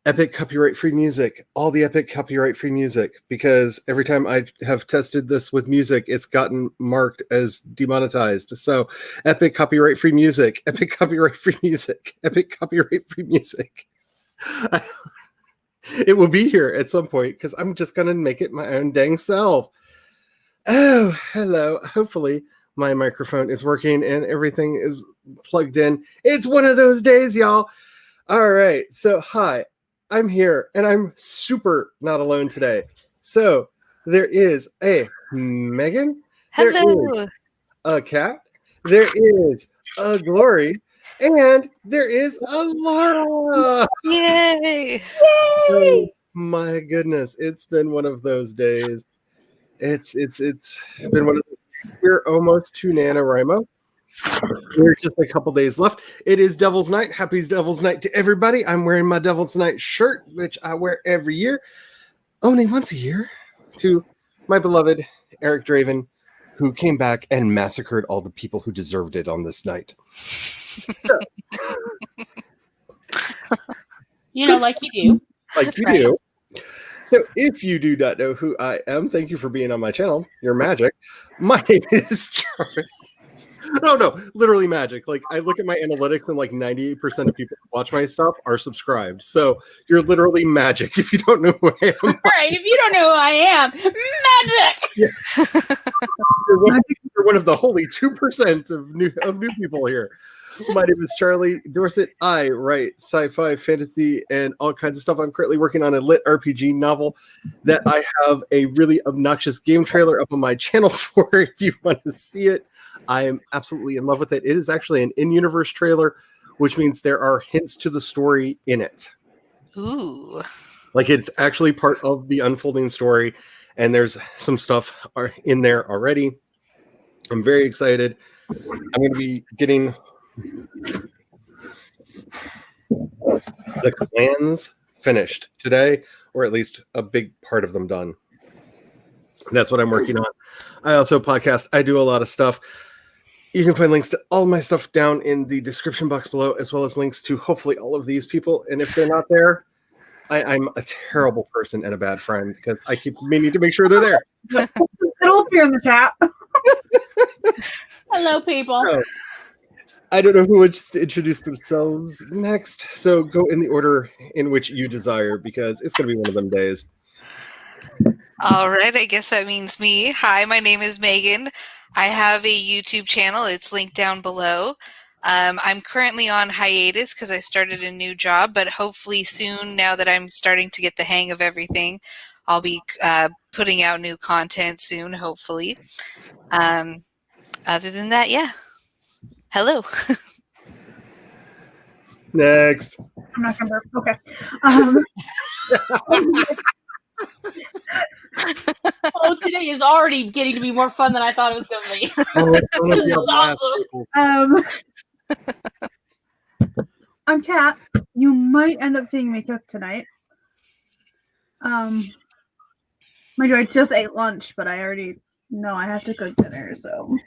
epic copyright-free music, all the epic copyright-free music, because every time I have tested this with music, it's gotten marked as demonetized. So epic copyright-free music, epic copyright-free music, epic copyright-free music. It will be here at some point because I'm just going to make it my own dang self. Oh, hello. Hopefully my microphone is working and everything is plugged in. It's one of those days, y'all. All right. So, hi. I'm here, and I'm super not alone today. So, there is a Megan. Hello. There is a Kat. There is a Glory. And there is a Laura. Yay! Oh, my goodness. It's been one of those days. It's been one of those. We're almost to NaNoWriMo. We're just a couple days left. It is Devil's Night. Happy Devil's Night to everybody. I'm wearing my Devil's Night shirt, which I wear every year, only once a year, to my beloved Eric Draven, who came back and massacred all the people who deserved it on this night. So, like you do. Like you do. So if you do not know who I am, thank you for being on my channel. You're magic. My name is Charlie. No, literally magic. Like, I look at my analytics and like 98% of people who watch my stuff are subscribed. So you're literally magic if you don't know who I am. All right, if you don't know who I am, magic! Yeah. You're one of the holy 2% of new people here. My name is Charlie Dorset. I write sci-fi, fantasy, and all kinds of stuff. I'm currently working on a lit RPG novel that I have a really obnoxious game trailer up on my channel for if you want to see it. I am absolutely in love with it. It is actually an in-universe trailer, which means there are hints to the story in it. Ooh. Like, it's actually part of the unfolding story, and there's some stuff in there already. I'm very excited. I'm going to be getting the clans finished today, or at least a big part of them done. That's what I'm working on. I also podcast. I do a lot of stuff. You can find links to all my stuff down in the description box below, as well as links to hopefully all of these people. And if they're not there, I'm a terrible person and a bad friend because I keep meaning to make sure they're there. It'll appear in the chat. Hello, people. So, I don't know who wants to introduce themselves next, so go in the order in which you desire, because it's going to be one of them days. All right, I guess that means me. Hi, my name is Megan. I have a YouTube channel. It's linked down below. I'm currently on hiatus because I started a new job, but hopefully soon, now that I'm starting to get the hang of everything, I'll be putting out new content soon, hopefully. Other than that, yeah. Hello. Next. I'm not gonna. Okay. Today is already getting to be more fun than I thought it was going to be. It's gonna be a blast. I'm Kat. You might end up seeing me cook tonight. Mind you, I just ate lunch, but I already know I have to cook dinner. So,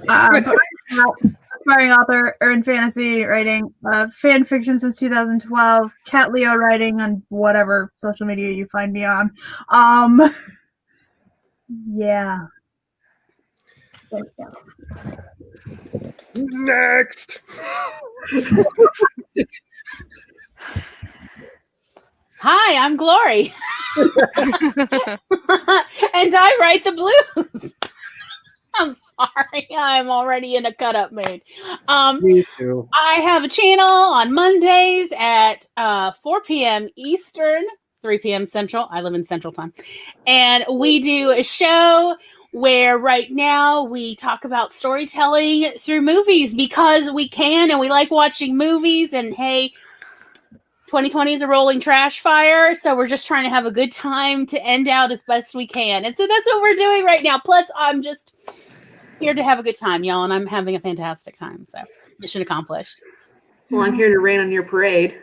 I'm Kat, aspiring author, urban fantasy writing, fan fiction since 2012. Cat Leo writing on whatever social media you find me on. Yeah. Next. Hi, I'm Glory. And I write the blues. I'm sorry. I'm already in a cut-up mood. Me too. I have a channel on Mondays at 4 p.m. Eastern, 3 p.m. Central. I live in Central Time. And we do a show where right now we talk about storytelling through movies because we can and we like watching movies. And hey, 2020 is a rolling trash fire, so we're just trying to have a good time to end out as best we can. And so that's what we're doing right now. Plus, I'm just here to have a good time, y'all, and I'm having a fantastic time. So, mission accomplished. Well, I'm here to rain on your parade.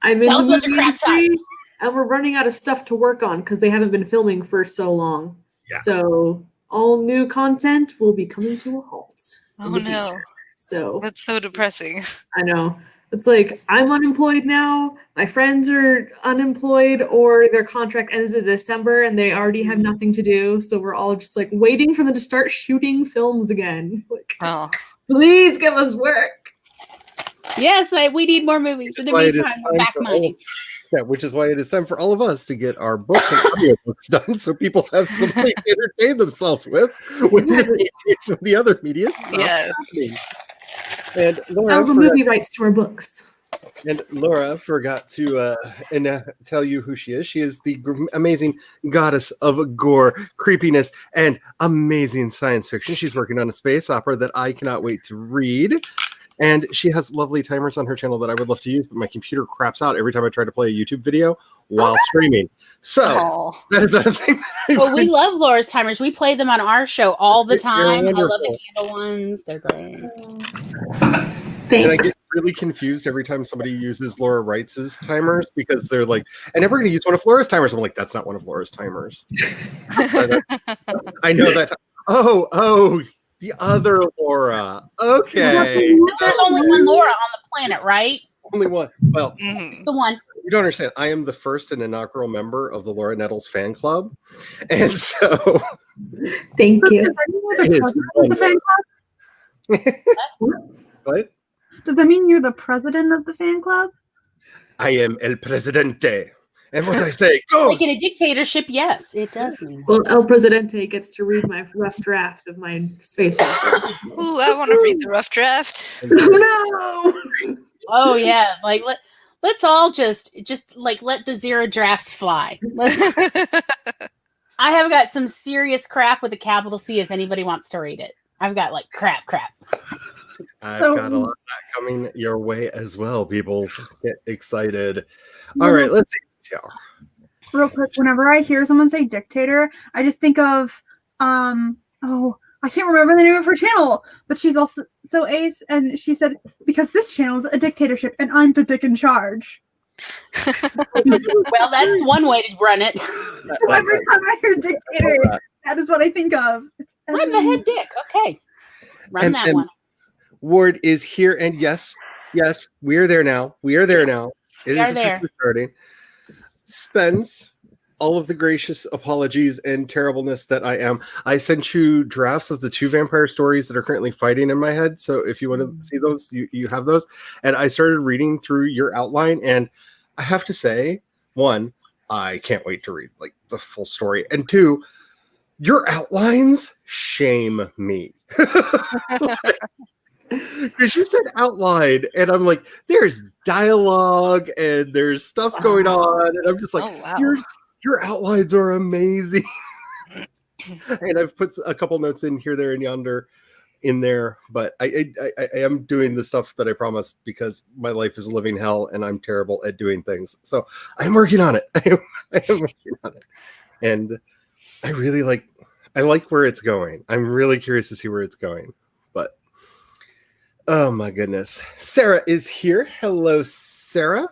I'm in Tell us the what's your movie crap time. industry, and we're running out of stuff to work on because they haven't been filming for so long. Yeah. So all new content will be coming to a halt. Oh no. So That's so depressing. I know. It's like, I'm unemployed now, my friends are unemployed, or their contract ends in December and they already have nothing to do. So we're all just like waiting for them to start shooting films again. Like, please give us work. Yes, we need more movies. In the meantime, we're back mining. Yeah, which is why it is time for all of us to get our books and audiobooks done so people have something to entertain themselves with the other media stuff. Yes. And Laura, the movie rights to our books. And Laura forgot to tell you who she is. She is the amazing goddess of gore, creepiness, and amazing science fiction. She's working on a space opera that I cannot wait to read. And she has lovely timers on her channel that I would love to use, but my computer craps out every time I try to play a YouTube video while streaming. So that is another thing. Well, we love Laura's timers. We play them on our show all the time. I love the candle ones. They're great. And I get really confused every time somebody uses Laura Wright's timers because they're like, and we're going to use one of Laura's timers. I'm like, that's not one of Laura's timers. I know that. Oh, the other Laura. Okay. There's only one Laura on the planet, right? Only one. Well, the one. You don't understand. I am the first and inaugural member of the Laura Nettles fan club. And so. Thank you. What? Does that mean you're the president of the fan club? I am El Presidente. And what I say goes. Like in a dictatorship, yes, it does mean. Well, El Presidente gets to read my rough draft of my space opera. Ooh, I want to read the rough draft. No! Oh, yeah. Like, let's all just like let the zero drafts fly. I have got some serious crap with a capital C if anybody wants to read it. I've got like crap. I've got a lot of that coming your way as well, people. Get excited. All right, let's see. Real quick, whenever I hear someone say dictator, I just think of I can't remember the name of her channel, but she's also so ace, and she said, because this channel is a dictatorship and I'm the dick in charge. Well, that's one way to run it. So every time I hear dictator, that is what I think of. I'm the head dick. Okay. Run that one. Ward is here, and yes, we're there now. We are there now. It is officially starting. Spence, all of the gracious apologies and terribleness that I am. I sent you drafts of the 2 vampire stories that are currently fighting in my head. So if you want to see those, you have those. And I started reading through your outline, and I have to say, 1, I can't wait to read like the full story, and 2, your outlines shame me. Because you said outline, and I'm like, there's dialogue and there's stuff going on, and I'm just like, your outlines are amazing. And I've put a couple notes in here, there, and yonder in there, but I am doing the stuff that I promised because my life is a living hell and I'm terrible at doing things. So I'm working on it. I am working on it, and I like where it's going. I'm really curious to see where it's going. But oh my goodness. Sarah is here. Hello, Sarah.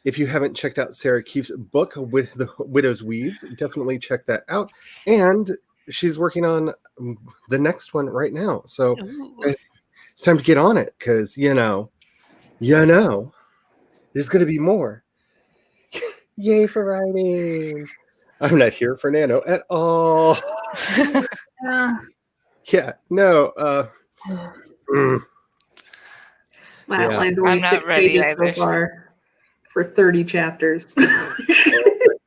If you haven't checked out Sarah Keefe's book, With the Widow's Weeds, definitely check that out. And she's working on the next one right now. So it's time to get on it because, you know, there's going to be more. Yay for writing. I'm not here for Nano at all. Yeah, no. My outline's only 6 pages so far for 30 chapters.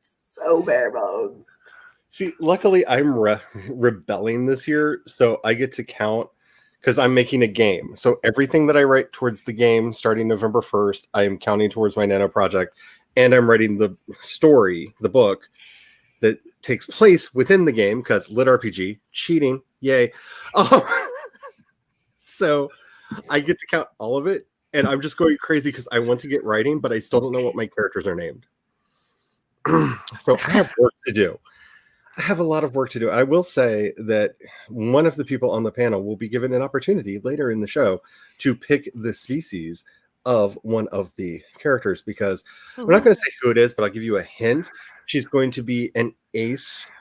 So bare bones. See, luckily I'm rebelling this year, so I get to count because I'm making a game. So everything that I write towards the game starting November 1st, I am counting towards my Nano project, and I'm writing the story, the book that takes place within the game because lit RPG, cheating, yay. So I get to count all of it, and I'm just going crazy because I want to get writing, but I still don't know what my characters are named. So I have work to do. I have a lot of work to do. I will say that one of the people on the panel will be given an opportunity later in the show to pick the species of one of the characters, because we're not going to say who it is, but I'll give you a hint. She's going to be an ace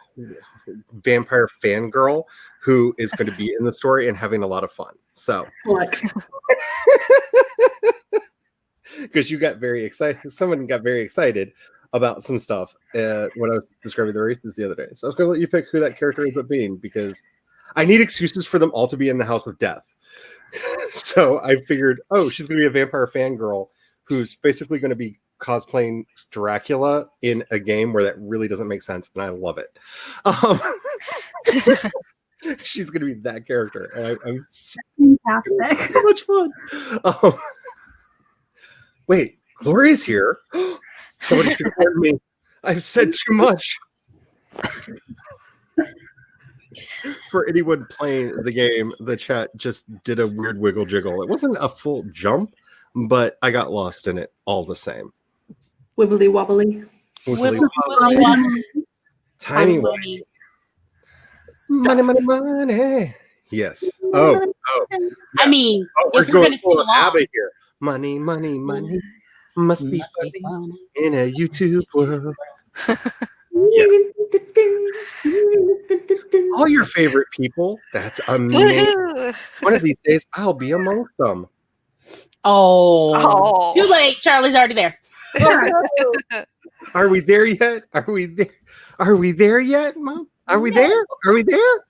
vampire fangirl who is going to be in the story and having a lot of fun. So because you got very excited. Someone got very excited about some stuff when I was describing the races the other day. So I was going to let you pick who that character ends up being because I need excuses for them all to be in the House of Death. So I figured, oh, she's going to be a vampire fangirl who's basically going to be cosplaying Dracula in a game where that really doesn't make sense, and I love it. She's going to be that character, and I'm Fantastic. so much fun. Wait, Gloria's here. Somebody should warn me. I've said too much. For anyone playing the game, the chat just did a weird wiggle jiggle. It wasn't a full jump, but I got lost in it all the same. Wibbly wobbly. Wiggly Wibbly wobbly. wobbly. Tiny Money. money, money, money. Yes. Oh. I mean, Oh, we're if you're going going to sing full along. ABBA here. Money, money, money. Must be funny in a YouTube world. All your favorite people. That's amazing. Woohoo! One of these days, I'll be amongst them. Oh. Oh. Too late. Charlie's already there. Are we there yet? Are we there? Are we there yet, Mom? Are we there? Are we there?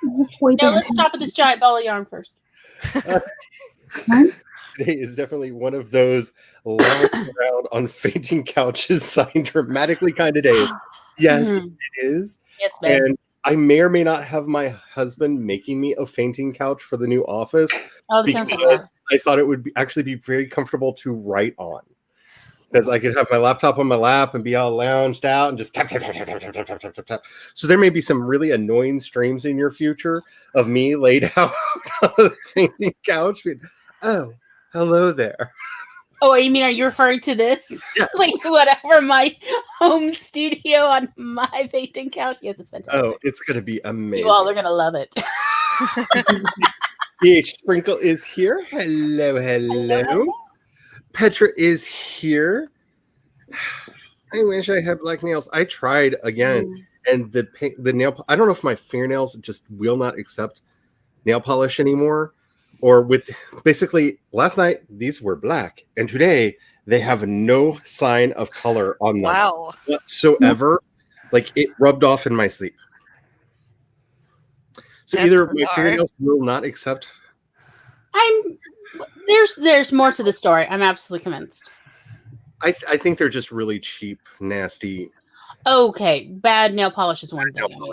No, let's stop at this giant ball of yarn first. Today is definitely one of those lounging around on fainting couches, sighing dramatically kind of days. Yes, it is. Yes, babe. And I may or may not have my husband making me a fainting couch for the new office Oh, that sounds like because that. I thought it would actually be very comfortable to write on. Because I could have my laptop on my lap and be all lounged out and just tap, tap, tap, tap, tap, tap, tap, tap, tap, tap. So there may be some really annoying streams in your future of me laid out on a fainting couch. Oh, hello there. Oh, you mean, are you referring to this? Yeah. Like whatever my home studio on my fainting couch? Yes, it's fantastic. Oh, it's going to be amazing. You all are going to love it. BH Sprinkle is here. Hello, hello. Petra is here. I wish I had black nails. I tried again, and the nail. I don't know if my fingernails just will not accept nail polish anymore, or with basically last night these were black, and today they have no sign of color on them Wow. whatsoever. Like it rubbed off in my sleep. So That's either my bizarre. fingernails will not accept. There's more to the story. I'm absolutely convinced. I think they're just really cheap, nasty. Okay, bad nail polish is one thing. I mean,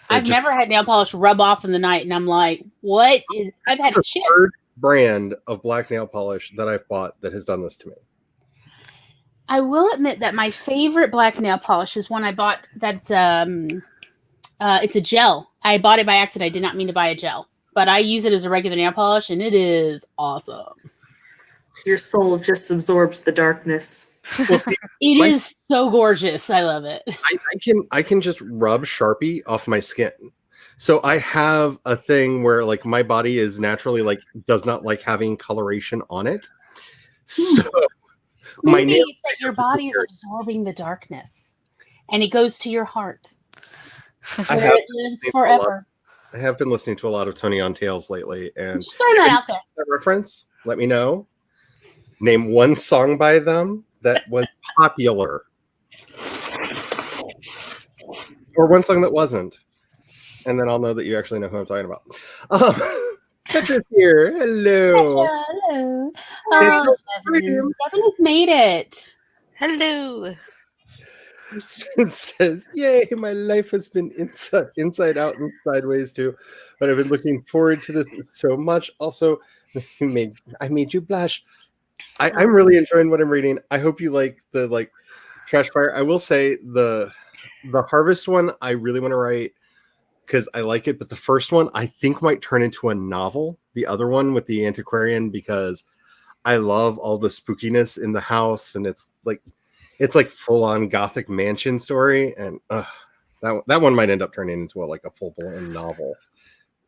I've just- never had nail polish rub off in the night, and I'm like, what is? I've had the shit. third brand of black nail polish that I've bought that has done this to me. I will admit that my favorite black nail polish is one I bought. That's it's a gel. I bought it by accident. I did not mean to buy a gel, but I use it as a regular nail polish, and it is awesome. Your soul just absorbs the darkness. Well, see, It My- is so gorgeous. I love it. I can just rub Sharpie off my skin. So I have a thing where like my body is naturally like does not like having coloration on it. So my Maybe nails it's that your body is absorbing the darkness, and it goes to your heart, I where have it lives seen a lot. forever. I have been listening to a lot of Tony on Tales lately, and Just throwing that out there. that reference, let me know. Name one song by them that was popular. Or one song that wasn't. And then I'll know that you actually know who I'm talking about. Petra's here. Hello. Hello. It's Oh, so Devin has made it. Hello. It says, yay, my life has been inside out and sideways too. But I've been looking forward to this so much. Also, I made you blush. I'm really enjoying what I'm reading. I hope you like the Trash Fire. I will say the Harvest one I really want to write because I like it, but the first one I think might turn into a novel. The other one with the antiquarian, because I love all the spookiness in the house, and it's like full on Gothic mansion story, and that one might end up turning into a full blown novel.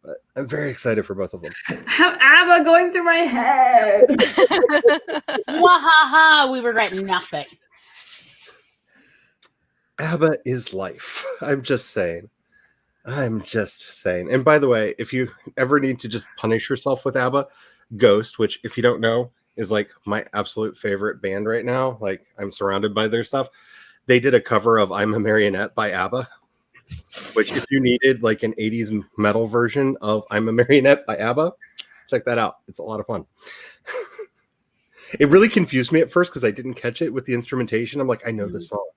But I'm very excited for both of them. Have ABBA going through my head. Wahaha, we regret nothing. ABBA is life. I'm just saying. And by the way, if you ever need to just punish yourself with ABBA, Ghost, which if you don't know, is like my absolute favorite band right now. Like I'm surrounded by their stuff. They did a cover of I'm a Marionette by ABBA, which if you needed like an 80s metal version of I'm a Marionette by ABBA, check that out. It's a lot of fun. It really confused me at first because I didn't catch it with the instrumentation. I'm like, I know this song.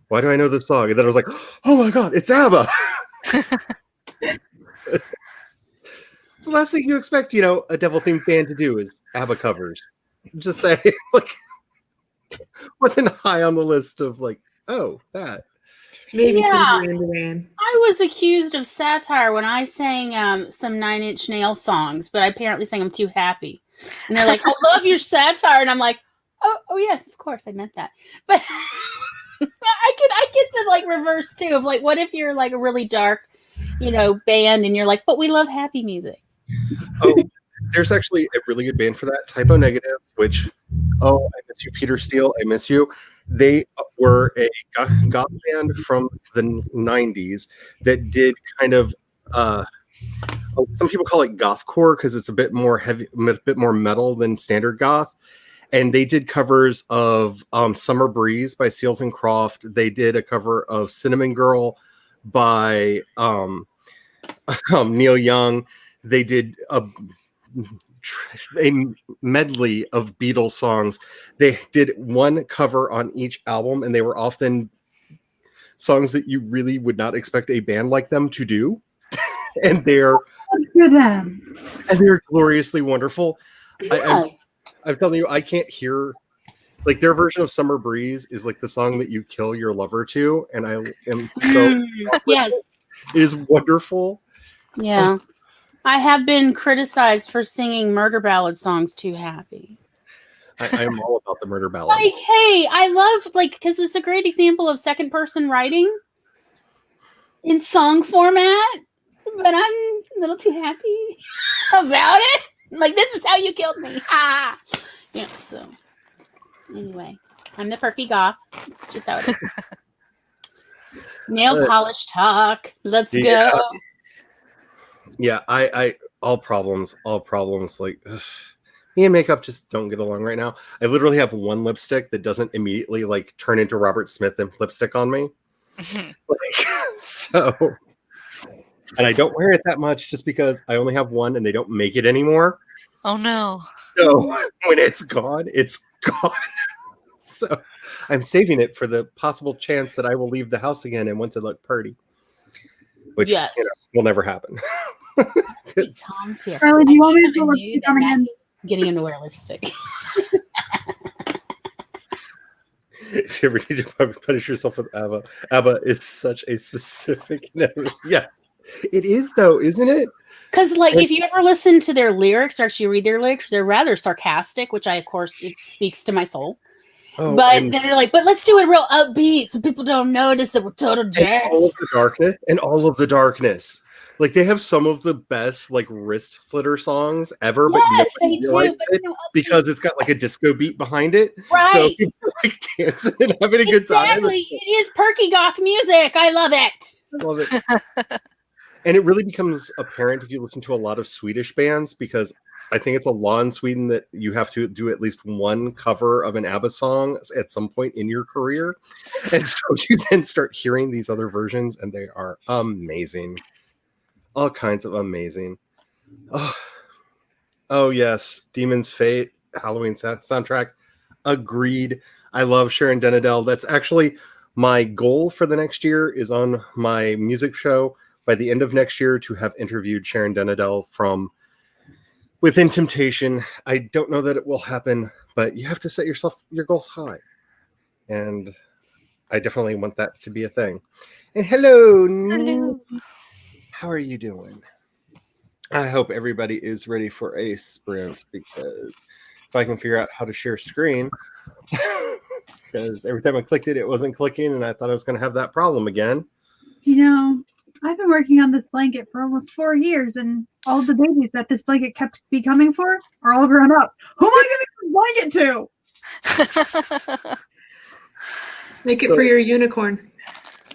Why do I know this song? And then I was like, oh my God, it's ABBA. It's the last thing you expect, a devil-themed band to do is ABBA covers. Just say, like, wasn't high on the list of like, oh, that. Maybe some Yeah. Duran Duran. I was accused of satire when I sang some Nine Inch Nails songs, but I apparently sang them too happy. And they're like, I love your satire. And I'm like, oh yes, of course, I meant that. But I get the like reverse too of like, what if you're like a really dark, band and you're like, but we love happy music. Oh, there's actually a really good band for that, Typo Negative, which, I miss you, Peter Steele, I miss you. They were a goth band from the 90s that did kind of, some people call it gothcore because it's a bit more heavy, a bit more metal than standard goth. And they did covers of Summer Breeze by Seals and Croft. They did a cover of Cinnamon Girl by Neil Young. They did a medley of Beatles songs. They did one cover on each album, and they were often songs that you really would not expect a band like them to do. And they're gloriously wonderful. Yes. I'm telling you, I can't hear like their version of Summer Breeze is like the song that you kill your lover to, and I am so yes. It is wonderful. Yeah. I have been criticized for singing murder ballad songs too happy. I am all about the murder ballads. Like, hey, I love because it's a great example of second person writing in song format, but I'm a little too happy about it. Like, this is how you killed me. So anyway, I'm the perky goth. It's just how it is. Nail polish talk. Let's go. Yeah, I all problems. Like, me and makeup just don't get along right now. I literally have one lipstick that doesn't immediately like turn into Robert Smith and lipstick on me. So, and I don't wear it that much just because I only have one and they don't make it anymore. Oh no. So when it's gone, it's gone. So I'm saving it for the possible chance that I will leave the house again and want to look pretty. Which will never happen. Tom's here. Charlie, do you want me to I look knew that coming in? Maggie's getting him to wear lipstick. If you ever need to punish yourself with ABBA, ABBA is such a specific. Yeah, it is though, isn't it? Because, if you ever listen to their lyrics or actually read their lyrics, they're rather sarcastic, which of course, it speaks to my soul. Oh, but then they're like, but let's do it real upbeat so people don't notice that we're total jacks. All of the darkness. Like, they have some of the best, wrist slitter songs ever, but nobody realizes it because it's got, a disco beat behind it. Right. So people are, dancing and having a good time. Exactly. It is perky goth music. I love it. I love it. And it really becomes apparent if you listen to a lot of Swedish bands, because I think it's a law in Sweden that you have to do at least one cover of an ABBA song at some point in your career. And so you then start hearing these other versions, and they are amazing. All kinds of amazing. Oh yes. Demon's Fate, Halloween soundtrack. Agreed. I love Sharon Denadel. That's actually my goal for the next year, is on my music show by the end of next year to have interviewed Sharon Denadel from Within Temptation. I don't know that it will happen, but you have to set your goals high. And I definitely want that to be a thing. And hello. How are you doing? I hope everybody is ready for a sprint, because if I can figure out how to share screen, because every time I clicked it, it wasn't clicking, and I thought I was going to have that problem again. I've been working on this blanket for almost 4 years, and all the babies that this blanket kept becoming for are all grown up. Who am I giving this blanket to? Make it for your unicorn.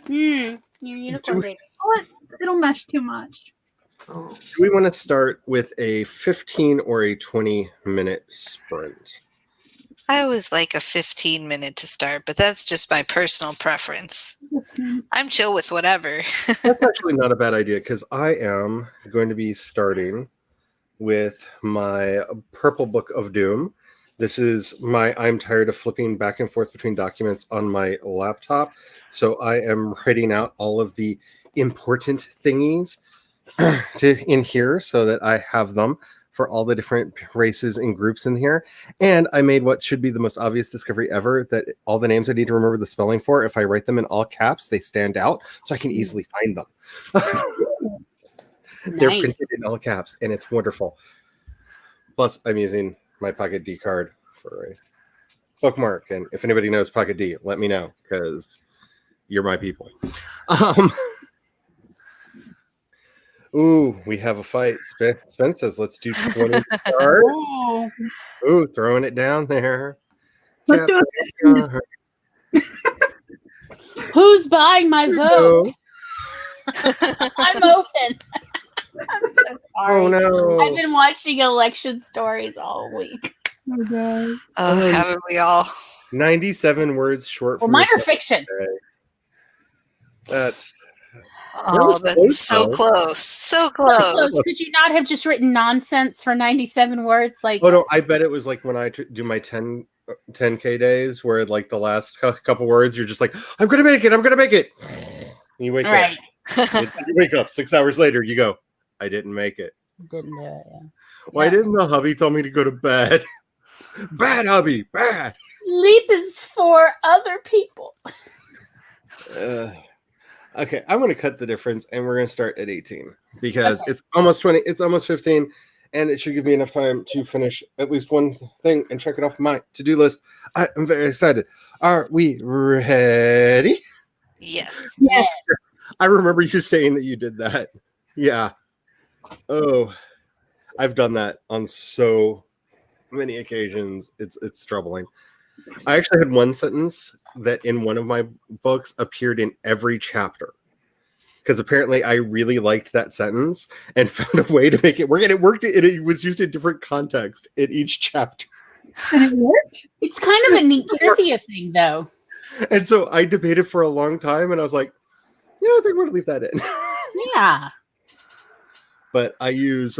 Your unicorn baby. It'll mesh too much. Do we want to start with a 15 or a 20-minute sprint? I always like a 15-minute to start, but that's just my personal preference. I'm chill with whatever. That's actually not a bad idea because I am going to be starting with my Purple Book of Doom. This is my I'm tired of flipping back and forth between documents on my laptop. So I am writing out all of the important thingies in here so that I have them for all the different races and groups in here. And I made what should be the most obvious discovery ever, that all the names I need to remember the spelling for, if I write them in all caps, they stand out so I can easily find them. They're Nice. printed in all caps and it's wonderful. Plus, I'm using my Pocket D card for a bookmark. And if anybody knows Pocket D, let me know because you're my people. Ooh, we have a fight. Spence says, let's do 20 cards. Oh. Ooh, throwing it down there. Let's do it. Who's buying my vote? No. I'm open. I'm so sorry. Oh no. I've been watching election stories all week. Oh god. Oh, haven't we all? 97 words short Well, from mine your are fiction. secretary. That's Oh, that's close, so though. close. So So close. could you not have just written nonsense for 97 words? Like, oh no, I bet it was like when I do my 10K days where like the last couple words you're just like, I'm gonna make it, and you wake right. up. You wake up 6 hours later, you go, I didn't make it. Didn't do it. Yeah. Why Yeah. didn't the hubby tell me to go to bed? Bad hubby, bad. Sleep is for other people. Okay, I'm going to cut the difference and we're going to start at 18 because Okay. it's almost 20, it's almost 15, and it should give me enough time to finish at least one thing and check it off my to-do list. I'm very excited. Are we ready? Yes. Yeah. I remember you saying that you did that. Yeah. Oh, I've done that on so many occasions. It's troubling. I actually had one sentence that in one of my books appeared in every chapter because apparently I really liked that sentence and found a way to make it work. And it worked. It was used in different context in each chapter. And it worked? It's kind of a neat trivia thing, though. And so I debated for a long time and I was like, I think we're going to leave that in. Yeah. But I use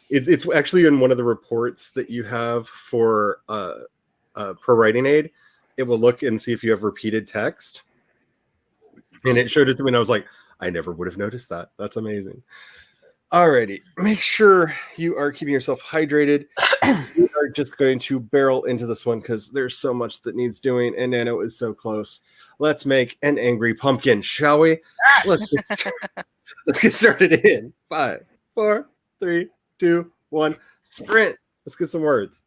it's actually in one of the reports that you have for Pro Writing Aid. It will look and see if you have repeated text, and it showed it to me, and I was like, I never would have noticed that. That's amazing. Alrighty, make sure you are keeping yourself hydrated. We are just going to barrel into this one because there's so much that needs doing, and Nano is so close. Let's make an angry pumpkin, shall we? Let's get started in 5, 4, 3, 2, 1. Sprint. Let's get some words.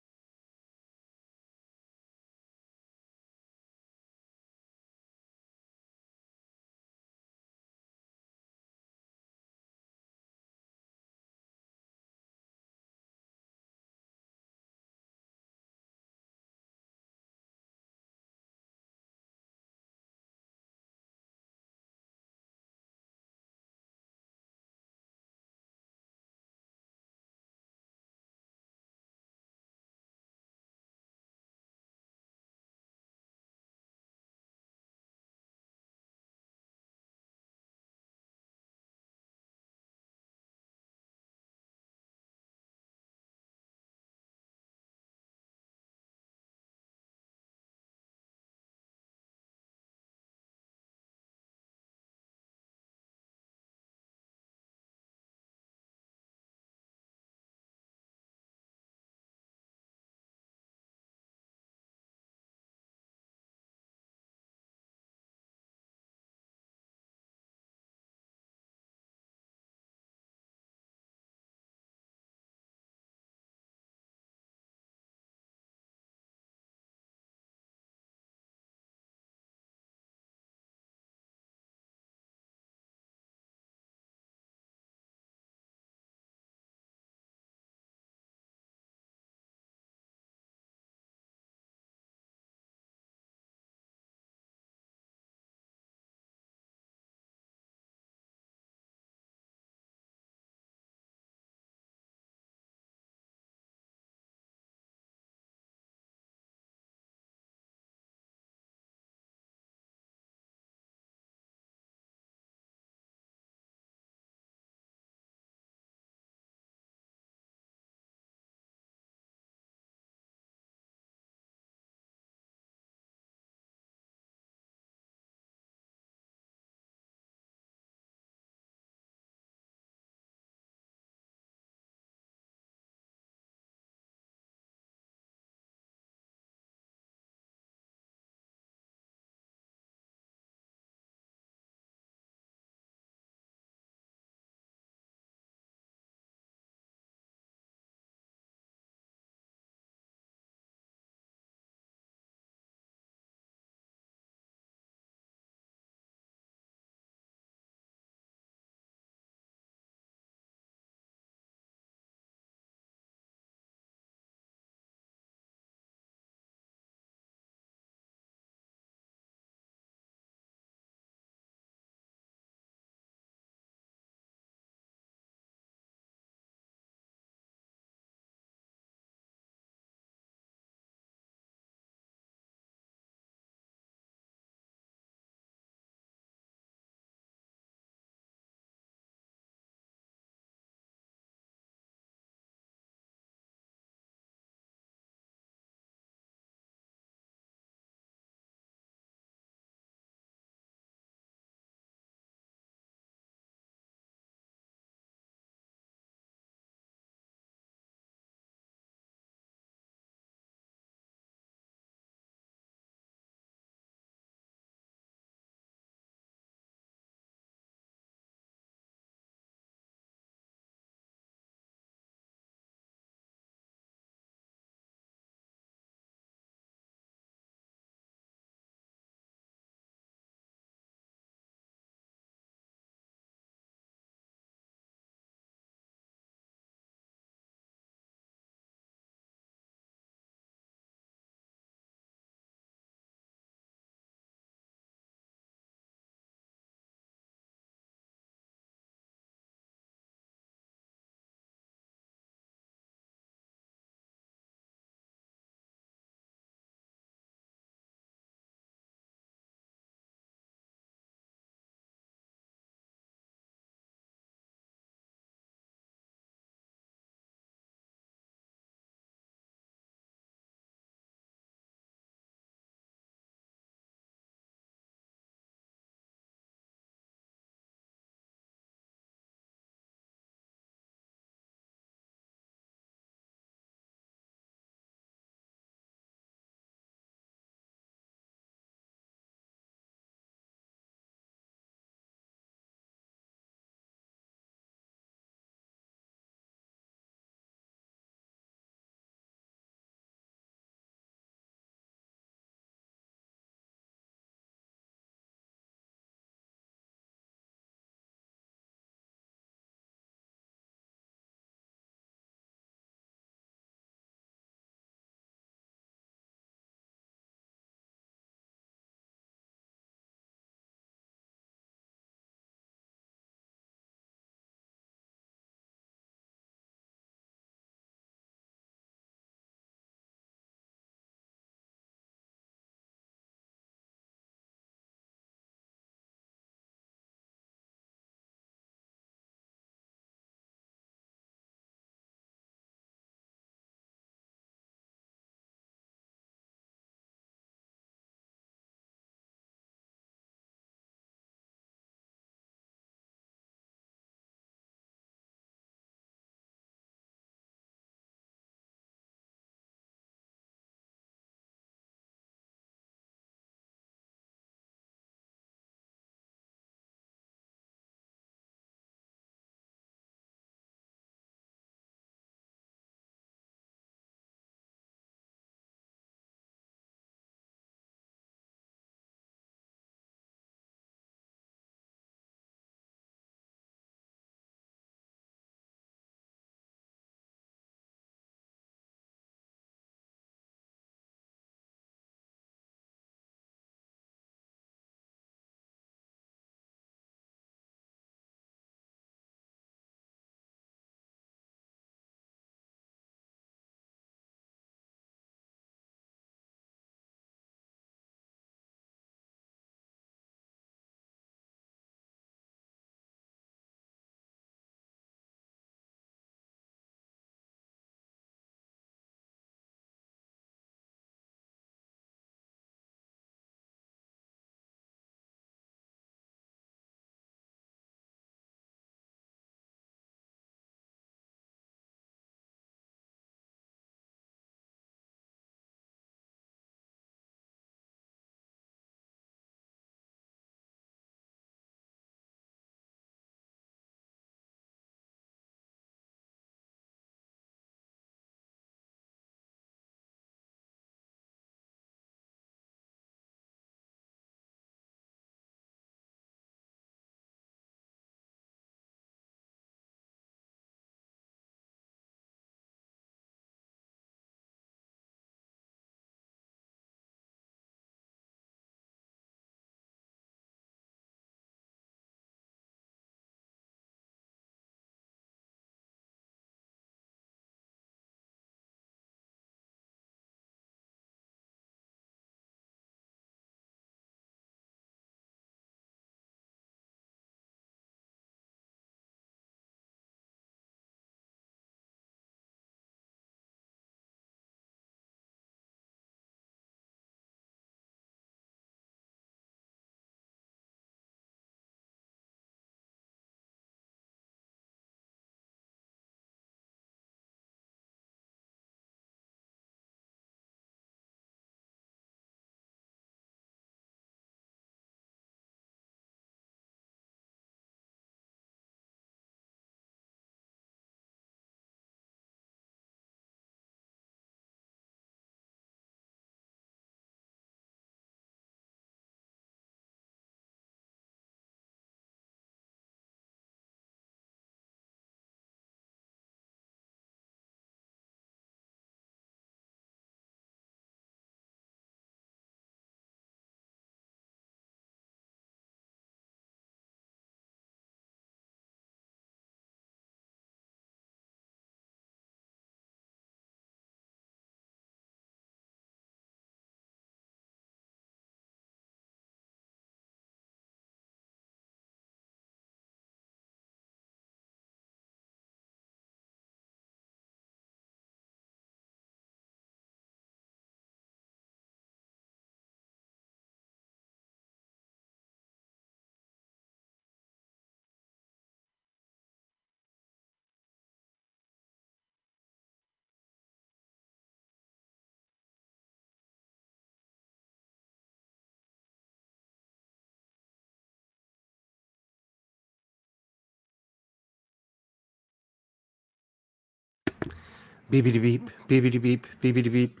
beepity beep, beepity beep, beepity beep.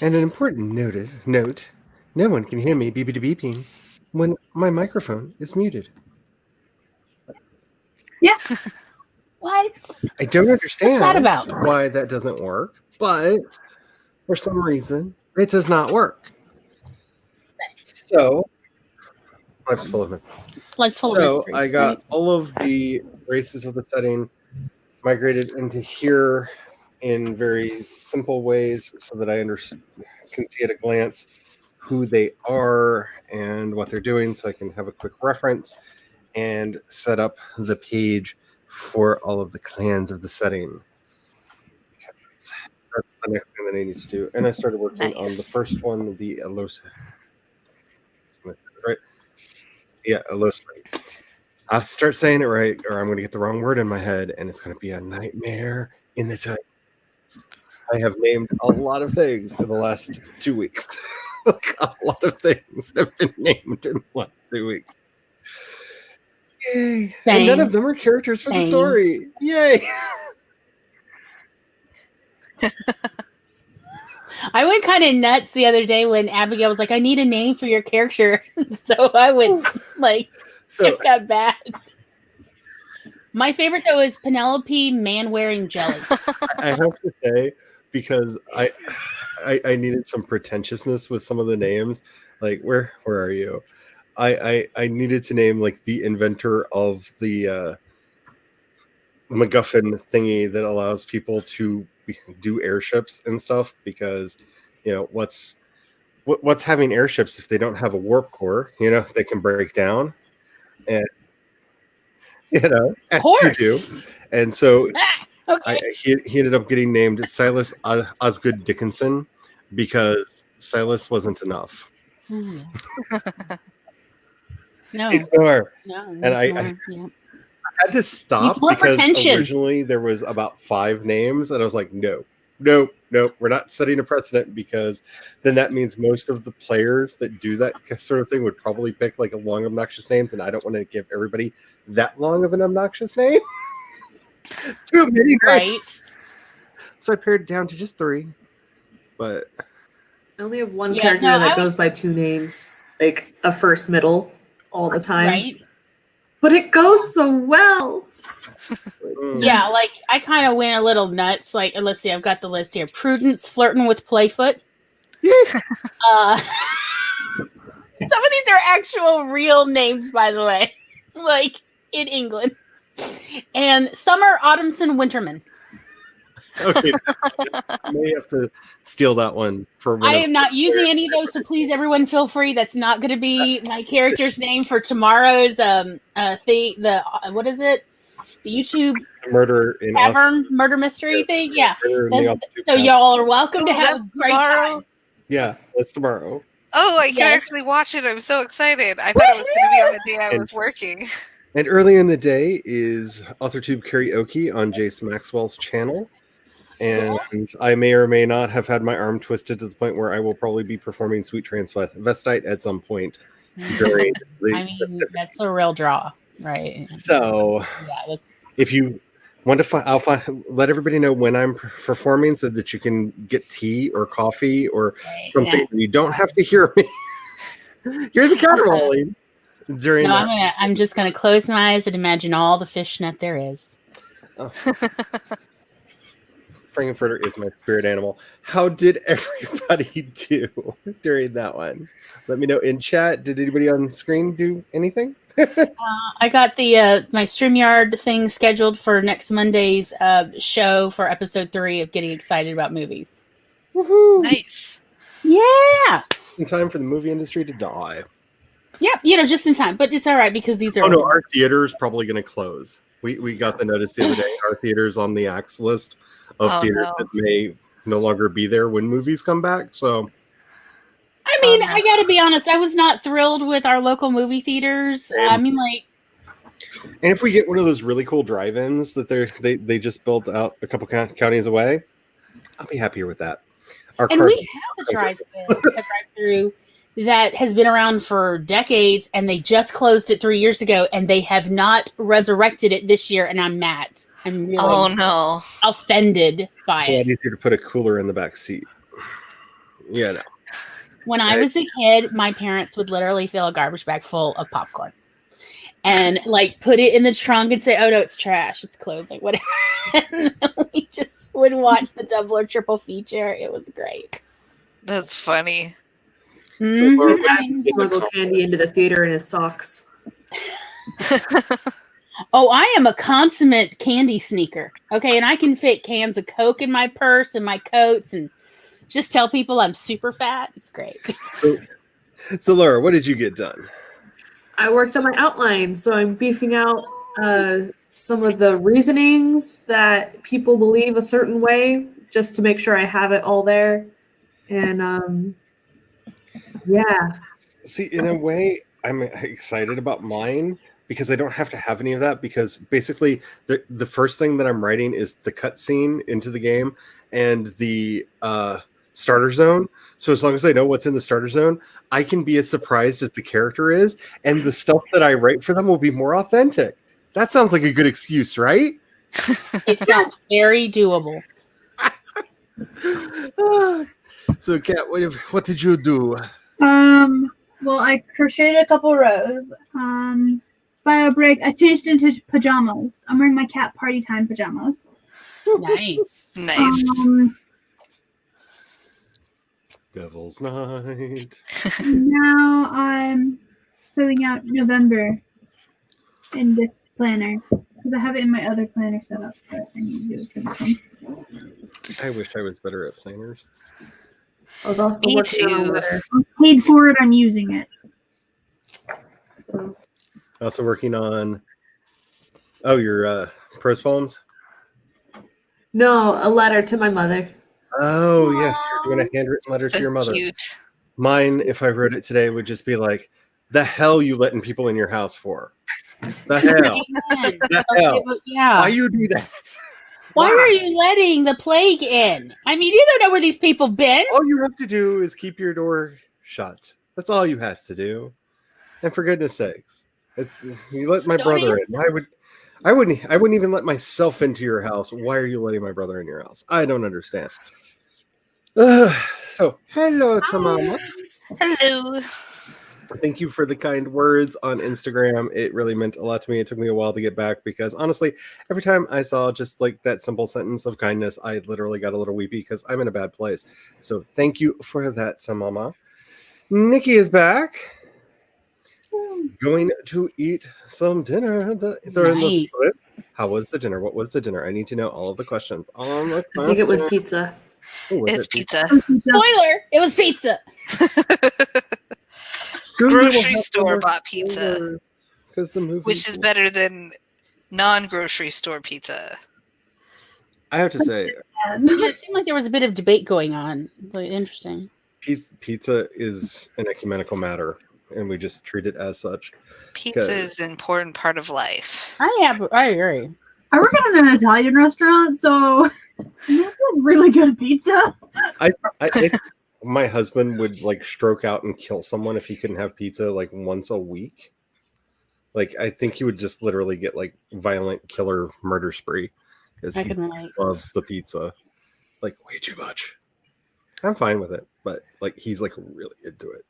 And an important note, no one can hear me beepity beeping when my microphone is muted. What? I don't understand What's that about? why that doesn't work, but for some reason, it does not work. So, life's full of it. Life's full of So mysteries, I got right? all of the races of the setting migrated into here in very simple ways so that I can see at a glance who they are and what they're doing so I can have a quick reference and set up the page for all of the clans of the setting. That's the next thing that I need to do. And I started working on the Nice. first one, the Elos. Right? Yeah, Elos. I'll start saying it right, or I'm going to get the wrong word in my head, and it's going to be a nightmare in the time. I have named a lot of things in the last 2 weeks. Like, a lot of things have been named in the last 2 weeks. Yay! And none of them are characters for the Same. story. Yay! I went kind of nuts the other day when Abigail was like, "I need a name for your character," so I went like, So it got bad. My favorite though is Penelope Man Wearing Jelly. I have to say, because I needed some pretentiousness with some of the names. Like, where are you? I needed to name like the inventor of the MacGuffin thingy that allows people to do airships and stuff, because what's having airships if they don't have a warp core? They can break down, and Of course. you do. And so Okay. he ended up getting named Silas Osgood Dickinson because Silas wasn't enough. No. It's more. No. And I had to stop Needs more because pretension. originally there was about 5 names, and I was like, no, we're not setting a precedent, because then that means most of the players that do that sort of thing would probably pick like a long, obnoxious names, and I don't want to give everybody that long of an obnoxious name. Too many names. Right. So I pared it down to just 3. But I only have one Yeah, character no, that goes by 2 names, like a first middle all the time. Right. But it goes so well. Yeah, like I kind of went a little nuts. Like, let's see, I've got the list here. Prudence flirting with Playfoot. Some of these are actual real names, by the way, like in England. And Summer Autumnson Winterman. Okay, I may have to steal that one for. I am not using any of those, so please, everyone, feel free. That's not going to be my character's name for tomorrow's thing. What is it? The YouTube Murder in Tavern murder mystery thing. Yeah. Murder So y'all are welcome to have a That's great tomorrow? time. Yeah, that's tomorrow. Oh, I can Yes. actually watch it. I'm so excited. I thought it was going to be on the day I was working. And earlier in the day is AuthorTube karaoke on Jace Maxwell's channel. And I may or may not have had my arm twisted to the point where I will probably be performing Sweet Transvestite at some point during the I mean, that's a real draw, right? So, Yeah, that's if you want to let everybody know when I'm performing so that you can get tea or coffee or something. Yeah. You don't have to hear me. Here's the counterrolling during. No, I'm just gonna close my eyes and imagine all the fishnet there is. Oh. Frankenfurter is my spirit animal. How did everybody do during that one? Let me know in chat. Did anybody on screen do anything? I got the my StreamYard thing scheduled for next Monday's show for episode 3 of Getting Excited About Movies. Woohoo! Nice. Yeah. In time for the movie industry to die. Yeah, just in time. But it's all right because these are. Oh no, our theater is probably going to close. We got the notice the other day. Our theater's on the axe list of theaters that may no longer be there when movies come back. So, I mean, I got to be honest. I was not thrilled with our local movie theaters. I mean, like. And if we get one of those really cool drive-ins that they just built out a couple counties away, I'll be happier with that. And we have a drive-through that has been around for decades, and they just closed it 3 years ago, and they have not resurrected it this year, and I'm mad. I'm really Oh no. offended by It's a lot it. easier to put a cooler in the back seat. Yeah, no. When I was a kid, my parents would literally fill a garbage bag full of popcorn and like put it in the trunk and say, "Oh no, it's trash. It's clothing." Whatever. And we just would watch the double or triple feature. It was great. That's funny. Mhm. Laura, what did you get Smuggle to candy into the theater in his socks. Oh, I am a consummate candy sneaker. Okay, and I can fit cans of Coke in my purse and my coats and just tell people I'm super fat. It's great. So Laura, what did you get done? I worked on my outline, so I'm beefing out some of the reasonings that people believe a certain way, just to make sure I have it all there. And yeah, See, in a way, I'm excited about mine because I don't have to have any of that, because basically the first thing that I'm writing is the cutscene into the game and the starter zone. So as long as I know what's in the starter zone, I can be as surprised as the character is, and the stuff that I write for them will be more authentic. That sounds like a good excuse, right? It sounds very doable. So, Kat, what did you do? Well, I crocheted a couple rows. By a break, I changed into pajamas. I'm wearing my cat party time pajamas. Nice. Nice. Devil's Night. Now I'm filling out November in this planner because I have it in my other planner set up, but I need to do it for this one. I wish I was better at planners. I was also Me working on a too. letter. I'm paid for it. I'm using it. Also working on your prose poems. No, a letter to my mother. Oh yes, you're doing a handwritten letter to So your mother. cute. Mine, if I wrote it today, would just be like, "The hell you letting people in your house for? The hell? Amen. The Okay, hell? but yeah. Why you do that? Why are you letting the plague in? I mean, you don't know where these people been. All you have to do is keep your door shut. That's all you have to do. And for goodness sakes, you let my Don't brother in. I wouldn't even let myself into your house. Why are you letting my brother in your house? I don't understand. So, hello to Mama. Hello. Thank you for the kind words on Instagram. It really meant a lot to me. It took me a while to get back because honestly, every time I saw just like that simple sentence of kindness, I literally got a little weepy because I'm in a bad place. So thank you for that, to Mama. Nikki is back. Going to eat some dinner. Nice. How was the dinner? What was the dinner? I need to know all of the questions. I think it was pizza. It's pizza. Spoiler, it was pizza. Grocery store bought pizza, because the movie, which is better than non-grocery store pizza. I have to say, Yeah, it seemed like there was a bit of debate going on. Like, interesting. pizza is an ecumenical matter, and we just treat it as such. Pizza is an important part of life. I agree. I work at an Italian restaurant, so that's really good pizza. My husband would like stroke out and kill someone if he couldn't have pizza like once a week. Like, I think he would just literally get like violent killer murder spree because he loves the pizza like way too much. I'm fine with it, but like he's like really into it.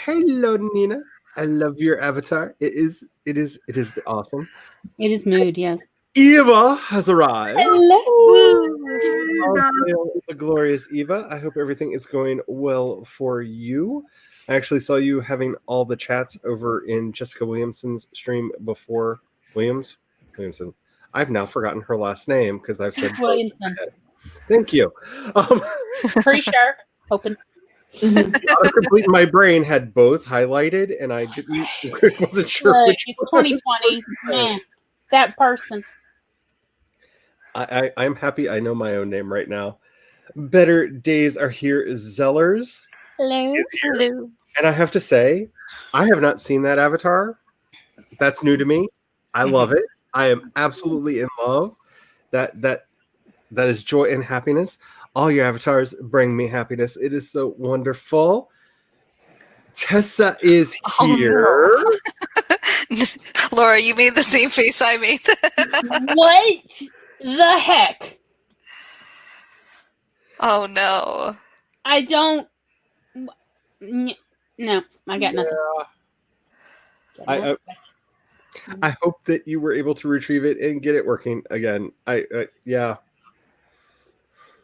Hello, Nina. I love your avatar. It is awesome. It is mood, yes. Eva has arrived. Hello. The glorious Eva. I hope everything is going well for you. I actually saw you having all the chats over in Jessica Williamson's stream before. Williamson. I've now forgotten her last name because I've said Williamson. Thank you. Pretty sure. Open. Autocomplete in my brain had both highlighted, and I wasn't sure Look, which it's one. 2020. Man, that person. I'm happy I know my own name right now. Better days are here. Zellers Hello. is here. Hello. And I have to say, I have not seen that avatar. That's new to me. I love it. I am absolutely in love. That is joy and happiness. All your avatars bring me happiness. It is so wonderful. Tessa is here. Oh, no. Laura, you made the same face I made. What the heck? Oh no. I don't. No, I got nothing. I hope that you were able to retrieve it and get it working again. Yeah.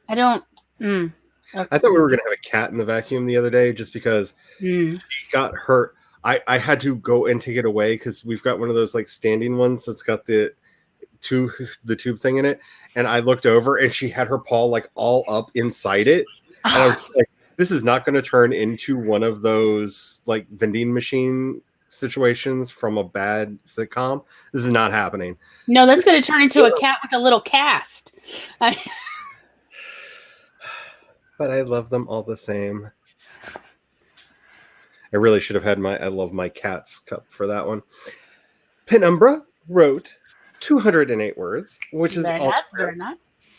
I don't. I thought we were gonna have a cat in the vacuum the other day just because she got hurt. I had to go and take it away because we've got one of those like standing ones that's got the tube thing in it, and I looked over and she had her paw like all up inside it, and I was like, this is not going to turn into one of those like vending machine situations from a bad sitcom. This is not happening. No, that's going to turn into a cat with a little cast. But I love them all the same. I really should have had my I love my cats cup for that one. Penumbra wrote 208 words, which is very nice.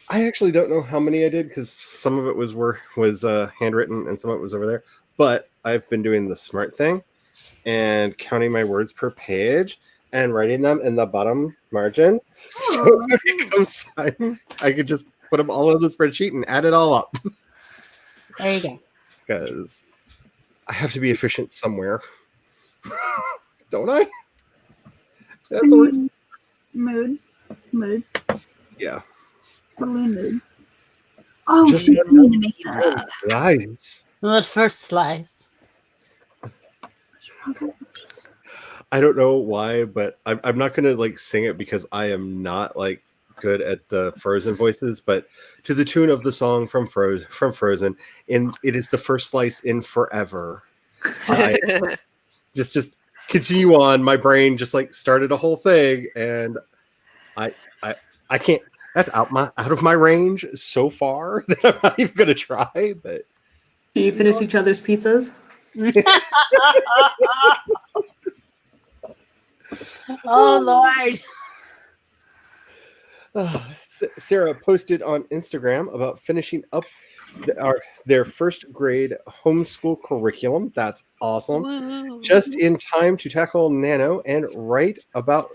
I actually don't know how many I did because some of it was handwritten and some of it was over there. But I've been doing the smart thing and counting my words per page and writing them in the bottom margin. So when it comes time, I could just put them all on the spreadsheet and add it all up. There you go. Because I have to be efficient somewhere. Don't I? That's the worst. Mood. Yeah. Totally mood. Oh, Just shit, I need to make that. Nice. The first slice. I don't know why, but I'm not gonna like sing it because I am not like good at the Frozen voices, but to the tune of the song from Frozen, and it is the first slice in forever. Just continue on. My brain just like started a whole thing, and I can't. That's out of my range so far that I'm not even gonna try. But do you finish each other's pizzas? Oh Lord. Sarah posted on Instagram about finishing up their first grade homeschool curriculum. That's awesome. Woo. Just in time to tackle Nano and wrote about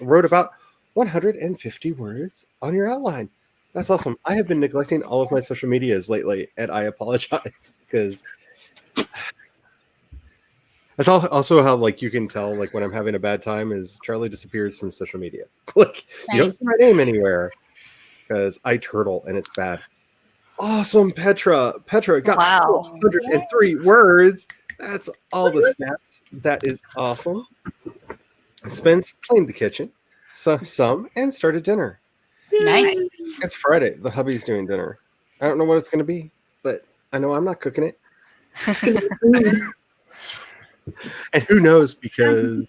150 words on your outline. That's awesome. I have been neglecting all of my social medias lately, and I apologize because that's also how like you can tell like when I'm having a bad time is Charlie disappears from social media. Like you don't see my name anywhere because I turtle and it's bad. Awesome, Petra got 103 words. That's all the snaps. That is awesome. Spence cleaned the kitchen, some and started dinner. Nice. It's Friday. The hubby's doing dinner. I don't know what it's going to be, but I know I'm not cooking it. And who knows, because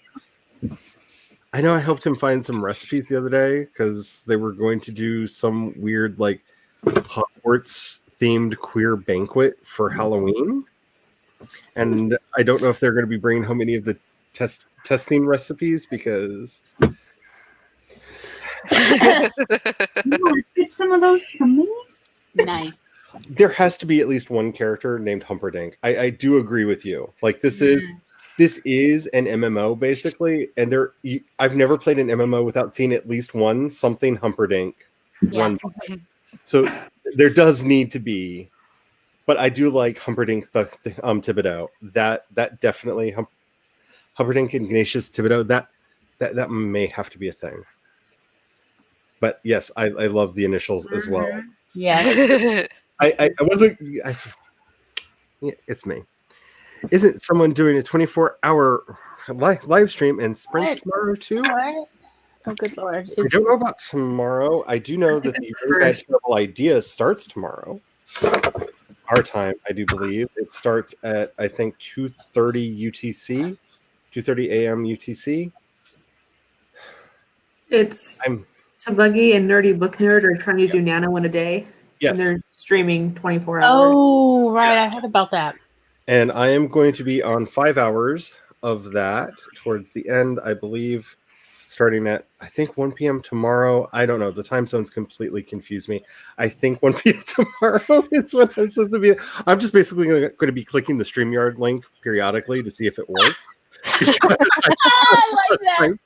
I know I helped him find some recipes the other day because they were going to do some weird like Hogwarts themed queer banquet for Halloween. And I don't know if they're going to be bringing home any of the testing recipes because You want to tip some of those to me? Nice. there has to be at least one character named Humperdinck. I do agree with you. Like this is an MMO basically, and I've never played an MMO without seeing at least one something Humperdinck run. So there does need to be, but I do like Humperdinck Thibodeau. That definitely Humperdinck Ignatius Thibodeau. That may have to be a thing. But yes, I love the initials as well. Yeah. I wasn't. Yeah, it's me. Isn't someone doing a 24-hour live stream and sprints tomorrow too? What? Oh, good Lord. I don't know about tomorrow. I do know that the Really Bad Terrible Idea starts tomorrow. Our time, I do believe. It starts at, I think, 2:30 UTC. 2:30 a.m. UTC. It's Buggy and Nerdy Book Nerd are trying to do Nano in a day. Yes. And they're streaming 24 hours. Oh, right. I heard about that. And I am going to be on 5 hours of that towards the end, I believe, starting at, I think, 1 p.m. tomorrow. I don't know. The time zones completely confuse me. I think 1 p.m. tomorrow is when I'm supposed to be. I'm just basically going to be clicking the StreamYard link periodically to see if it works. I like that.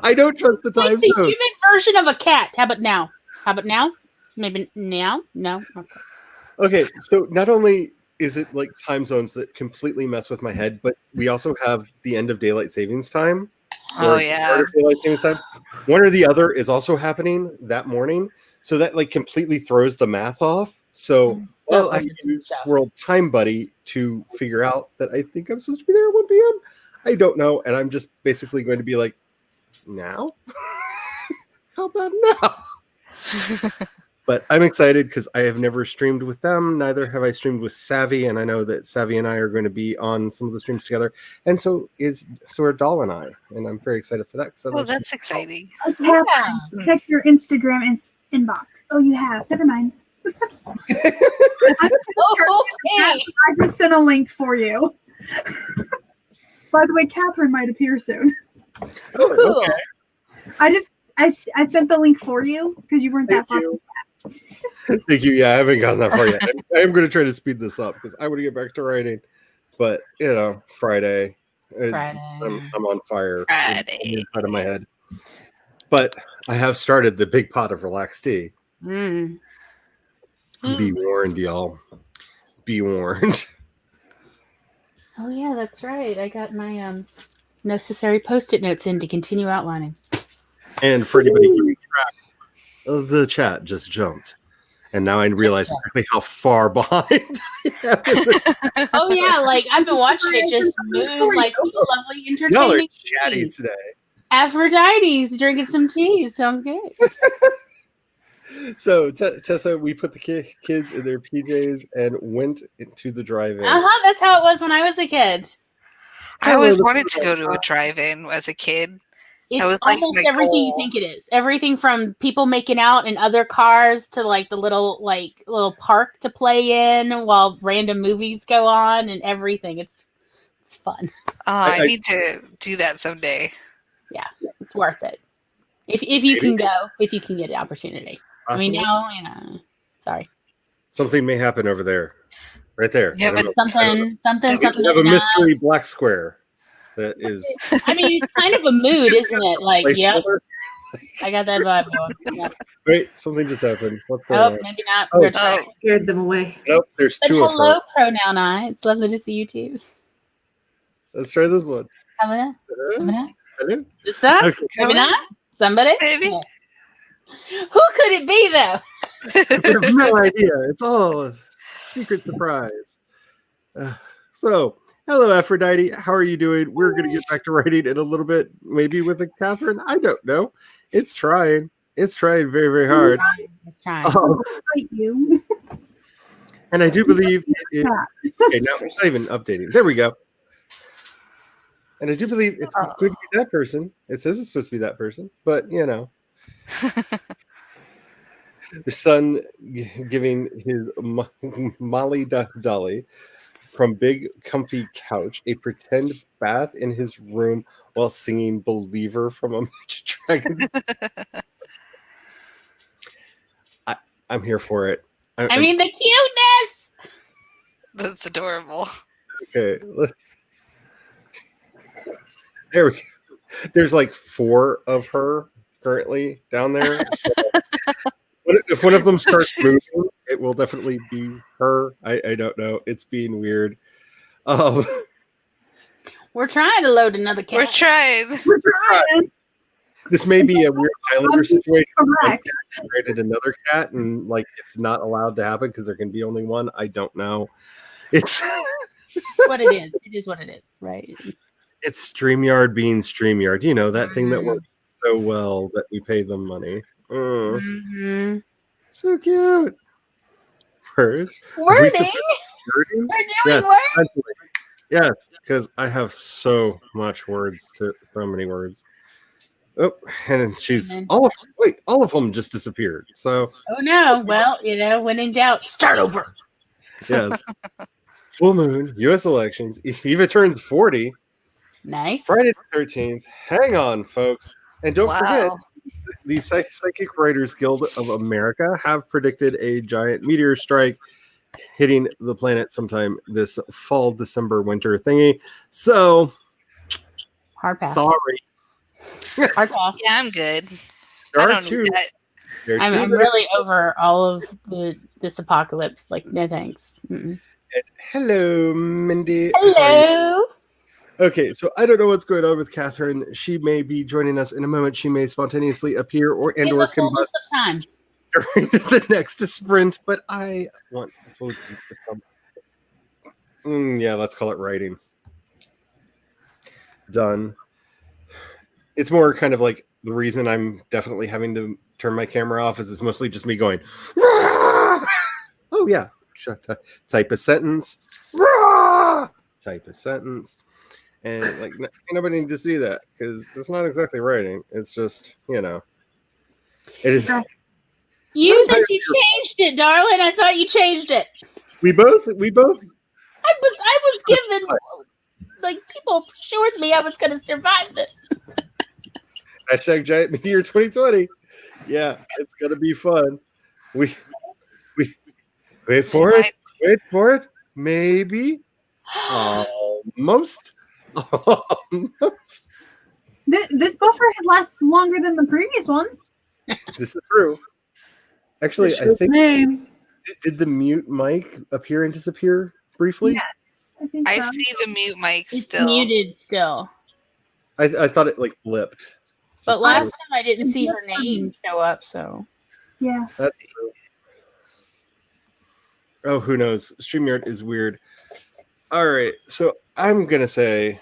I don't trust the time Like the zone. human version of a cat. How about now? How about now? Maybe now? No. Okay. Okay, so not only is it like time zones that completely mess with my head, but we also have the end of daylight savings time. Oh or yeah. start of daylight savings time. One or the other is also happening that morning, so that like completely throws the math off. So, well, I used World Time Buddy to figure out that I think I'm supposed to be there at 1 p.m. I don't know, and I'm just basically going to be like, now? How about now? But I'm excited because I have never streamed with them. Neither have I streamed with Savvy, and I know that Savvy and I are going to be on some of the streams together. And so are Doll and I, and I'm very excited for that. Oh, that's exciting. Okay, check your Instagram inbox. Oh, you have. Never mind. Okay. I just sent a link for you. By the way, Catherine might appear soon. Oh, okay. I sent the link for you because you weren't that far. Thank you. Yeah, I haven't gotten that far yet. I am going to try to speed this up because I want to get back to writing. But Friday. I'm on fire. Friday. Inside of my head. But I have started the big pot of relaxed tea. Mm. Be warned, y'all. Be warned. Oh yeah, that's right. I got my necessary post-it notes in to continue outlining. And for anybody keeping track, the chat just jumped. And now I realize exactly how far behind I am. Oh yeah, like I've been watching it just move like lovely entertaining. Y'all are chatty today. Aphrodite's drinking some tea. Sounds good. So Tessa, we put the kids in their PJs and went into the drive-in. That's how it was when I was a kid. I always wanted to go to a drive-in as a kid. It's was almost like everything you think it is. Everything from people making out in other cars to like the little park to play in while random movies go on and everything. It's fun. I need to do that someday. Yeah, it's worth it. If you can go, if you can get an opportunity. Possibly. I mean, sorry. Something may happen over there. Right there. Yeah, but something. We have a mystery black square. That is. I mean, it's kind of a mood, isn't it? Like, yep. I got that vibe going. Yep. Wait, something just happened. What's going on? Maybe not. I scared them away. Nope, there's but two of hello, her. pronoun I. It's lovely to see you too. Let's try this one. Coming up. Hello? This time? Okay. Maybe not? Somebody? Maybe. Yeah. Who could it be, though? I have no idea. It's all a secret surprise. So, hello, Aphrodite. How are you doing? We're going to get back to writing in a little bit, maybe with a Catherine. I don't know. It's trying. It's trying very, very hard. It's trying. You. And I do believe it is. Okay, now it's not even updating. There we go. And I do believe it could be that person. It says it's supposed to be that person, but your son giving his Molly Dolly from big comfy couch a pretend bath in his room while singing Believer from Imagine Dragons. I'm here for it. I mean, the cuteness. That's adorable. Okay. There we go. There's like 4 of her currently down there. So if one of them starts moving, it will definitely be her. I don't know. It's being weird. We're trying to load another cat. We're trying. This may be a weird Highlander situation. Correct. I created another cat, and like it's not allowed to happen because there can be only one. I don't know. It's what it is. It is what it is, right? It's StreamYard being StreamYard. You know, that thing that works so well that we pay them money. So cute. Words. Wording? Wording? We're doing words? Yes, because I have so much words, so many words. Oh, and she's all of them just disappeared. So oh no. Well, when in doubt, start over. Yes. Full moon, U.S. elections. Eva turns 40. Nice. Friday the 13th. Hang on, folks. And don't forget, the Psychic Writers Guild of America have predicted a giant meteor strike hitting the planet sometime this fall, December, winter thingy. So, hard pass. Sorry. Hard pass. Yeah, I'm good. There I are don't two. need that. There are I'm, two I'm that- really over all of this apocalypse. Like, no thanks. Mm-mm. Hello, Mindy. How are you? Hello. Okay, so I don't know what's going on with Catherine. She may be joining us in a moment. She may spontaneously appear or In or the fullness combust of time. during the next sprint, but I want to look into some. Yeah, let's call it writing. Done. It's more kind of like the reason I'm definitely having to turn my camera off is it's mostly just me going, "Rah!" Oh yeah, type a sentence, "Rah!" Type a sentence. And like nobody needs to see that because it's not exactly writing. It's just it is. You said Sometimes you changed it, darling. I thought you changed it. we both I was given, like, people assured me I was going to survive this. hashtag Giant Meteor 2020. Yeah, it's gonna be fun. We wait for it. Wait for it. Maybe almost. Almost. This buffer has lasted longer than the previous ones. This is true. Actually, I think name. did the mute mic appear and disappear briefly? Yes, I think I so. see the mute mic It's still. muted still. I thought it like blipped. But Just last a- time I didn't see her name show up, so. Yeah. that's true. Oh, who knows? StreamYard is weird. All right, so I'm gonna say,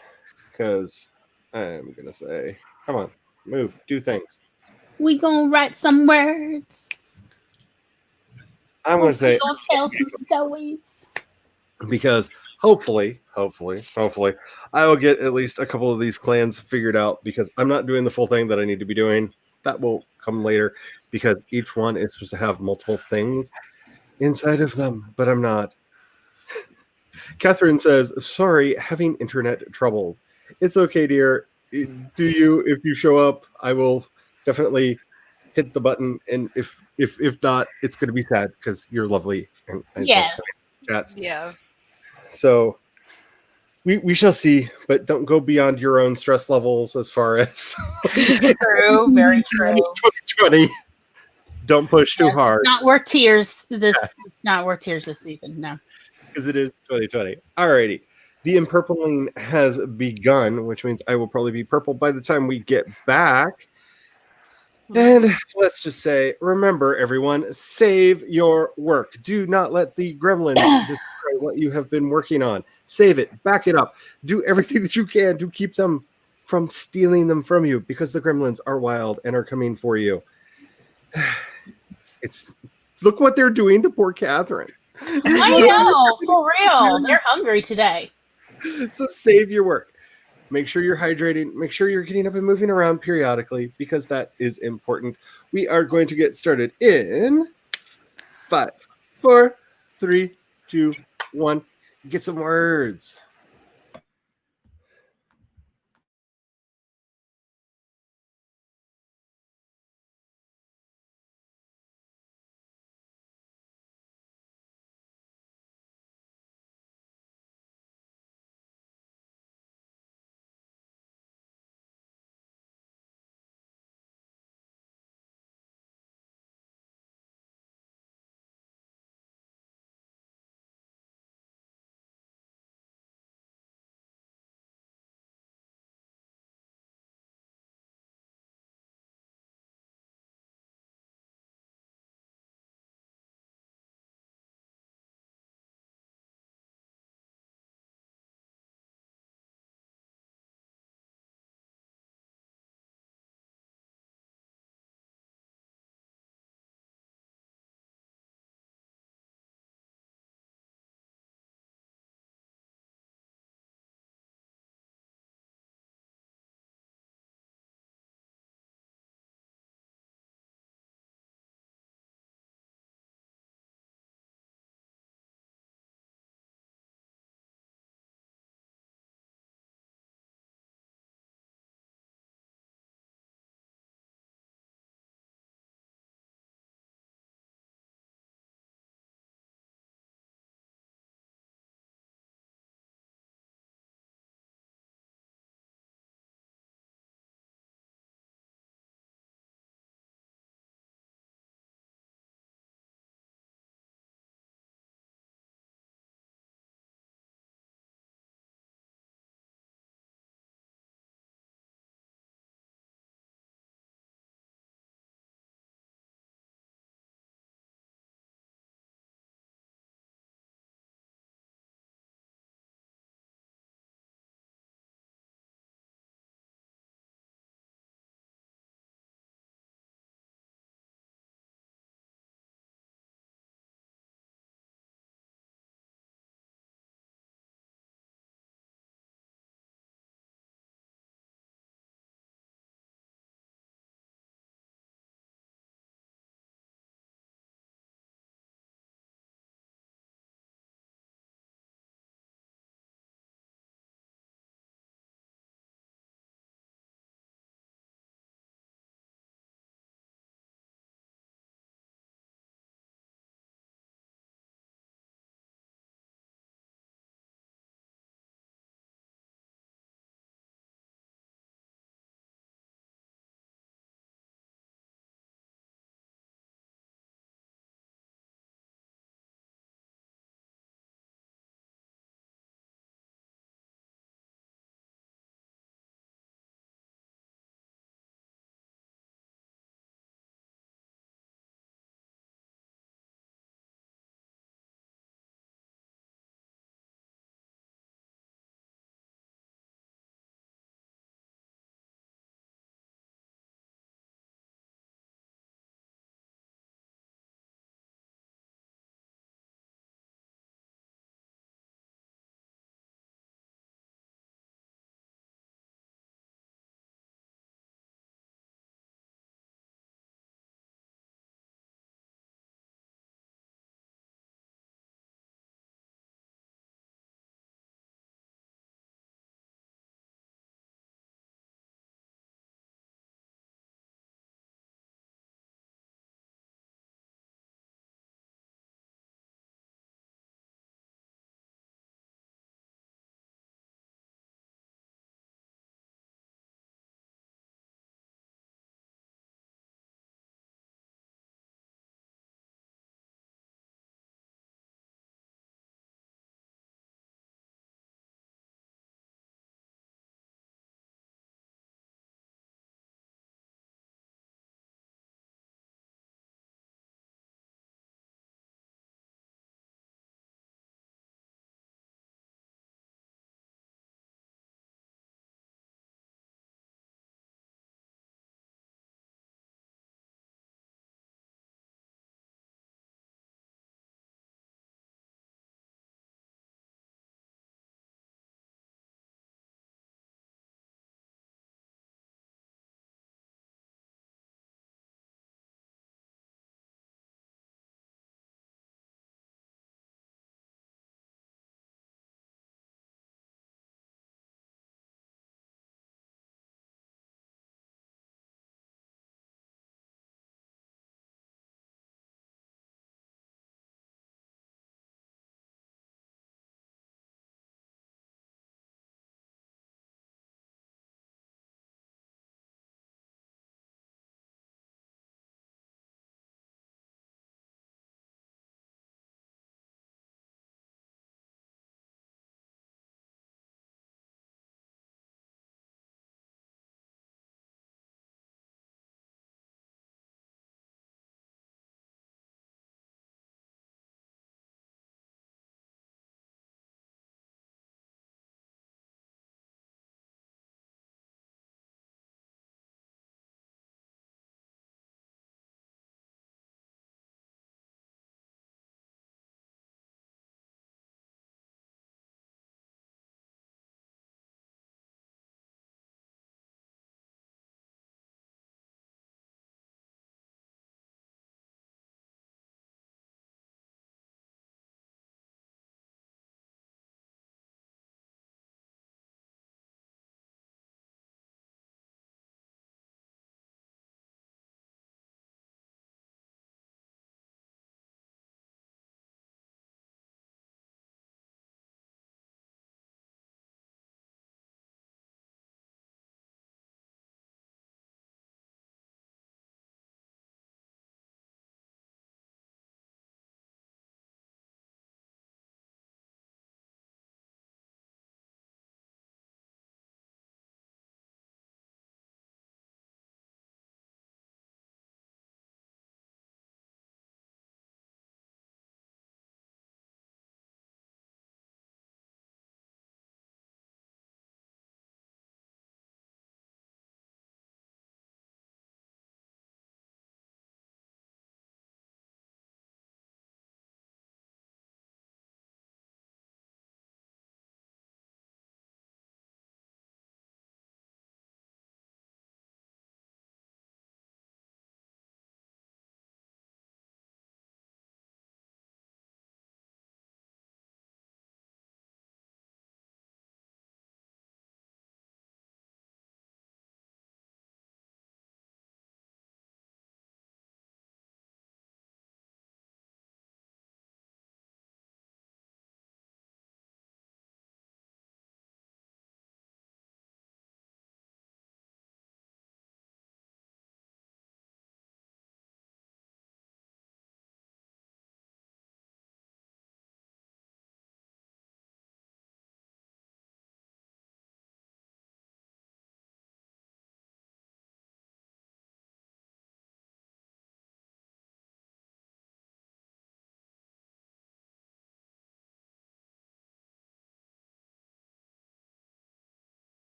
come on, move, do things. We gonna write some words. I'm gonna say We gonna tell some stories. because hopefully, I will get at least a couple of these clans figured out because I'm not doing the full thing that I need to be doing. That will come later because each one is supposed to have multiple things inside of them, but I'm not. Catherine says, "Sorry, having internet troubles. It's okay, dear. If you show up, I will definitely hit the button, and if not, it's going to be sad because you're lovely and I love Yeah. chats. Yeah. So we shall see, but don't go beyond your own stress levels as far as True, very true. 2020. Don't push too hard Not worth tears not worth tears this season, no. because it is 2020. Alrighty. The empurpling has begun, which means I will probably be purple by the time we get back. And let's just say, remember, everyone, save your work. Do not let the gremlins destroy what you have been working on. Save it. Back it up. Do everything that you can to keep them from stealing them from you because the gremlins are wild and are coming for you. Look what they're doing to poor Catherine. I know, for real. They're hungry today. So save your work. Make sure you're hydrating. Make sure you're getting up and moving around periodically because that is important. We are going to get started in 5, 4, 3, 2, 1. Get some words.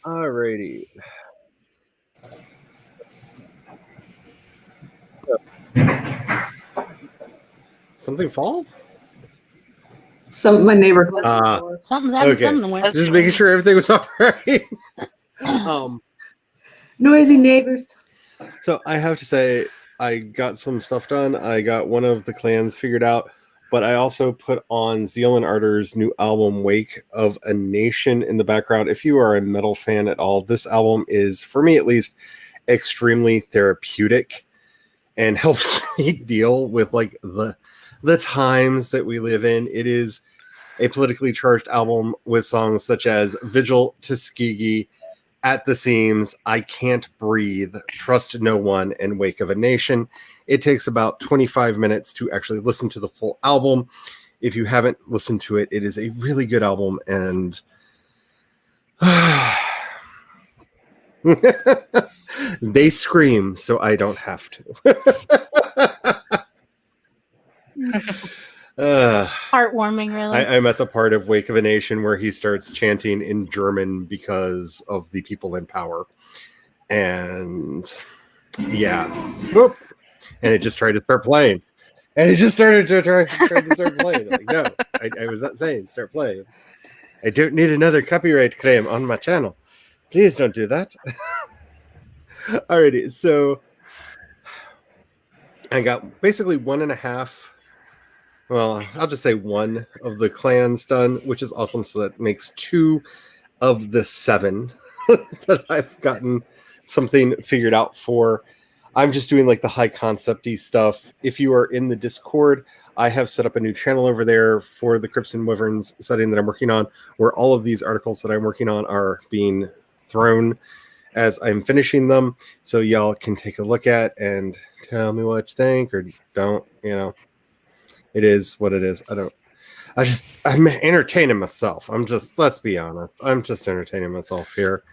Alrighty. Something fall? My neighbor. Something's happened Okay. somewhere. Just making sure everything was all right. Noisy neighbors. So I have to say, I got some stuff done. I got one of the clans figured out, but I also put on Zeal and Ardor's new album, Wake of a Nation, in the background. If you are a metal fan at all, this album is, for me at least, extremely therapeutic and helps me deal with like the times that we live in. It is a politically charged album with songs such as Vigil, Tuskegee, At the Seams, I Can't Breathe, Trust No One, and Wake of a Nation. It takes about 25 minutes to actually listen to the full album. If you haven't listened to it, it is a really good album, and they scream, so I don't have to. Heartwarming, really. I'm at the part of Wake of a Nation where he starts chanting in German because of the people in power. And yeah. Whoop. And it just tried to start playing. And it just started to try to start playing. Like, no, I was not saying start playing. I don't need another copyright claim on my channel. Please don't do that. Alrighty, so I got basically 1.5. Well, I'll just say one of the clans done, which is awesome. So that makes 2 of the 7 that I've gotten something figured out for. I'm just doing like the high concept-y stuff. If you are in the Discord, I have set up a new channel over there for the Crypts and Wyverns setting that I'm working on, where all of these articles that I'm working on are being thrown as I'm finishing them. So y'all can take a look at and tell me what you think or don't, you know. It is what it is. I'm entertaining myself. Let's be honest. I'm just entertaining myself here.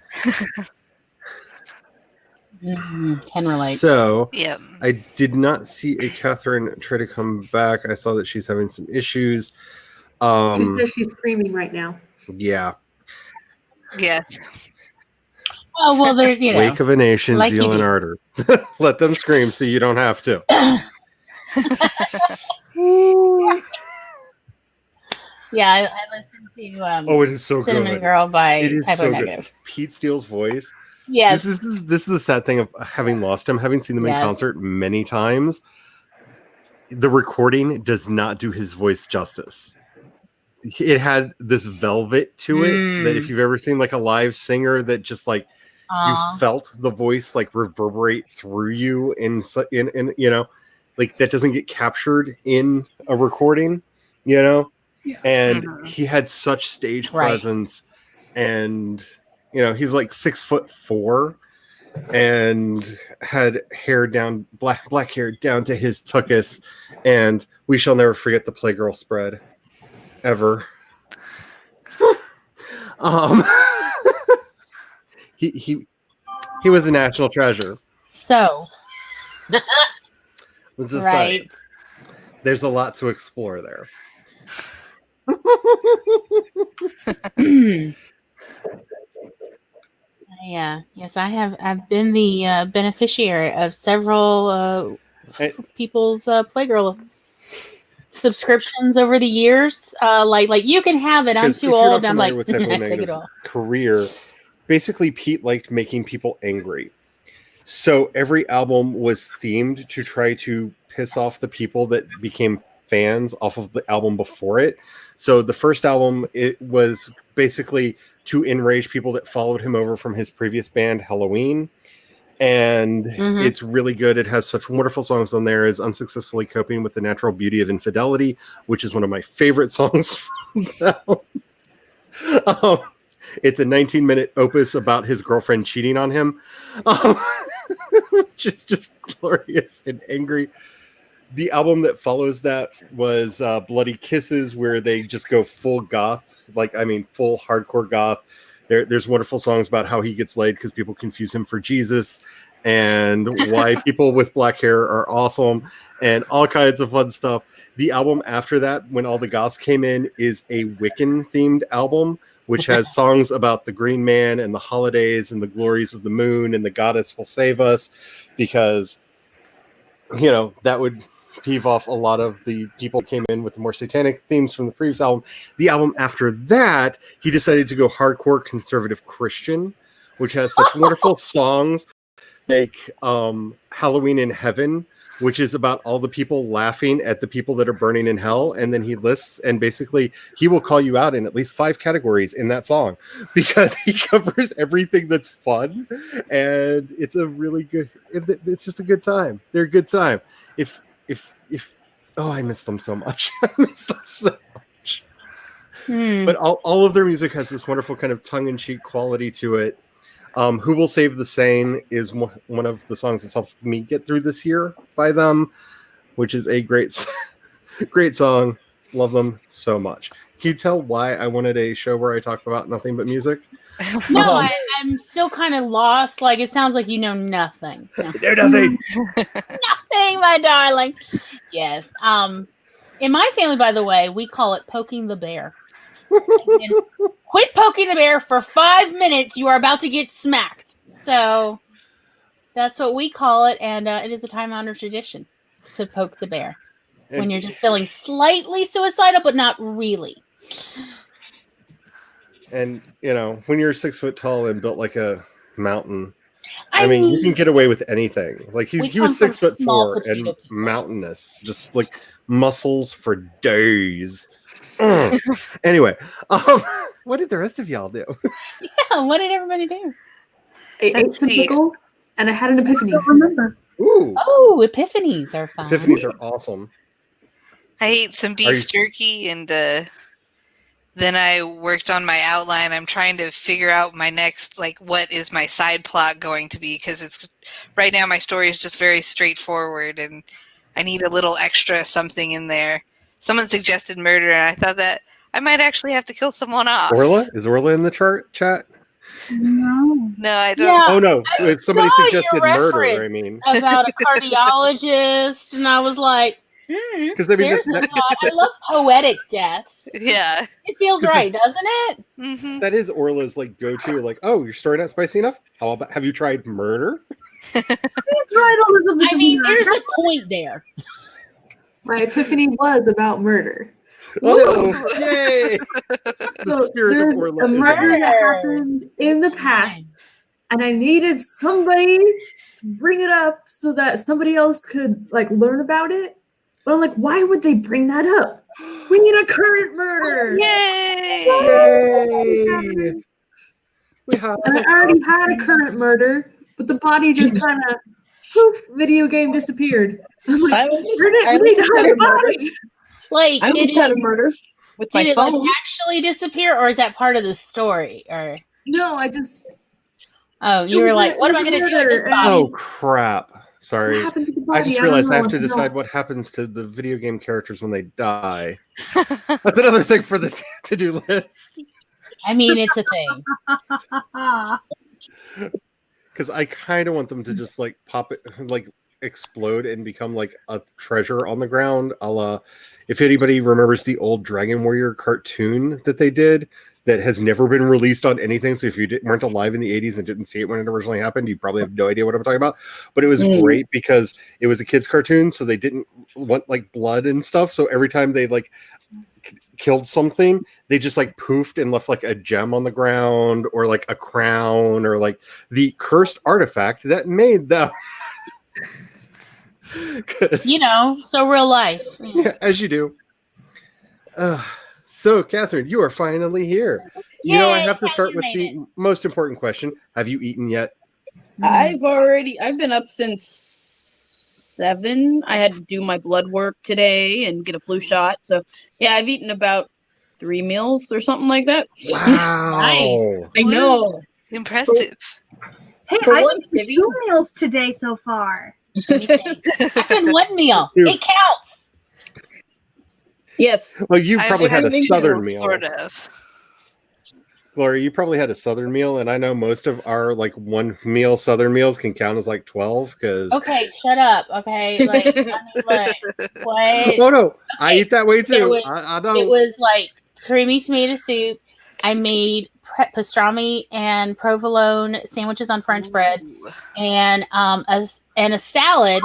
Can relate. So, Yep. I did not see a Catherine try to come back. I saw that she's having some issues. She says she's screaming right now. Yeah. Yes. Oh, well, they're, you know. Wake of a Nation, like Zeal you and do. Ardor. Let them scream so you don't have to. Yeah, I listened to Oh, it is so Cinnamon good. Girl by It is Typo so Negative. good. Pete Steele's voice. Yes. This is the sad thing of having lost him, having seen them in Yes. concert many times. The recording does not do his voice justice. It had this velvet to it that if you've ever seen like a live singer that just like you felt the voice like reverberate through you in you know, like that doesn't get captured in a recording, you know. Yeah. And he had such stage presence, and you know he's like 6'4" and had hair down black hair down to his tuchus, and we shall never forget the Playgirl spread ever. He was a national treasure. So Let's just right. say, there's a lot to explore there. Yes, I've been the beneficiary of several people's Playgirl subscriptions over the years. Like you can have it. I'm too old. I'm like, with Typo take it all. career. Basically, Pete liked making people angry. So every album was themed to try to piss off the people that became fans off of the album before it. So the first album, it was basically to enrage people that followed him over from his previous band, Halloween. And it's really good. It has such wonderful songs on there as Unsuccessfully Coping with the Natural Beauty of Infidelity, which is one of my favorite songs from that one. It's a 19-minute opus about his girlfriend cheating on him, which is just glorious and angry. The album that follows that was Bloody Kisses, where they just go full goth, full hardcore goth. There's wonderful songs about how he gets laid because people confuse him for Jesus, and why people with black hair are awesome, and all kinds of fun stuff. The album after that, when all the goths came in, is a Wiccan themed album, which has songs about the Green Man and the holidays and the glories of the moon and the goddess will save us, because that would peeve off a lot of the people who came in with the more satanic themes from the previous album. The album after that, he decided to go hardcore conservative Christian, which has such wonderful songs like Halloween in Heaven, which is about all the people laughing at the people that are burning in hell. And then he lists, and basically he will call you out in at least 5 categories in that song, because he covers everything that's fun. And it's a really good, it's just a good time. They're a good time. Oh, I miss them so much. I miss them so much. But all of their music has this wonderful kind of tongue-in-cheek quality to it. Who Will Save the Sane is one of the songs that's helped me get through this year by them, which is a great song. Love them so much. Can you tell why I wanted a show where I talk about nothing but music? No, I'm still kind of lost. Like, it sounds like you know nothing. They're nothing. Nothing, my darling. Yes. In my family, by the way, we call it poking the bear. Quit poking the bear for 5 minutes. You are about to get smacked. So that's what we call it, and it is a time-honored tradition to poke the bear when you're just feeling slightly suicidal, but not really. And when you're 6 foot tall and built like a mountain, I mean, you can get away with anything. Like he was 6'4" and mountainous, just like muscles for days. Anyway, what did the rest of y'all do? Yeah, what did everybody do? I ate some pickle, and I had an epiphany. I don't remember. Ooh. Oh, epiphanies are fun. Epiphanies are awesome. I ate some beef jerky, and then I worked on my outline. I'm trying to figure out my next, what is my side plot going to be, because it's right now my story is just very straightforward, and I need a little extra something in there. Someone suggested murder, and I thought that I might actually have to kill someone off. Orla? Is Orla in the chat? No. No, I don't. Yeah, Oh, no. If somebody suggested murder, I mean. About a cardiologist, and I was like, Because I mean, there's a thought. I love poetic deaths. Yeah. It feels right, doesn't it? Mm-hmm. that is Orla's go-to. Oh, your story not spicy enough? How about, have you tried murder? I mean, there's a point there. My epiphany was about murder. Oh, yay! The So spirit of there's Orla a is murder alive. that happened in the past, and I needed somebody to bring it up so that somebody else could learn about it. But I'm like, why would they bring that up? We need a current murder. Yay! Yay! And I already had a current murder, but the body just kind of poof, video game disappeared. I'm like, we need to have a body. I almost had a murder with my did it phone. actually disappear, or is that part of the story? Or No, I just. oh, you were like, what am I going to do with this body? Oh, crap. Sorry. What happened to the body? I just realized I have to decide what happens to the video game characters when they die. That's another thing for the to-do list. I mean, it's a thing. Because I kind of want them to just pop it, explode and become a treasure on the ground. A la, if anybody remembers the old Dragon Warrior cartoon that they did, that has never been released on anything. So if you weren't alive in the 80s and didn't see it when it originally happened, you probably have no idea what I'm talking about. But it was great because it was a kid's cartoon, so they didn't want blood and stuff. So every time they killed something, they just poofed and left a gem on the ground, or a crown, or the cursed artifact that made them. So real life. Yeah, as you do. So, Catherine, you are finally here. Yay, I have to start with Catherine the most important question. Have you eaten yet? I've been up since 7. I had to do my blood work today and get a flu shot. So, yeah, I've eaten about 3 meals or something like that. Wow. Nice. I know. Impressive. Hey, For I once, ate 2 meals today so far. I've had one meal. It counts. Yes. Well, you probably had a I've southern meal. Sort of. Gloria, you probably had a Southern meal, and I know most of our like one meal Southern meals can count as like 12 because. Okay, shut up. Okay, like I mean, like what? Oh no, I Okay, eat that way there too. was- I It know. was like creamy tomato soup. I made pastrami and provolone sandwiches on French bread, Ooh. and a salad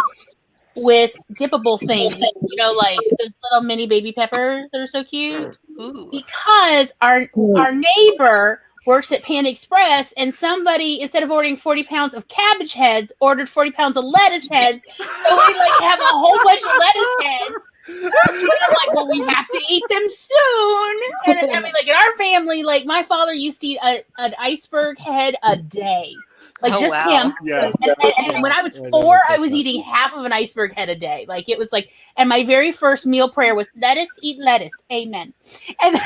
with dippable things. You know, like those little mini baby peppers that are so cute. Ooh. Because our neighbor works at Pan Express, and somebody, instead of ordering 40 pounds of cabbage heads, ordered 40 pounds of lettuce heads. So we like have a whole bunch of lettuce heads. And I'm like, well, we have to eat them soon. And I mean, like in our family, like my father used to eat an iceberg head a day. Like Oh, just wow. him. Yeah. And when I was 4, I was eating half of an iceberg head a day. Like it was like, and my very first meal prayer was lettuce, eat lettuce. Amen. And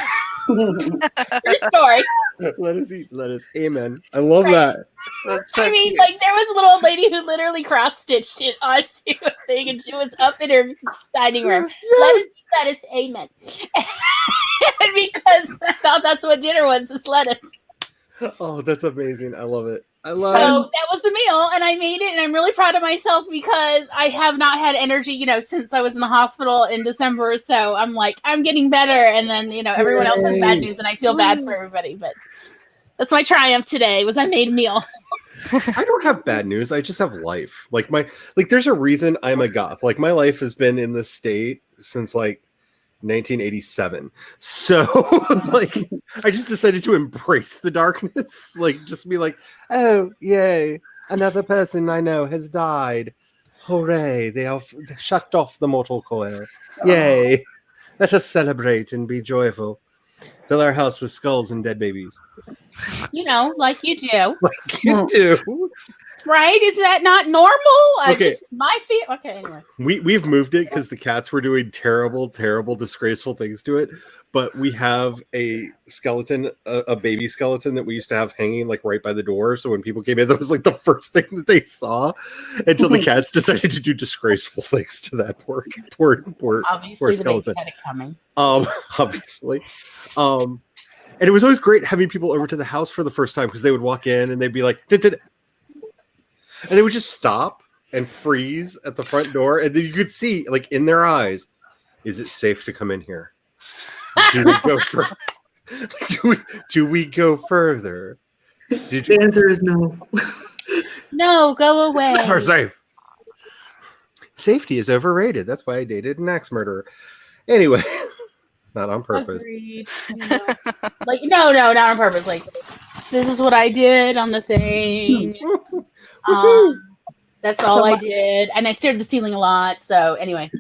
true story. Let us eat lettuce. Amen. I love Right. that. That's so I mean, cute. like there was a little old lady who literally cross-stitched it onto a thing, and she was up in her dining room. Lettuce, amen. And because I thought that's what dinner was, is lettuce. Oh, that's amazing. I love it. I So love that was the meal, and I made it, and I'm really proud of myself because I have not had energy, since I was in the hospital in December. So I'm like, I'm getting better, and then everyone else has bad news, and I feel bad for everybody. But that's my triumph today was I made a meal. I don't have bad news. I just have life. There's a reason I'm a goth. Like my life has been in this state since like 1987. So like I just decided to embrace the darkness. Like just be like, oh yay, another person I know has died. Hooray, they have shut off the mortal coil. Yay. Let us celebrate and be joyful. Fill our house with skulls and dead babies. Like you do. Like you do. Right? Is that not normal? Okay. Okay, anyway. We've moved it because the cats were doing terrible, disgraceful things to it. But we have a skeleton, a baby skeleton that we used to have hanging like right by the door. So when people came in, that was like the first thing that they saw until the cats decided to do disgraceful things to that poor Obviously, the skeleton. baby had it coming. Obviously. And it was always great having people over to the house for the first time because they would walk in and they'd be like, and they would just stop and freeze at the front door, and then you could see, like, in their eyes, is it safe to come in here? Do we go do we go further? The answer is no. No, go away. It's never safe. Safety is overrated. That's why I dated an axe murderer. Anyway, not on purpose. Agreed. Like, no, not on purpose. Like, this is what I did on the thing. That's all I did. And I stared at the ceiling a lot. So anyway.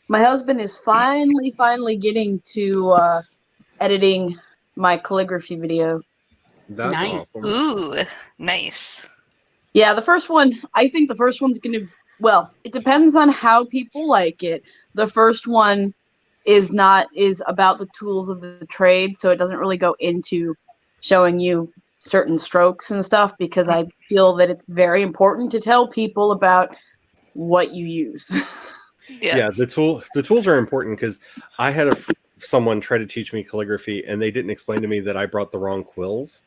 My husband is finally getting to editing my calligraphy video. That's Nice. awesome. Ooh, nice. Yeah, I think the first one's going to, well, it depends on how people like it. The first one is about the tools of the trade, so it doesn't really go into showing you certain strokes and stuff, because I feel that it's very important to tell people about what you use. Yeah, the tools are important because I had someone try to teach me calligraphy, and they didn't explain to me that I brought the wrong quills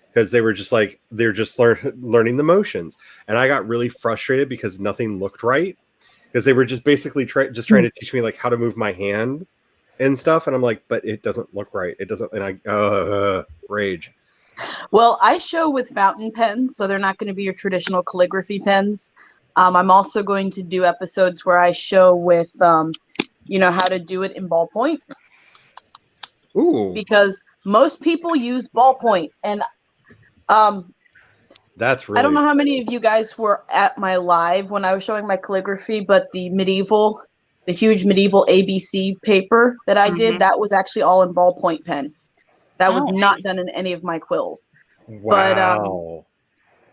because they were just like they're just learning the motions, and I got really frustrated because nothing looked right because they were just basically trying to teach me like how to move my hand and stuff, and I'm like, but it doesn't look right. It doesn't, and I rage. Well, I show with fountain pens, so they're not going to be your traditional calligraphy pens. I'm also going to do episodes where I show with, how to do it in ballpoint. Ooh, because most people use ballpoint, and that's really. I don't know how many of you guys were at my live when I was showing my calligraphy, but the huge medieval ABC paper that I did, that was actually all in ballpoint pen. That was not done in any of my quills. Wow. But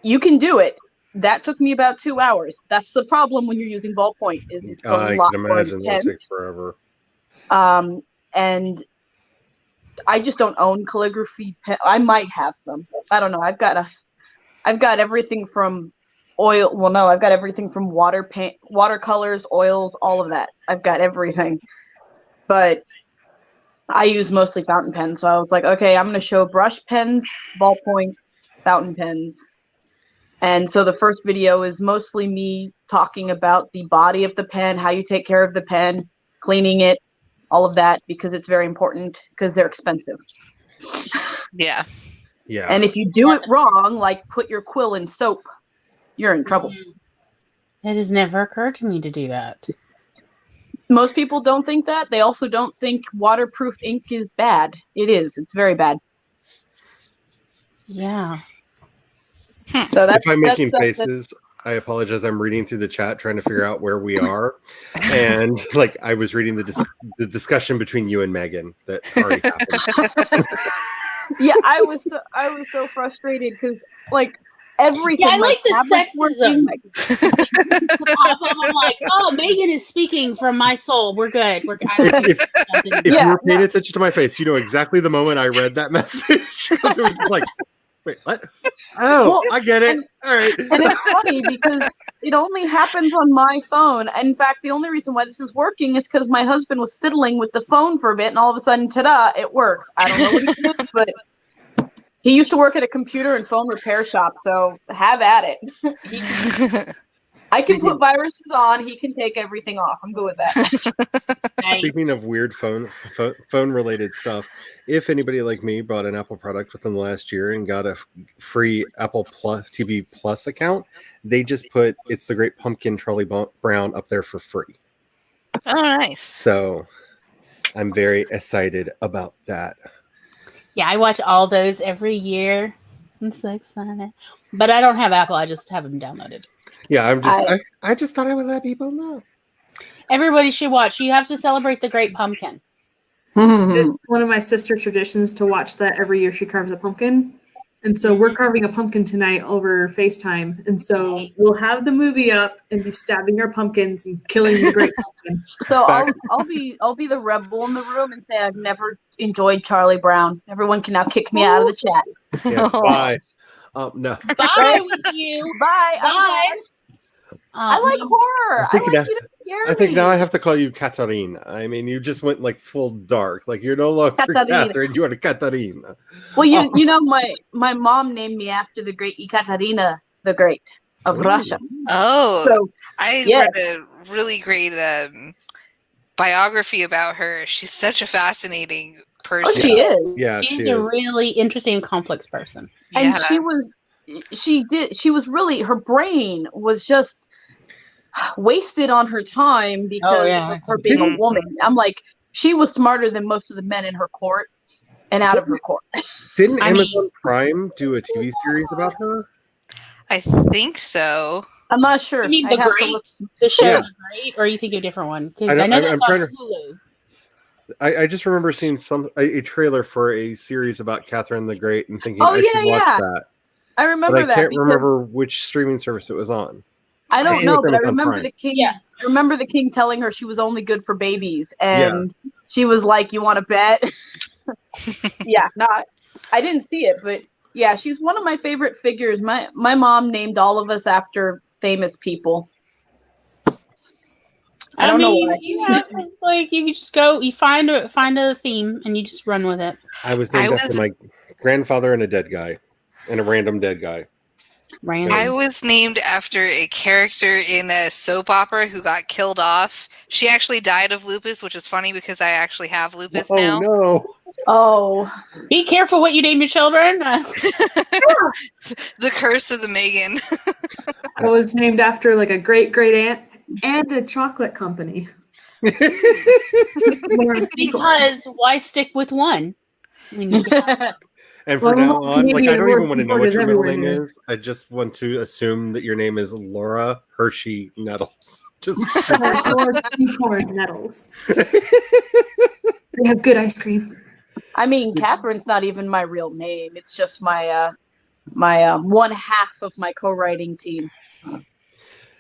you can do it. That took me about 2 hours. That's the problem when you're using ballpoint. Is it's a lot can more imagine that intense. takes forever. And I just don't own calligraphy pen. I might have some. I don't know. I've got everything from oil. Well, no, I've got everything from watercolors, oils, all of that. I've got everything. But I use mostly fountain pens. So I was like, okay, I'm going to show brush pens, ballpoints, fountain pens. And so the first video is mostly me talking about the body of the pen, how you take care of the pen, cleaning it, all of that, because it's very important because they're expensive. Yeah. Yeah. And if you do it wrong, like put your quill in soap, you're in trouble. It has never occurred to me to do that. Most people don't think that. They also don't think waterproof ink is bad. It is. It's very bad. Yeah. So that's, if I'm making that's- faces, I apologize. I'm reading through the chat trying to figure out where we are. And like I was reading the discussion between you and Megan that already happened. Yeah, I was so frustrated because like everything. Yeah, I like the tablet's sexism. working, I'm like, oh, Megan is speaking from my soul. We're good. We're good. I don't think If you were paying attention to my face, you know exactly the moment I read that message. Because it was just like, wait, what? Oh, Well, I get it. All right. And it's funny because it only happens on my phone. In fact, the only reason why this is working is because my husband was fiddling with the phone for a bit, and all of a sudden, ta-da, it works. I don't know what he did, but he used to work at a computer and phone repair shop, so have at it. I can put viruses on. He can take everything off. I'm good with that. Speaking of weird phone related stuff, if anybody like me bought an Apple product within the last year and got a free Apple Plus TV Plus account, they just put "It's the Great Pumpkin" Charlie Brown up there for free. Oh, nice. So I'm very excited about that. Yeah, I watch all those every year. I'm so excited. But I don't have Apple. I just have them downloaded. Yeah, I just thought I would let people know. Everybody should watch. You have to celebrate the Great Pumpkin. It's one of my sister's traditions to watch that every year she carves a pumpkin. And so we're carving a pumpkin tonight over FaceTime. And so we'll have the movie up and be stabbing our pumpkins and killing the great pumpkin. So I'll be the rebel in the room and say I've never enjoyed Charlie Brown. Everyone can now kick me out of the chat. Yeah, bye. No. Bye with you. Bye. Bye. I like horror. I like you to scare me. I think now I have to call you Katarina. I mean, you just went like full dark. Like you're no longer Catherine, you are Katarina. Well, you know, my mom named me after the great Ekaterina the Great of Russia. Oh, So, I yeah. read a really great biography about her. She's such a fascinating person. Oh, she is. Yeah, She's she a is. really interesting and complex person. And Yeah. she was really, her brain was just wasted on her time because of her being a woman. I'm like, she was smarter than most of the men in her court and out of her court. Didn't I mean- Amazon Prime do a TV series about her? I think so. I'm not sure. You mean I The have to Great? look. The show Yeah. The Great? Or you think of a different one? I Because don't- I know I'm that's on trying to- Hulu. I just remember seeing a trailer for a series about Catherine the Great and thinking Oh, I should watch that. I remember But I that can't because remember which streaming service it was on. I I don't think know, it was but I Amazon remember Prime. the king. Yeah. I remember the king telling her she was only good for babies, and she was like, "You want to bet?" Yeah, I didn't see it, but yeah, she's one of my favorite figures. My mom named all of us after famous people. I don't know why. You know, it's like you just go, you find a theme, and you just run with it. I was named after my grandfather and a dead guy, and a random dead guy. Random. I was named after a character in a soap opera who got killed off. She actually died of lupus, which is funny because I actually have lupus now. No! Oh, Be careful what you name your children. The curse of the Megan. I was named after like a great aunt and a chocolate company. Because why stick with one? When you And from now on, like I don't even want to know what your middle name everywhere. is. I just want to assume that your name is Laura Hershey Nettles. Just Corn nettles. They have good ice cream. I mean, Catherine's not even my real name. It's just my one half of my co-writing team.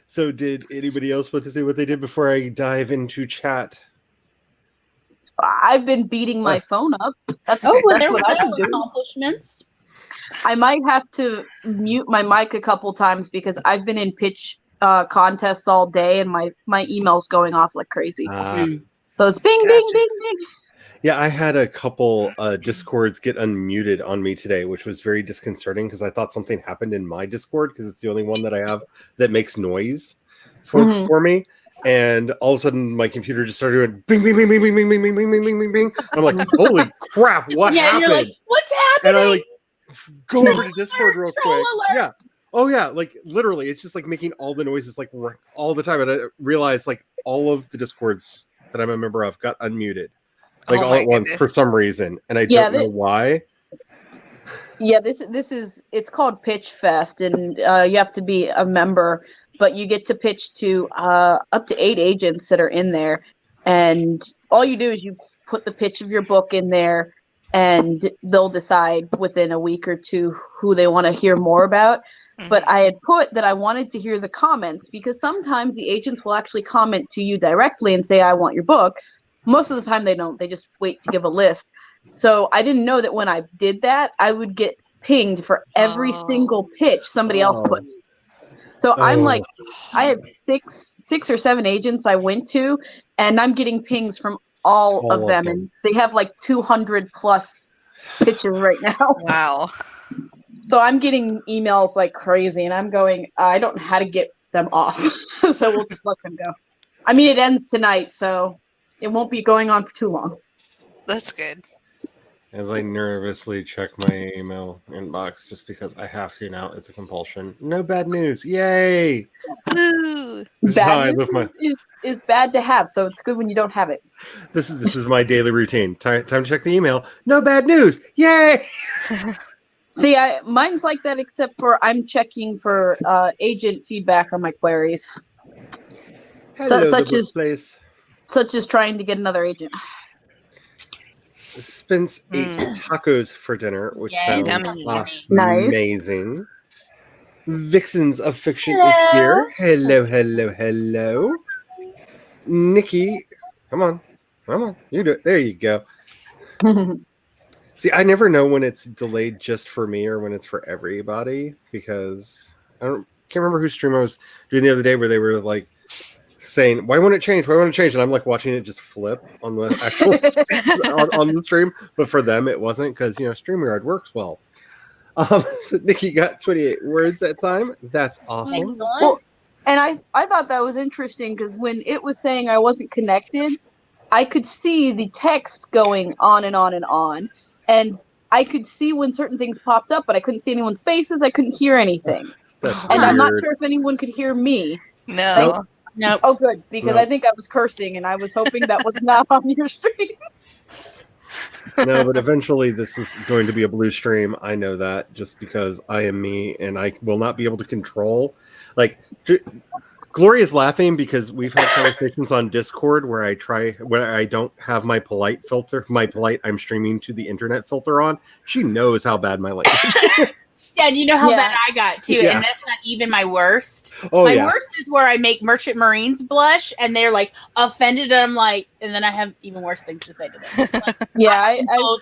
So did anybody else want to say what they did before I dive into chat? I've been beating my phone up. That's there we what I've go. been doing. Accomplishments. I might have to mute my mic a couple times because I've been in pitch contests all day and my email's going off like crazy. So it's bing, Gotcha. bing, bing, bing. Yeah, I had a couple Discords get unmuted on me today, which was very disconcerting because I thought something happened in my Discord because it's the only one that I have that makes noise for me. And all of a sudden, my computer just started doing bing, bing, bing, bing, bing, bing, bing, bing, bing, bing, bing, bing. I'm like, holy crap, what happened? You're like, what's And happening? I like go over to Discord real Troll quick. alert. Yeah. Oh yeah, like literally, it's just like making all the noises like all the time. And I realized like all of the Discords that I'm a member of got unmuted. Like all at once for some reason, and I don't know why. Yeah, this is it's called Pitch Fest, and you have to be a member, but you get to pitch to up to 8 agents that are in there, and all you do is you put the pitch of your book in there, and they'll decide within a week or two who they want to hear more about. But I had put that I wanted to hear the comments because sometimes the agents will actually comment to you directly and say, "I want your book." Most of the time they don't. They just wait to give a list. So I didn't know that when I did that, I would get pinged for every single pitch somebody else puts. So I'm like, I have six or 7 agents I went to, and I'm getting pings from all of them. And they have like 200 plus pitches right now. Wow. So I'm getting emails like crazy, and I'm going, I don't know how to get them off. So we'll just let them go. I mean, it ends tonight, so it won't be going on for too long. That's good. As I nervously check my email inbox, just because I have to now, it's a compulsion. No bad news. Yay! Woo! Bad news is bad to have, so it's good when you don't have it. This is my daily routine. Time to check the email. No bad news. Yay! See, mine's like that, except for I'm checking for agent feedback on my queries. Hello, such as trying to get another agent. Spence ate tacos for dinner, which sounds amazing. Vixens of Fiction is here. Hello. Nikki, come on. You do it. There you go. See, I never know when it's delayed just for me or when it's for everybody because can't remember whose stream I was doing the other day where they were like saying, why won't it change? And I'm like watching it just flip on the actual on the stream, but for them it wasn't because StreamYard works well. So Nikki got 28 words that time. That's awesome. Well, and I thought that was interesting because when it was saying I wasn't connected, I could see the text going on and on and on, and I could see when certain things popped up, but I couldn't see anyone's faces. I couldn't hear anything. That's and weird. I'm not sure if anyone could hear me. No. Nope. Oh, good, because I think I was cursing, and I was hoping that was not on your stream. No, but eventually this is going to be a blue stream. I know that just because I am me, and I will not be able to control. Like, Gloria's laughing because we've had conversations on Discord where I don't have my polite I'm streaming to the internet filter on. She knows how bad my language is. Yeah, and you know how bad I got too, and that's not even my worst. My worst is where I make Merchant Marines blush, and they're like offended, and I'm like, and then I have even worse things to say to them.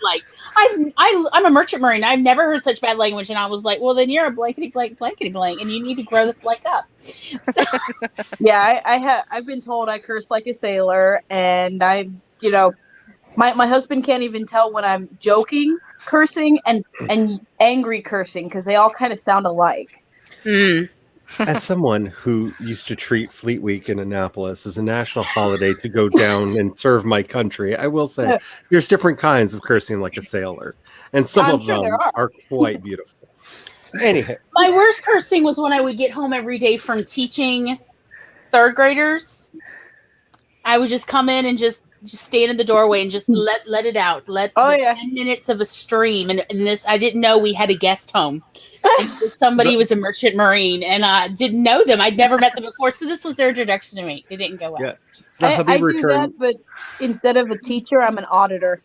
Like, I'm a Merchant Marine. I've never heard such bad language, and I was like, well, then you're a blankety blank, and you need to grow the flank up. So. Yeah, I've been told I curse like a sailor, and my husband can't even tell when I'm joking cursing and angry cursing because they all kind of sound alike. As someone who used to treat Fleet Week in Annapolis as a national holiday to go down and serve my country, I will say there's different kinds of cursing like a sailor, and some of them are quite beautiful. Anyhow, my worst cursing was when I would get home every day from teaching 3rd graders. I would just come in and just stand in the doorway and just let it out. 10 minutes of a stream. And this, I didn't know we had a guest home. And somebody was a Merchant Marine, and I didn't know them. I'd never met them before, so this was their introduction to me. It didn't go well. Yeah. I do that, but instead of a teacher, I'm an auditor.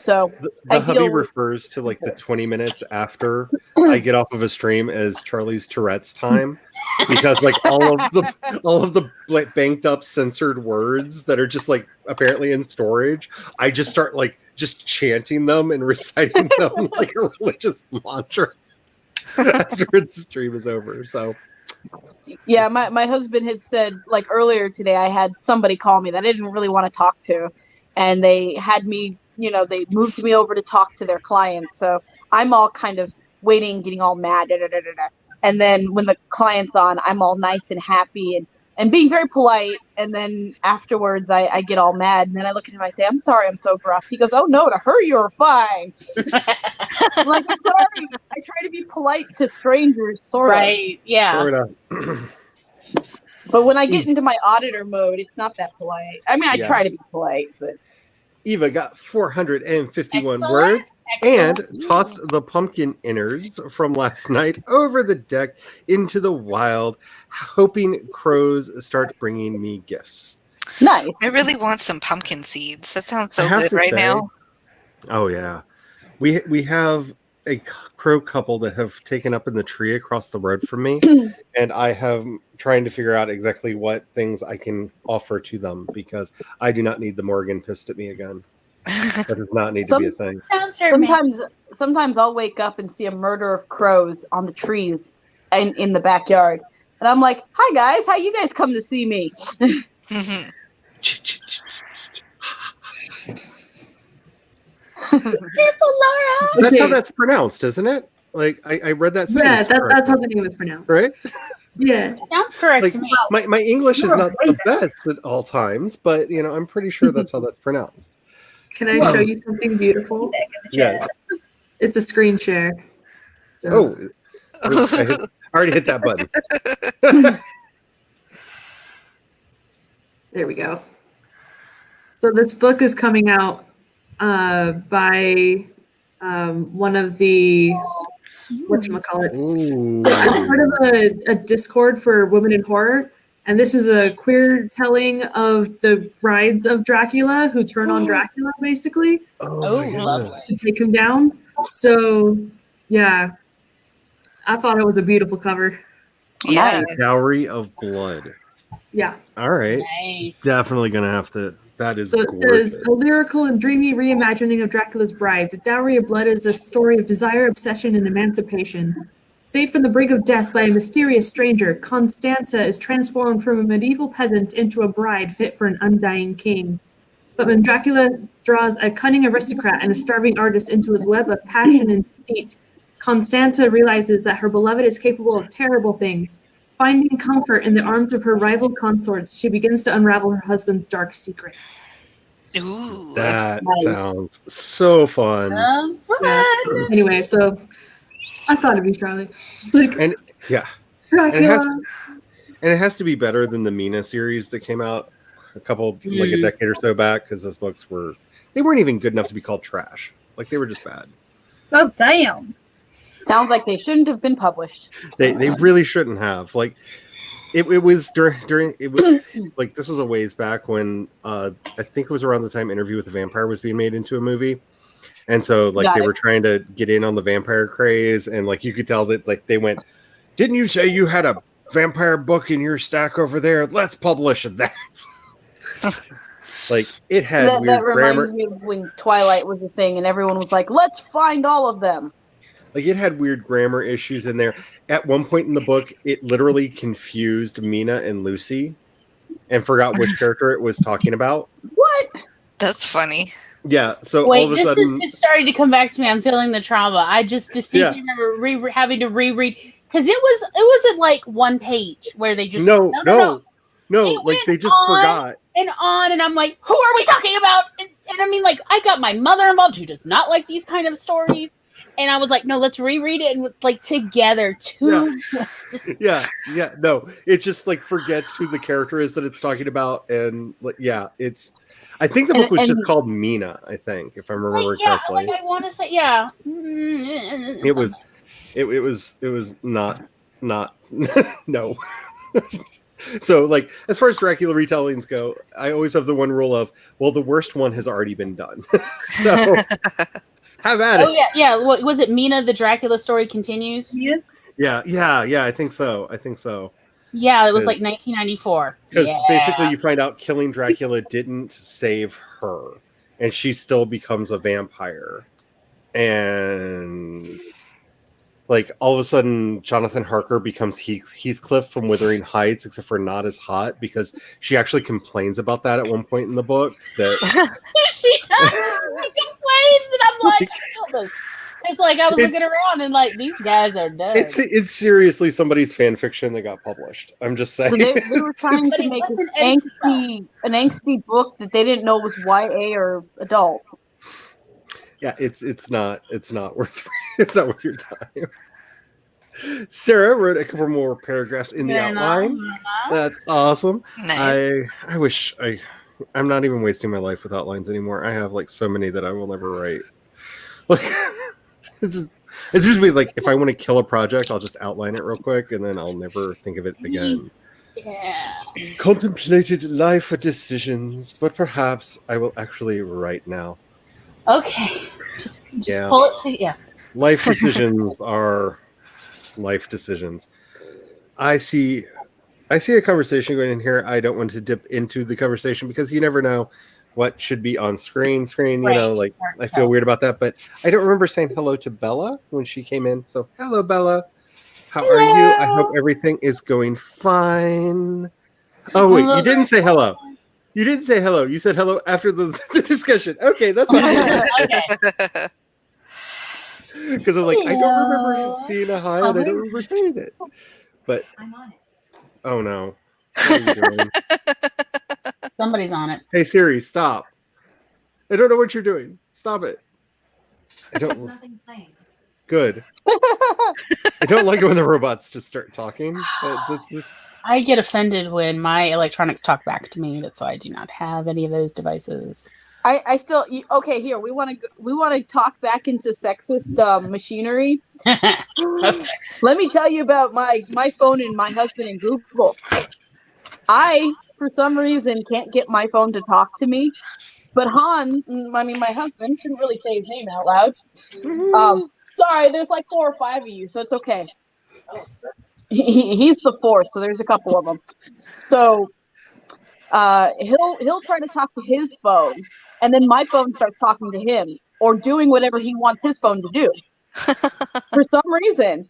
So the hubby refers to like the 20 minutes after I get off of a stream as Charlie's Tourette's time. Because like all of the like banked up censored words that are just like apparently in storage, I just start like just chanting them and reciting them like a religious mantra after the stream is over. So yeah, my husband had said like earlier today I had somebody call me that I didn't really want to talk to, and they had me they moved me over to talk to their clients. So I'm all kind of waiting, getting all mad. Da, da, da, da, da. And then when the client's on, I'm all nice and happy and being very polite. And then afterwards, I get all mad. And then I look at him, I say, I'm sorry, I'm so gruff. He goes, oh, no, to her, you're fine. I'm like, I'm sorry. I try to be polite to strangers, sort of. Right. Yeah. Sort of. But when I get into my auditor mode, it's not that polite. I mean, I try to be polite, but Eva got 451 Excellent. words Excellent. and tossed the pumpkin innards from last night over the deck into the wild, hoping crows start bringing me gifts. nice. I really want some pumpkin seeds. That sounds I so have good to right say- now. Oh yeah, we have a crow couple that have taken up in the tree across the road from me, and I have trying to figure out exactly what things I can offer to them because I do not need the Morgan pissed at me again. That does not need to be a thing. Sounds fair, man. Sometimes I'll wake up and see a murder of crows on the trees and in the backyard, and I'm like, "Hi guys, how you guys come to see me?" Careful, Laura. That's how Okay. that's pronounced, isn't it? Like I read that Yeah, sentence that's how correctly, the name is pronounced. right? Yeah. Sounds correct Like to me. my English is not the best at all times, but I'm pretty sure that's how that's pronounced. Can I show you something beautiful? Yes. It's a screen share. So, I already hit that button. there we go. So this book is coming out by one of the whatchamacallits. Ooh. So I'm part of a Discord for women in horror, and this is a queer telling of the brides of Dracula who turn on Dracula, basically, Oh, my lovely. goodness. to take him down. So, yeah, I thought it was a beautiful cover. Yeah. Dowry of Blood. Yeah. All right. Nice. Definitely gonna have to. That is So it gorgeous. says, a lyrical and dreamy reimagining of Dracula's brides. A Dowry of Blood is a story of desire, obsession, and emancipation. Saved from the brink of death by a mysterious stranger, Constanta is transformed from a medieval peasant into a bride fit for an undying king. But when Dracula draws a cunning aristocrat and a starving artist into his web of passion and deceit, Constanta realizes that her beloved is capable of terrible things. Finding comfort in the arms of her rival consorts, she begins to unravel her husband's dark secrets. Ooh. That Nice. sounds so fun. Sounds fun. Yeah. Anyway, so I thought it'd be Charlie. It's like, And yeah, Dracula. and it has to be better than the Mina series that came out like a decade or so back, because those books they weren't even good enough to be called trash. Like they were just bad. Oh, damn. Sounds like they shouldn't have been published. They really shouldn't have. Like it was during it was like this was a ways back when I think it was around the time Interview with the Vampire was being made into a movie. And so like Got they it. were trying to get in on the vampire craze, and like you could tell that like they went, didn't you say you had a vampire book in your stack over there? Let's publish that. Like it had That weird grammar. reminds me of when Twilight was a thing and everyone was like, let's find all of them. Like it had weird grammar issues in there. At one point in the book, it literally confused Mina and Lucy and forgot which character it was talking about. What? That's funny. Yeah, so Wait, all of a sudden, it's starting to come back to me. I'm feeling the trauma. I just distinctly remember having to reread because it wasn't like one page where they just no, They like went they just on. forgot. and I'm like, who are we talking about? And I mean, like, I got my mother involved who does not like these kind of stories. And I was like, no, let's reread it and like together too. Yeah, no, it just like forgets who the character is that it's talking about, and like, yeah, it's. I think the book was just called Mina. I think, if I remember correctly, like I want to say, yeah. it was not no. So like as far as Dracula retellings go, I always have the one rule of, well, the worst one has already been done. So have at it. Oh yeah. What was it? Mina, the Dracula story continues. Yes. Yeah, I think so. Yeah, it was like 1994. Because basically you find out killing Dracula didn't save her, and she still becomes a vampire. And like all of a sudden Jonathan Harker becomes Heathcliff from Wuthering Heights, except for not as hot, because she actually complains about that at one point in the book. That she complains, and I'm like, I feel this. It's like I was looking around and like these guys are done. It's seriously somebody's fan fiction that got published. I'm just saying. So they were trying to make an angsty book that they didn't know was YA or adult. Yeah, it's not worth your time. Sarah wrote a couple more paragraphs in the outline. That's awesome. Nice. I wish I'm not even wasting my life with outlines anymore. I have like so many that I will never write. Like it's usually like if I want to kill a project, I'll just outline it real quick and then I'll never think of it again. Yeah. Contemplated life decisions, but perhaps I will actually write now. Okay. Just pull it to Life decisions are life decisions. I see a conversation going in here. I don't want to dip into the conversation because you never know what should be on screen. You know, like I feel weird about that, but I don't remember saying hello to Bella when she came in. So hello, Bella. How are you? I hope everything is going fine. Oh wait, you didn't say hello. You didn't say hello. You said hello after the discussion. Okay, that's fine. Okay. Because I'm like, I don't remember seeing a hi and I don't remember saying it. But I'm on it. oh no. What are you doing? Somebody's on it. Hey Siri, stop. I don't know what you're doing. Stop it. I don't. There's nothing playing. Good. I don't like it when the robots just start talking. That's just... I get offended when my electronics talk back to me. That's why I do not have any of those devices. I still okay. Here we want to talk back into sexist machinery. Let me tell you about my phone and my husband and Google. I, for some reason, can't get my phone to talk to me. But my husband, shouldn't really say his name out loud. Sorry, there's like 4 or 5 of you, so it's okay. He's the fourth, so there's a couple of them. So he'll try to talk to his phone, and then my phone starts talking to him or doing whatever he wants his phone to do. For some reason,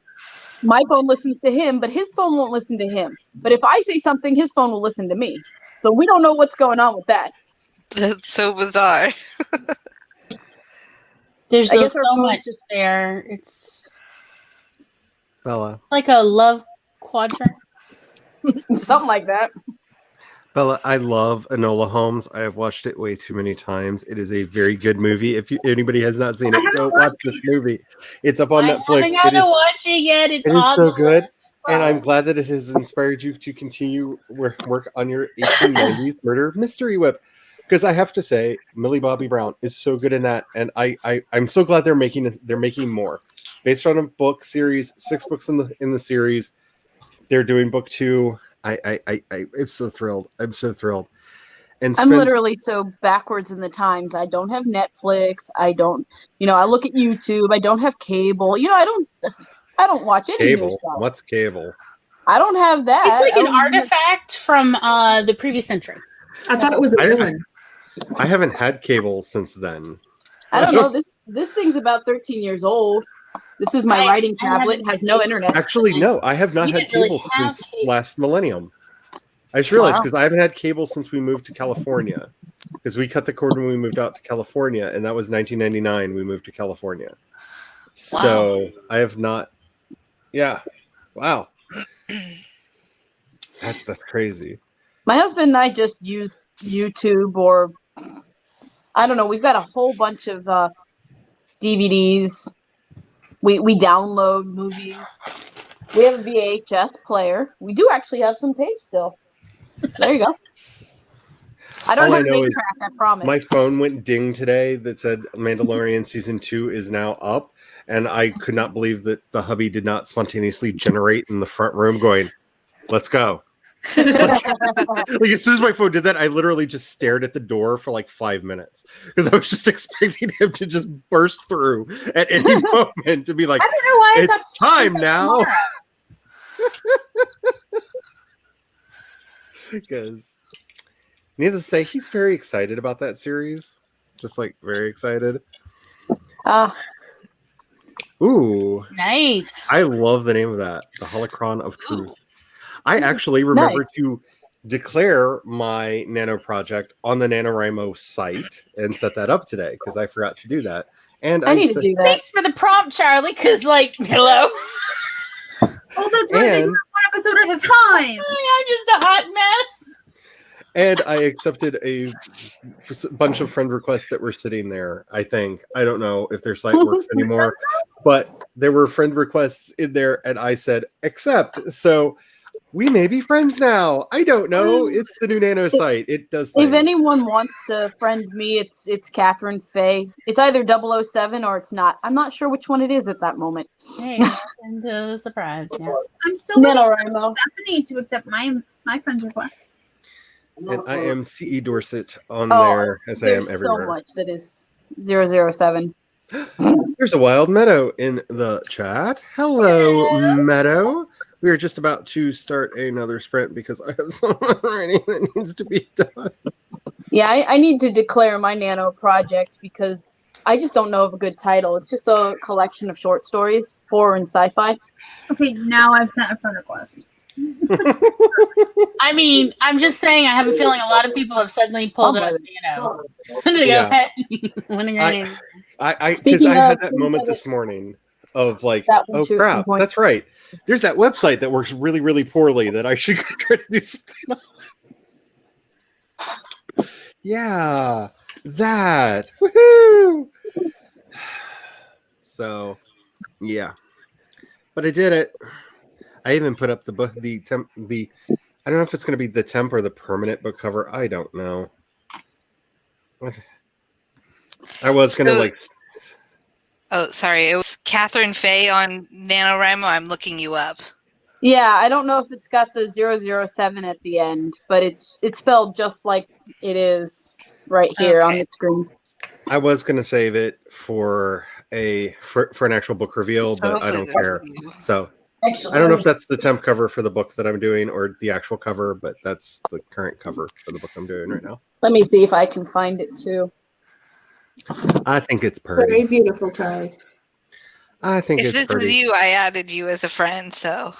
my phone listens to him, but his phone won't listen to him. But if I say something, his phone will listen to me. So we don't know what's going on with that. That's so bizarre. There's I guess so our much phone's just there. It's Bella. like a love quadrant. something like that. Bella, I love Enola Holmes. I have watched it way too many times. It is a very good movie. If anybody has not seen it, go watch this movie. It's up on Netflix. I haven't watched it yet. It's it is on so the good. list. And I'm glad that it has inspired you to continue work on your 1890s murder mystery whip. Because I have to say, Millie Bobby Brown is so good in that, and I'm so glad they're making more based on a book series, 6 books in the series. They're doing book 2. I'm so thrilled. I'm so thrilled. And I'm literally so backwards in the times. I don't have Netflix. I don't, I look at YouTube. I don't have cable. I don't watch any cable. new stuff. What's cable? I don't have that. It's like an artifact from the previous century. I thought it was a villain. I haven't had cable since then. I don't know. This thing's about 13 years old. This is my writing tablet. It has no internet. Actually, no. I have not had cable since last millennium. I just realized because I haven't had cable since we moved to California. Because we cut the cord when we moved out to California, and that was 1999. We moved to California. Wow. So I have not. Yeah. Wow. That's crazy. My husband and I just use YouTube, or I don't know. We've got a whole bunch of DVDs. We download movies. We have a VHS player. We do actually have some tapes still. There you go. I don't have date track, I promise. My phone went ding today that said Mandalorian Season 2 is now up, and I could not believe that the hubby did not spontaneously generate in the front room going, let's go. Like as soon as my phone did that, I literally just stared at the door for like 5 minutes because I was just expecting him to just burst through at any moment to be like, I don't know why it's time now. Because needless to say, he's very excited about that series. Just like very excited. Ooh, Nice. I love the name of that. The Holocron of Truth. I actually Nice. remember to declare my Nano project on the NaNoWriMo site and set that up today because I forgot to do that. And I need to do that. Thanks for the prompt, Charlie, because, like, hello. Oh, that's right. They do And- one episode at a time. I'm just a hot mess. And I accepted a bunch of friend requests that were sitting there, I think. I don't know if their site works anymore, but there were friend requests in there, and I said, accept. So we may be friends now. I don't know. It's the new Nano site. It does things. If anyone wants to friend me, it's Catherine Faye. It's either 007 or it's not. I'm not sure which one it is at that moment. Hey, and the surprise. Yeah. I'm still waiting for NaNoWriMo. Stephanie to accept my friend's request. And I am CE Dorset on Oh, there, as I am There's everywhere. so much that is 007. There's a Wild Meadow in the chat. Hello, Meadow. We are just about to start another sprint because I have someone writing that needs to be done. Yeah, I need to declare my Nano project because I just don't know of a good title. It's just a collection of short stories, horror and sci-fi. Okay, now I've sent a friend request. I mean, I'm just saying, I have a feeling a lot of people have suddenly pulled up, to go Yeah. ahead. When you're ready. I because Speaking I had of, that please moment edit this morning of like, that one oh too at some crap, point. that's right. There's that website that works really, really poorly that I should try to do something on. Yeah, that. Woohoo! So, yeah, but I did it. I even put up the book, the I don't know if it's going to be the temp or the permanent book cover. I don't know. I was going to So- like. Oh, sorry. It was Catherine Faye on NaNoWriMo. I'm looking you up. Yeah, I don't know if it's got the 007 at the end, but it's spelled just like it is right here on Okay. the screen. I was going to save it for an actual book reveal, So but I hopefully don't this care. is you. So I don't know if that's the temp cover for the book that I'm doing or the actual cover, but that's the current cover for the book I'm doing right now. Let me see if I can find it too. I think it's Very pretty. beautiful, Charlie. I think If it's this pretty. is you, I added you as a friend, so.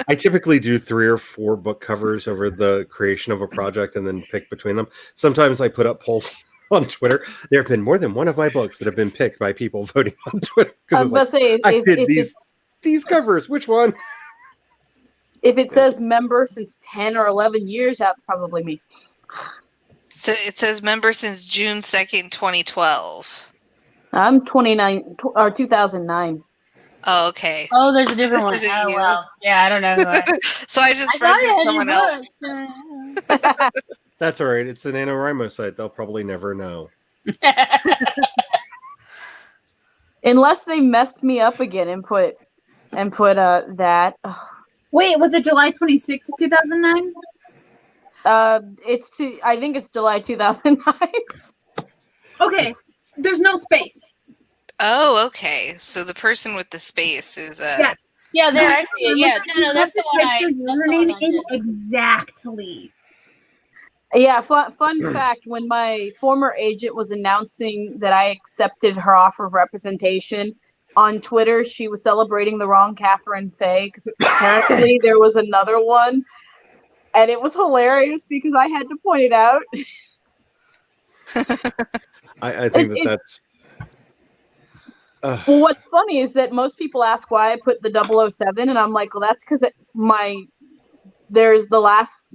I typically do 3 or 4 book covers over the creation of a project and then pick between them. Sometimes I put up polls on Twitter. There have been more than one of my books that have been picked by people voting on Twitter. I was about to say, I if, did if these covers. Which one? if it says member since 10 or 11 years, that's probably me. So it says member since June 2nd, 2012. I'm 2009. Oh, okay. Oh, there's a So different one. this isn't Oh, you. well. Yeah, I don't know who I am. So I just I thought friended I someone had else. your book. That's all right. It's an NaNoWriMo site. They'll probably never know. Unless they messed me up again and put that. Wait, was it July 26th, 2009? I think it's July 2009. Okay, there's no space. Oh, okay. So the person with the space is Yeah. Yeah, there, I see it. Yeah, no, that's the one I. Your That's the one username I did. in exactly. Yeah, fun fact, when my former agent was announcing that I accepted her offer of representation on Twitter, she was celebrating the wrong Catherine Faye because apparently there was another one. And it was hilarious because I had to point it out. I think that's. Well, what's funny is that most people ask why I put the 007, and I'm like, well, that's because there's the last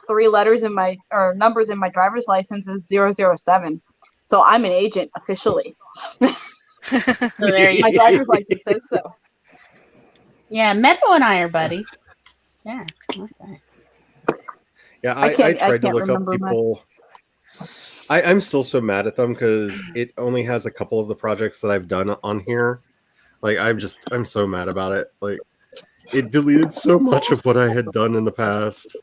3 letters in my or numbers in my driver's license is 007. So I'm an agent officially. So there you My go. driver's license says so. Yeah, Meadow and I are buddies. Yeah. Okay. Yeah, I I can't tried to look up remember people. I'm still so mad at them because it only has a couple of the projects that I've done on here. Like I'm so mad about it. Like it deleted so much of what I had done in the past.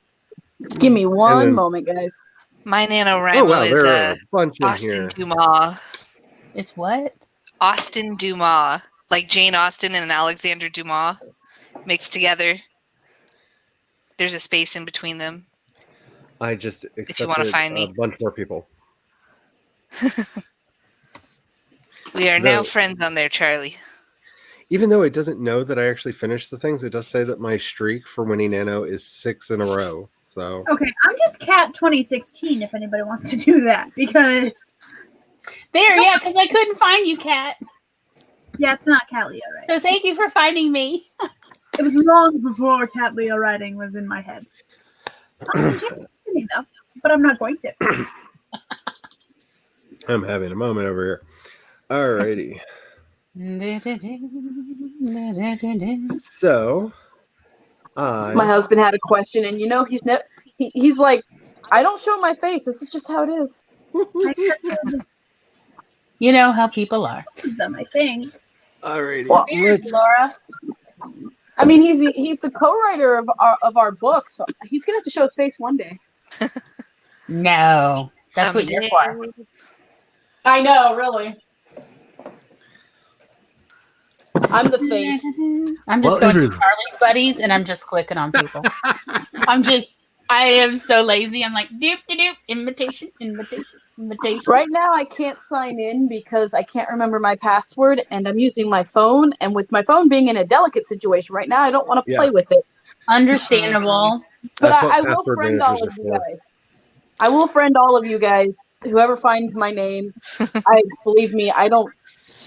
Give me one then- moment, guys. My NaNoWriMo Oh wow, there are is a bunch in Austin here. Dumas. It's what? Austin Dumas. Like Jane Austen and Alexander Dumas mixed together. There's a space in between them. I just you wanna accepted find a me. bunch more people. We are now No. friends on there, Charlie. Even though it doesn't know that I actually finished the things, it does say that my streak for winning Nano is 6 in a row. So Okay, I'm just Cat 2016 if anybody wants to do that because There, yeah, because I couldn't find you, Kat. yeah, it's not Cat Leo, right? So thank you for finding me. It was long before Cat Leo writing was in my head. I'm though, but I'm not going to. I'm having a moment over here. Alrighty. So My husband had a question, and he's like, I don't show my face. This is just how it is. You know how people are. Done my thing. Alrighty. Well, Let's Laura. I mean, he's the co-writer of our book, so he's gonna have to show his face one day. No, that's what you're for. I know, really. I'm the face. I'm just going to Charlie's Buddies and I'm just clicking on people. I am so lazy. I'm like, doop, doop, doop, invitation. Right now, I can't sign in because I can't remember my password, and I'm using my phone. And with my phone being in a delicate situation right now, I don't want to play with it. Understandable. But That's what I will password friend all managers of are you for. guys. I will friend all of you guys. Whoever finds my name, believe me, I don't.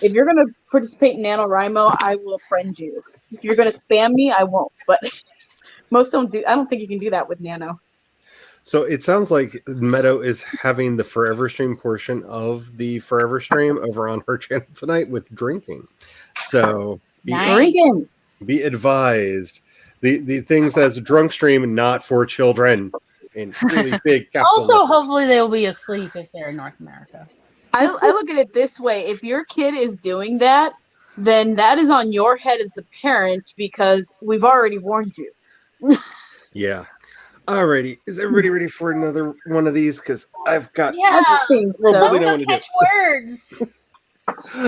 If you're gonna participate in NaNoWriMo, I will friend you. If you're gonna spam me, I won't. But most don't do. I don't think you can do that with Nano. So it sounds like Meadow is having the Forever Stream portion of the Forever Stream over on her channel tonight with drinking. So Drinking. Be advised. The thing says drunk stream not for children in really big capital Also, letters. hopefully they'll be asleep if they're in North America. I look at it this way: if your kid is doing that, then that is on your head as a parent because we've already warned you. Yeah. Alrighty. Is everybody ready for another one of these? Because I've got I think so. really Let's know go what to catch words.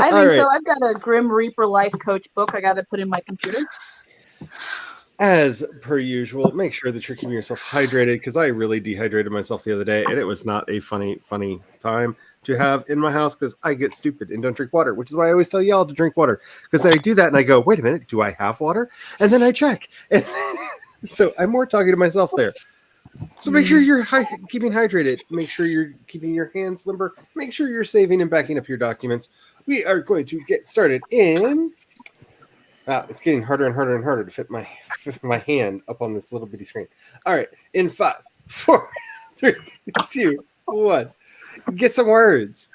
I think so. I've got a Grim Reaper Life Coach book I got to put in my computer. As per usual, make sure that you're keeping yourself hydrated because I really dehydrated myself the other day and it was not a funny time to have in my house because I get stupid and don't drink water, which is why I always tell y'all to drink water because I do that and I go, wait a minute, do I have water? And then I check. And so I'm more talking to myself there. So make sure you're keeping hydrated. Make sure you're keeping your hands limber. Make sure you're saving and backing up your documents. We are going to get started in... it's getting harder and harder and harder to fit my hand up on this little bitty screen. All right, in 5, 4, 3, 2, 1. Get some words.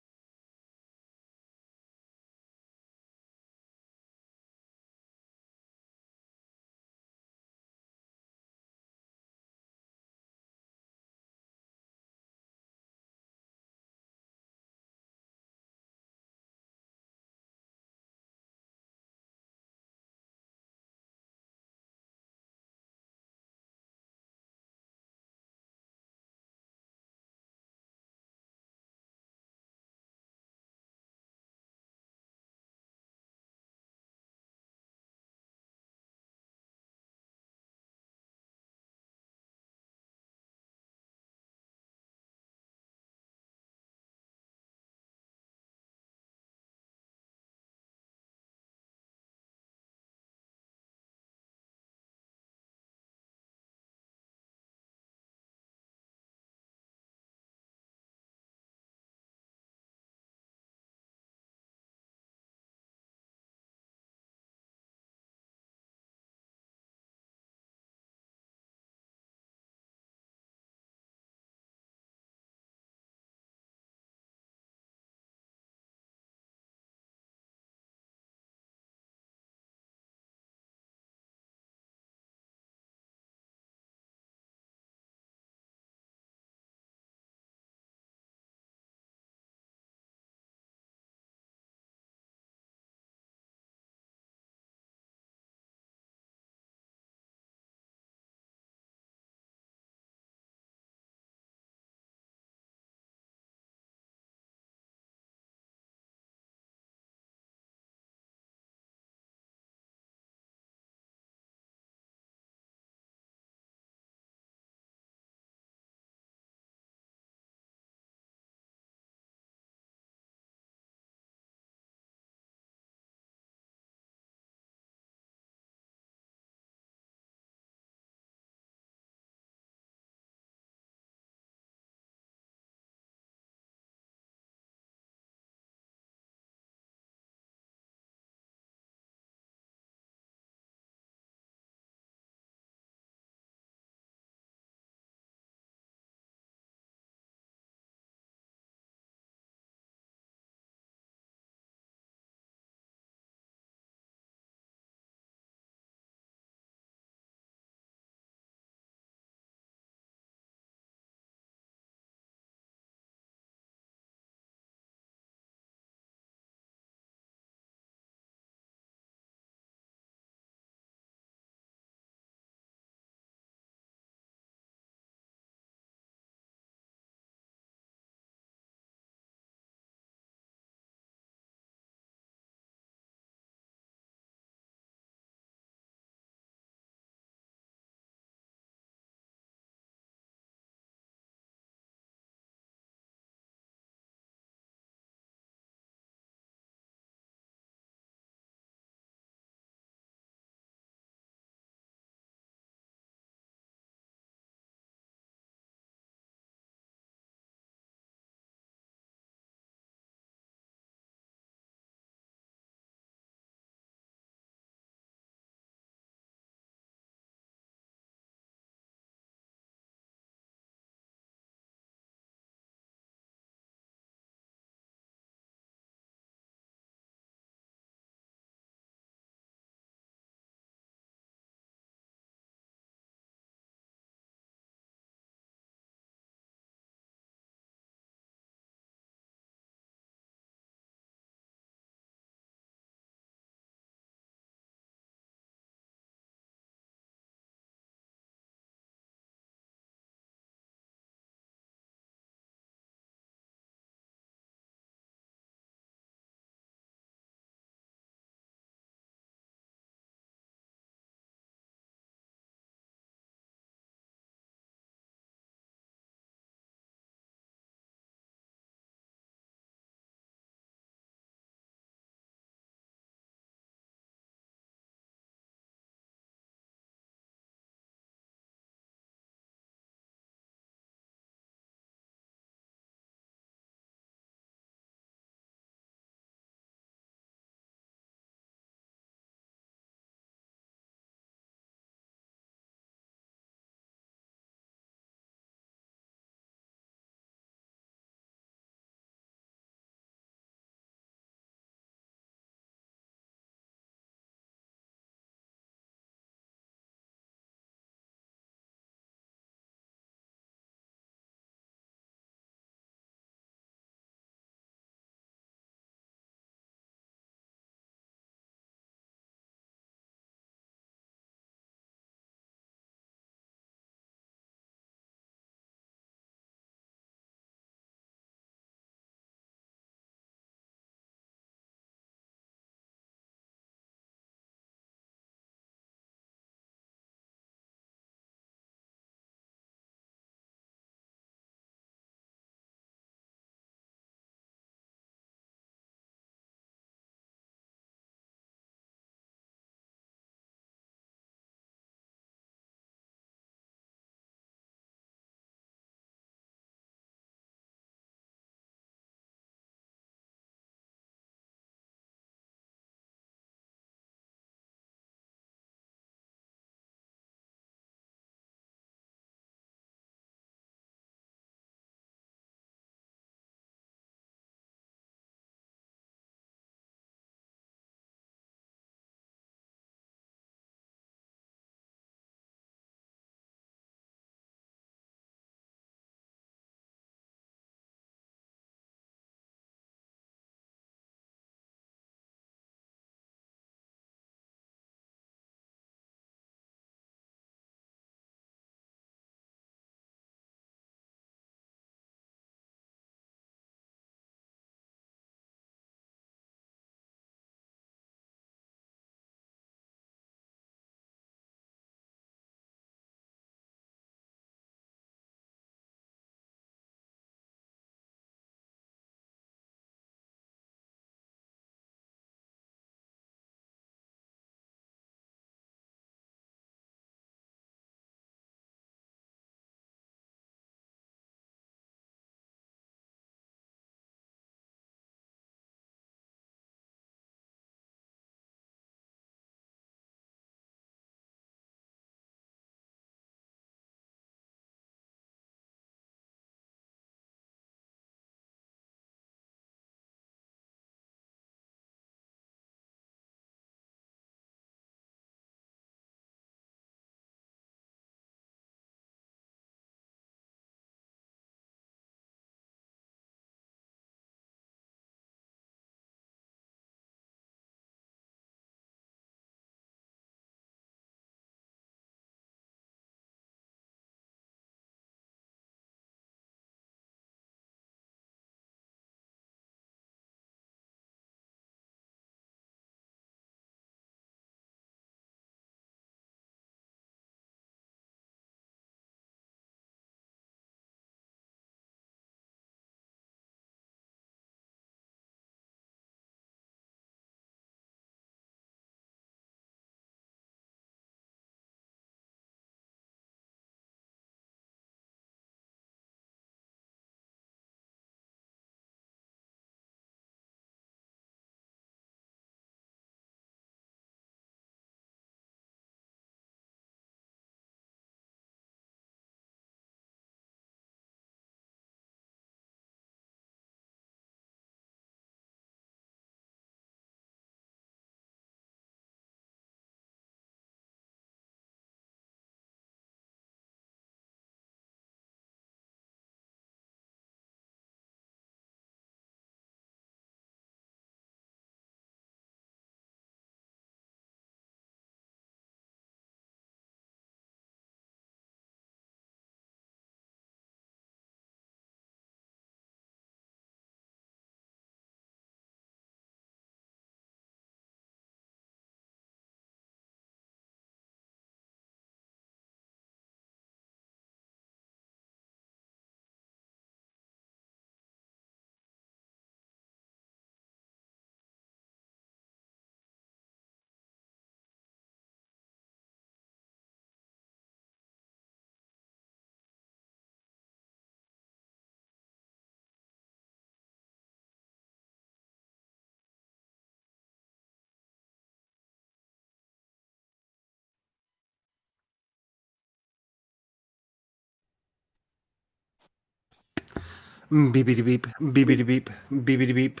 Beepity beep, beepity beep, beepity beep,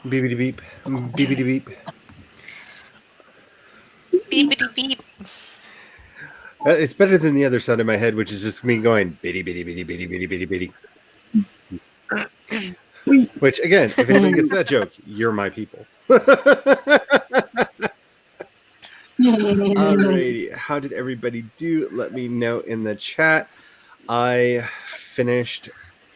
beepity beep, beepity beep. Beepity beep. It's better than the other sound in my head, which is just me going bitty bitty bitty bitty bitty bitty bitty. Which again, if anybody gets that joke, you're my people. Alrighty, how did everybody do? Let me know in the chat. I finished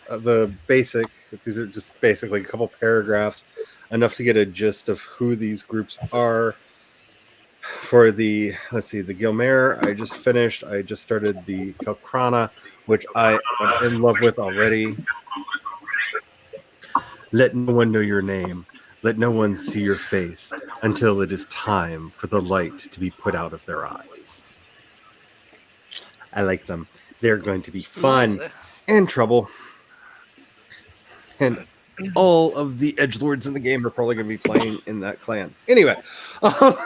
the basic. These are just basically a couple paragraphs, enough to get a gist of who these groups are. For the, let's see, the Gilmare, I just finished. I just started the Kelkrana, which I am in love with already. Let no one know your name. Let no one see your face until it is time for the light to be put out of their eyes. I like them. They're going to be fun and trouble. And all of the edgelords in the game are probably going to be playing in that clan. Anyway. Well,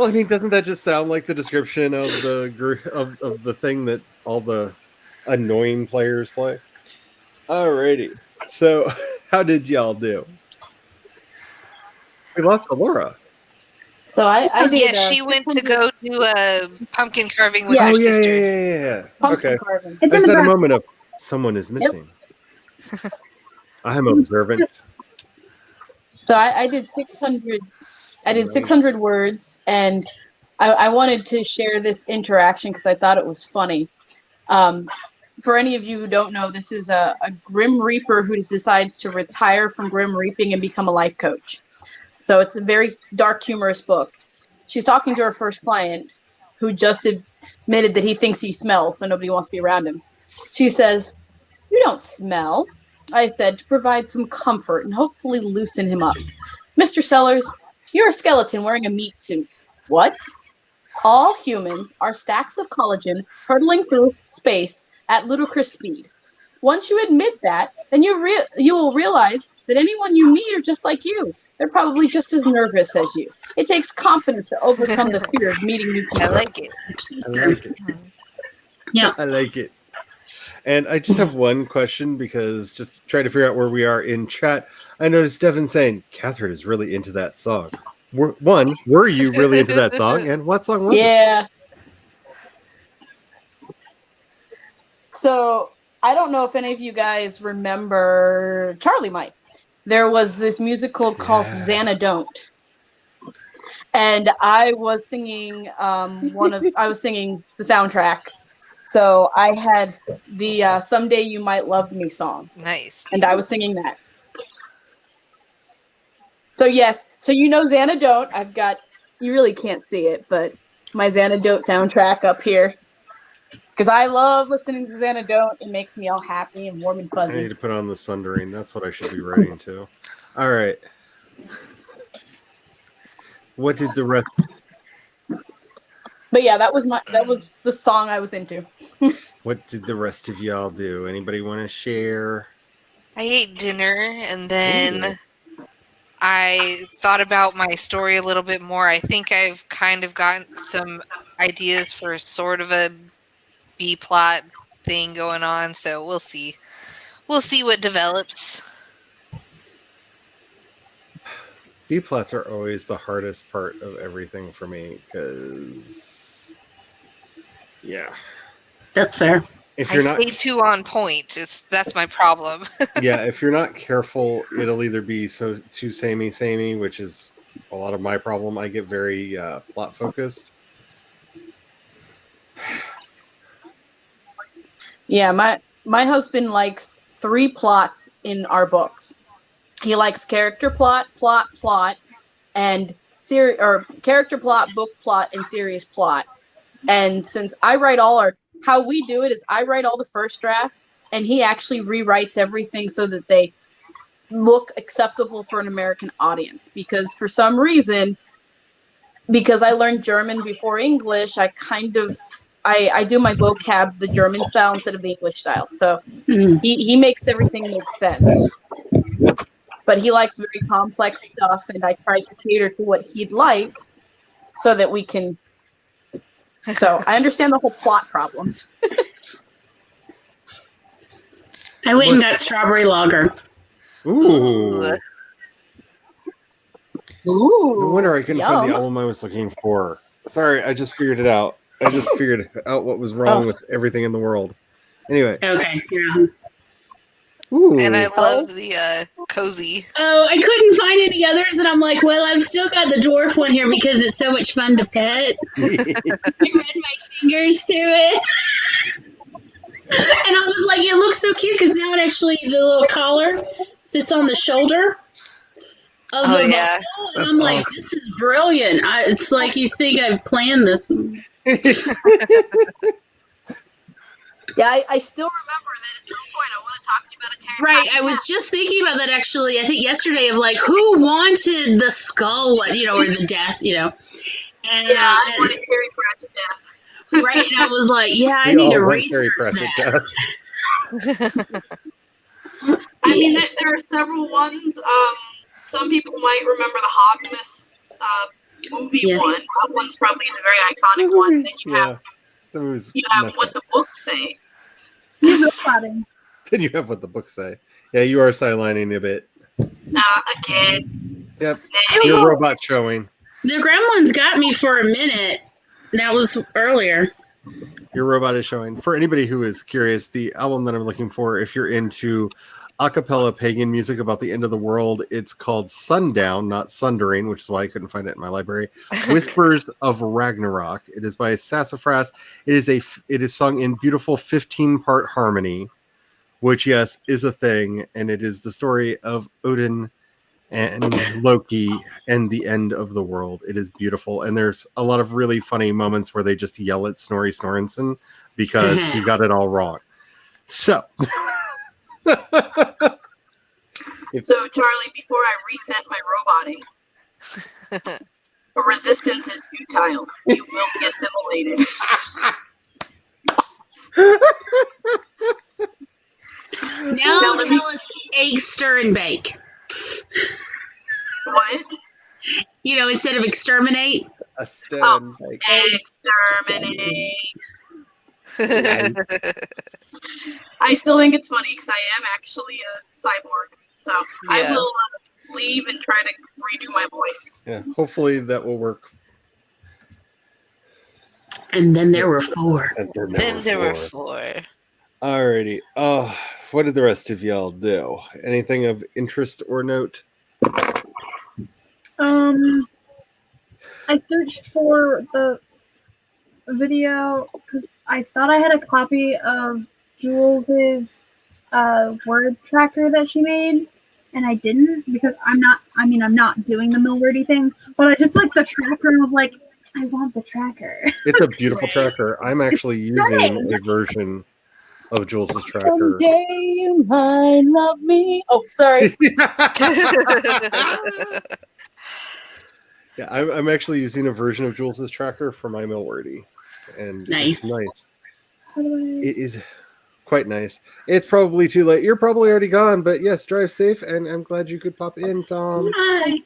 I mean, doesn't that just sound like the description of the of the thing that all the annoying players play? Alrighty. So, how did y'all do? We lost Laura. So I did. Yeah, she went to go do a pumpkin carving with Yeah. her Oh, yeah, sister. yeah. pumpkin Okay. carving. It's I in just the had a back. moment of someone is missing. I am observant. So I did 600. I did 600 words, and I wanted to share this interaction because I thought it was funny. For any of you who don't know, this is a Grim Reaper who decides to retire from Grim Reaping and become a life coach. So it's a very dark, humorous book. She's talking to her first client, who just admitted that he thinks he smells, so nobody wants to be around him. She says, "You don't smell." I said, "To provide some comfort and hopefully loosen him up. Mr. Sellers, you're a skeleton wearing a meat suit." "What?" "All humans are stacks of collagen hurtling through space at ludicrous speed. Once you admit that, then you will realize that anyone you meet are just like you. They're probably just as nervous as you. It takes confidence to overcome the fear of meeting new I people." like it. I like it. Yeah. I like it. And I just have one question because just trying to figure out where we are in chat. I noticed Devin saying Catherine is really into that song. Were you really into that song? And what song was it? Yeah. So I don't know if any of you guys remember, Charlie might. There was this musical called Yeah. Xana Don't. And I was singing I was singing the soundtrack. So I had the Someday You Might Love Me song. Nice. And I was singing that. So yes, so you know Xana Don't. I've got, you really can't see it, but my Xana Don't soundtrack up here. Because I love listening to Xana Don't. It makes me all happy and warm and I need fuzzy. to put on the Sundering. That's what I should be writing to. All right. What did the rest? But yeah, that was the song I was into. What did the rest of y'all do? Anybody want to share? I ate dinner and then Ooh. I thought about my story a little bit more. I think I've kind of gotten some ideas for sort of a B plot thing going on, so we'll see. We'll see what develops. B plots are always the hardest part of everything for me because, yeah, That's fair. if I you're not, stay too on point. That's my problem. yeah, if you're not careful, it'll either be too samey, which is a lot of my problem. I get very plot focused. Yeah, my husband likes 3 plots in our books. He likes character plot, and character plot, book plot, and series plot. And since I write how we do it is I write all the first drafts, and he actually rewrites everything so that they look acceptable for an American audience. Because for some reason, because I learned German before English, I do my vocab the German style instead of the English style. So he makes everything make sense. But he likes very complex stuff, and I try to cater to what he'd like so that we can. So I understand the whole plot problems. I went and got strawberry lager. Ooh. Ooh, No wonder I couldn't find the yum. album I was looking for. Sorry, I just figured it out. I just figured out what was wrong with everything in the world. Anyway. Okay. Yeah. Ooh. And I love the cozy. Oh, I couldn't find any others, and I'm like, well, I've still got the dwarf one here because it's so much fun to pet. I ran my fingers through it. And I was like, it looks so cute because now it actually, the little collar sits on the shoulder of the yeah. bottle. And I'm like, this is brilliant. It's like you think I planned this one. Yeah, I still remember that at some point I want to talk to you about a Terry Right, Pratchett I was just thinking about that actually, I think yesterday, of like, who wanted the skull, or the death, And, Yeah, I wanted Terry Pratchett death. right, and I was like, yeah, I We need all to want Terry research Pratchett that. death. I mean, there are several ones. Some people might remember the Hogmas movie one. That one's probably the very iconic one. Then you have what the books say. Then Then you have what the books say. Yeah, you are sidelining a bit. Again. Yep. Your robot showing. The gremlins got me for a minute. That was earlier. Your robot is showing. For anybody who is curious, the album that I'm looking for, if you're into a cappella pagan music about the end of the world, it's called Sundown, not Sundering, which is why I couldn't find it in my library. Whispers of Ragnarok. It is by Sassafras. It is sung in beautiful 15-part harmony, which, yes, is a thing, and it is the story of Odin and Loki and the end of the world. It is beautiful, and there's a lot of really funny moments where they just yell at Snorri Snorrenson because he got it all wrong. So, So Charlie, before I reset my roboting, resistance is futile. You will be assimilated. Now tell us egg, stir, and bake. What? Instead of exterminate. Exterminate. I still think it's funny because I am actually a cyborg. So I will leave and try to redo my voice. Yeah, hopefully that will work. And then there were four. Then there were four. Alrighty. Oh, what did the rest of y'all do? Anything of interest or note? I searched for the video because I thought I had a copy of Jules' word tracker that she made, and I didn't because I'm not doing the Milwordy thing, but I just like the tracker and was like, I want the tracker. It's a beautiful tracker. I'm actually using a version of Jules's tracker. Someday you might love me. Oh, sorry. Yeah, I'm actually using a version of Jules's tracker for my Milwordy, and it's nice. It is quite nice. It's probably too late. You're probably already gone, but yes, drive safe, and I'm glad you could pop in, Tom. Hi.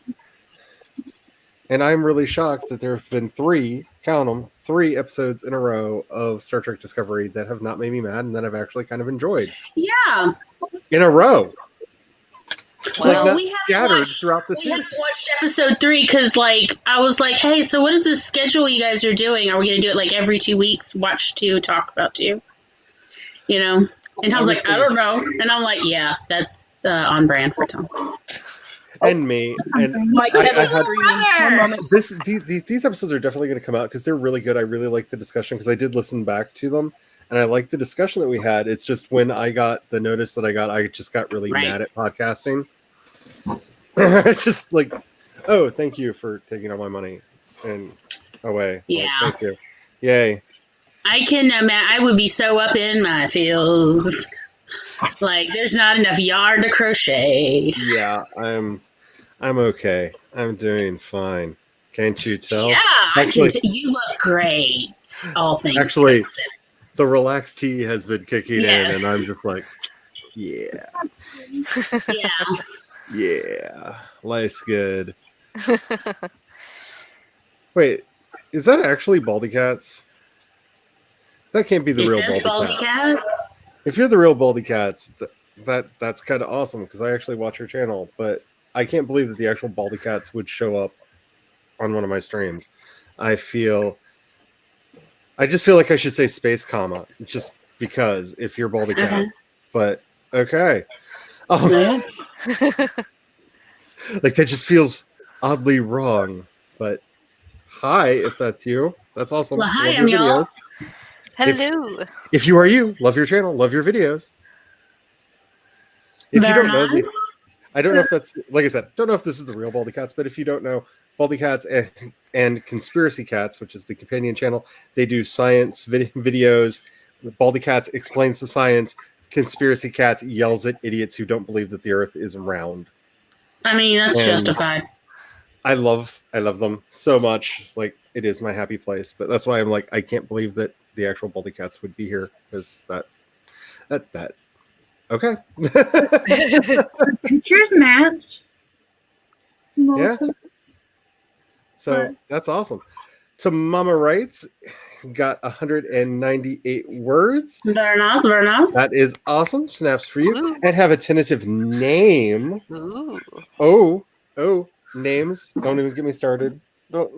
And I'm really shocked that there have been three episodes in a row of Star Trek Discovery that have not made me mad and that I've actually kind of enjoyed. Yeah. In a row. Well, not scattered throughout the series. We haven't watched episode 3 because, I was like, hey, so what is this schedule you guys are doing? Are we going to do it, every 2 weeks? Watch 2, talk about 2? And Tom's like, I don't know. And I'm like, yeah, that's on brand for Tom. And me. And My kettle screaming. One moment. These episodes are definitely going to come out because they're really good. I really like the discussion because I did listen back to them. And I like the discussion that we had. It's just when I got the notice that I just got really mad at podcasting. Just like, oh, thank you for taking all my money and away. Yeah. Thank you. Yay. I can I would be so up in my feels. There's not enough yarn to crochet. Yeah, I'm okay. I'm doing fine. Can't you tell? Yeah, actually, you look great. All things. Actually, the relaxed tea has been kicking Yes. in, and I'm just like, yeah. Yeah. Yeah. Life's good. Wait, is that actually Baldy Cats? That can't be the It real says Baldy Baldy Cats. Cats. If you're the real Baldy Cats, that's kind of awesome because I actually watch your channel, but I can't believe that the actual Baldy Cats would show up on one of my streams. I just feel like I should say space comma just because if you're Baldy Cats. But okay. Yeah. Like that just feels oddly wrong. But hi, if that's you. That's awesome. Well, hi, Love I'm your y'all. videos. Hello. If you are you, love your channel, love your videos. If you Very don't know nice. I don't know if that's, like I said, don't know if this is the real Baldy Cats, but if you don't know, Baldy Cats and Conspiracy Cats, which is the companion channel, they do science videos. Baldy Cats explains the science. Conspiracy Cats yells at idiots who don't believe that the Earth is round. I mean, that's And justified. I love them so much. Like, it is my happy place. But that's why I'm like, I can't believe that the actual Baldy Cats would be here because that. Okay. Pictures match. Yeah. So that's awesome. So Mama writes, got 198 words. Very nice, very nice. That is awesome. Snaps for you. Ooh. And have a tentative name. Ooh. Oh, names. Don't even get me started. Don't.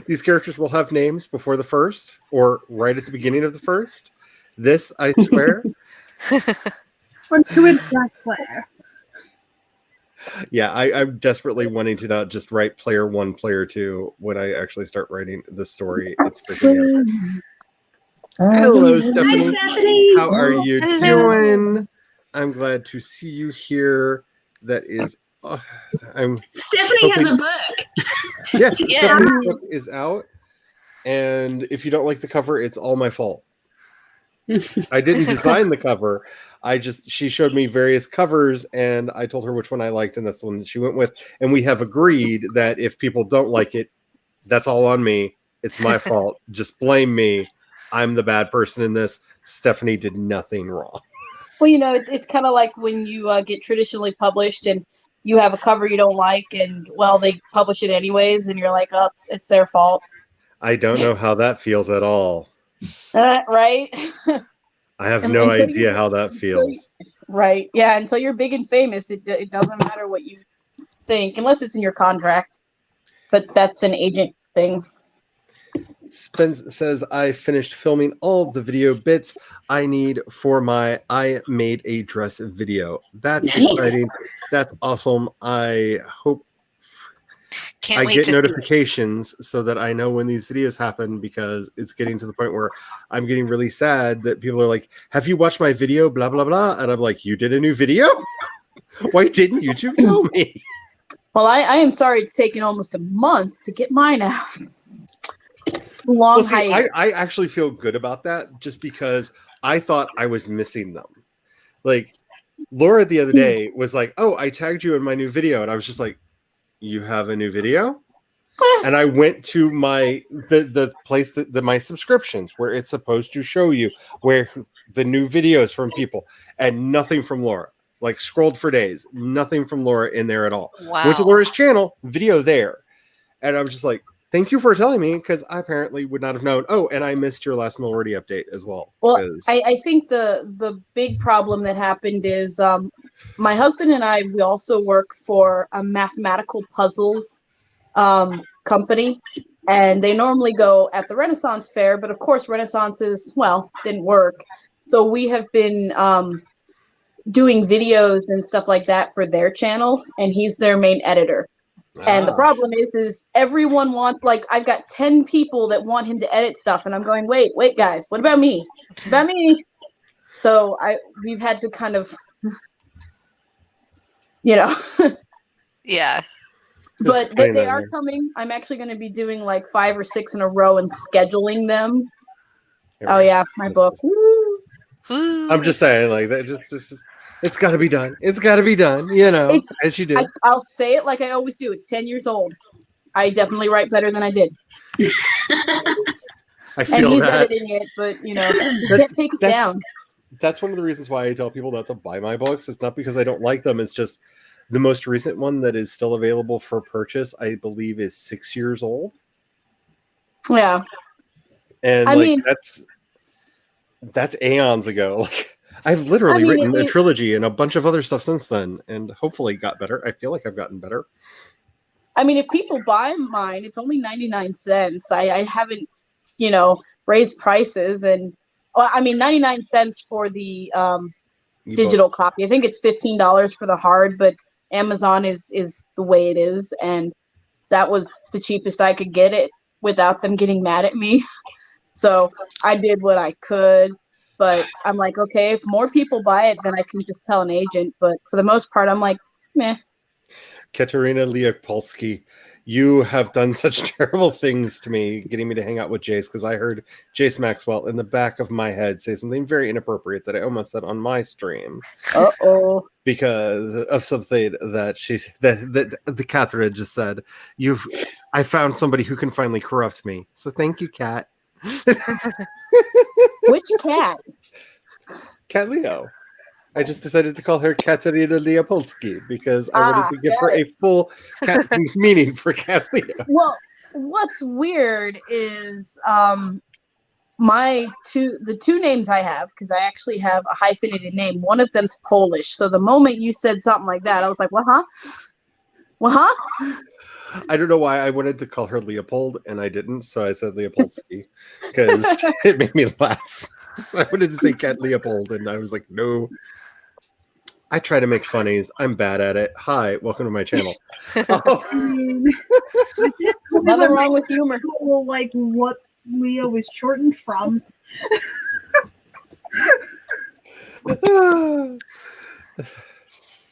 These characters will have names before the first or right at the beginning of the first. This, I swear. Or to its best player. Yeah, I'm desperately wanting to not just write player 1, player 2 when I actually start writing the story. It's freaking out. Hello, Stephanie. Hi, Stephanie. How are you Hello. doing? I'm glad to see you here. That is, Stephanie has a book. yes, Yeah. Stephanie's book is out, and if you don't like the cover, it's all my fault. I didn't design the cover. She showed me various covers and I told her which one I liked and that's the one that she went with. And we have agreed that if people don't like it, that's all on me. It's my fault. Just blame me. I'm the bad person in this. Stephanie did nothing wrong. Well, you know, it's kind of like when you get traditionally published and you have a cover you don't like, and well, they publish it anyways, and you're like, oh, it's their fault. I don't know how that feels at all. Right? I have And no until idea you- how that feels. Right. Yeah. Until you're big and famous, it doesn't matter what you think, unless it's in your contract. But that's an agent thing. Spence says, I finished filming all the video bits I need for my I made a dress video. That's Nice. exciting. That's awesome. I hope Can't I wait get to notifications so that I know when these videos happen because it's getting to the point where I'm getting really sad that people are like, have you watched my video? Blah, blah, blah. And I'm like, you did a new video? Why didn't YouTube tell me? Well, I am sorry it's taken almost a month to get mine out. Long Well, see, hiatus. I actually feel good about that just because I thought I was missing them. Like, Laura the other day was like, oh, I tagged you in my new video. And I was just like, you have a new video? And I went to the place that my subscriptions where it's supposed to show you where the new videos from people and nothing from Laura. Like scrolled for days, nothing from Laura in there at all. Wow. Went to Laura's channel, video there. And I was just like, thank you for telling me because I apparently would not have known. Oh, and I missed your last minority update as well. Well, 'cause- I think the big problem that happened is my husband and I, we also work for a mathematical puzzles company, and they normally go at the Renaissance Fair, but of course Renaissance's, didn't work. So we have been doing videos and stuff like that for their channel, and he's their main editor. And the problem is everyone wants, like, I've got 10 people that want him to edit stuff, and I'm going, wait, guys, what about me? What about me? So we've had to kind of, Yeah. but Just they putting that are in there. coming. I'm actually going to be doing like 5 or 6 in a row and scheduling them. There we Oh go. yeah, my Just- book. Woo. Woo. I'm just saying, like that. Just it's got to be done. It's got to be done. You know, It's- as you do. I'll say it like I always do. It's 10 years old. I definitely write better than I did. I And feel he's that. editing it, but you can't take it that's- down. That's one of the reasons why I tell people not to buy my books. It's not because I don't like them. It's just the most recent one that is still available for purchase, I believe, is 6 years old. Yeah. And I like mean- that's aeons ago. Like I've literally I mean, written a trilogy and a bunch of other stuff since then, and hopefully got better. I feel like I've gotten better. I mean, if people buy mine, it's only 99 cents. I haven't, raised prices, and well, I mean, 99 cents for the digital copy. I think it's $15 for the hard, but Amazon is the way it is, and that was the cheapest I could get it without them getting mad at me. So I did what I could, but I'm like, okay, if more people buy it, then I can just tell an agent. But for the most part, I'm like, meh. Katerina Leopolsky, you have done such terrible things to me, getting me to hang out with Jace, because I heard Jace Maxwell in the back of my head say something very inappropriate that I almost said on my stream. Uh-oh. Because of something that that the Catherine just said. I found somebody who can finally corrupt me. So thank you, Cat. Which cat? Cat Leo. I just decided to call her Katerina Leopolsky because I wanted to give her a full cat meaning for Cat Leo. Well, what's weird is the two names I have, because I actually have a hyphenated name. One of them's Polish. So the moment you said something like that, I was like, what, huh? What, huh? I don't know why I wanted to call her Leopold and I didn't, so I said Leopolsky because it made me laugh. So I wanted to say Cat Leopold, and I was like, no. I try to make funnies. I'm bad at it. Hi, welcome to my channel. Nothing wrong with humor. Like what Leo is shortened from.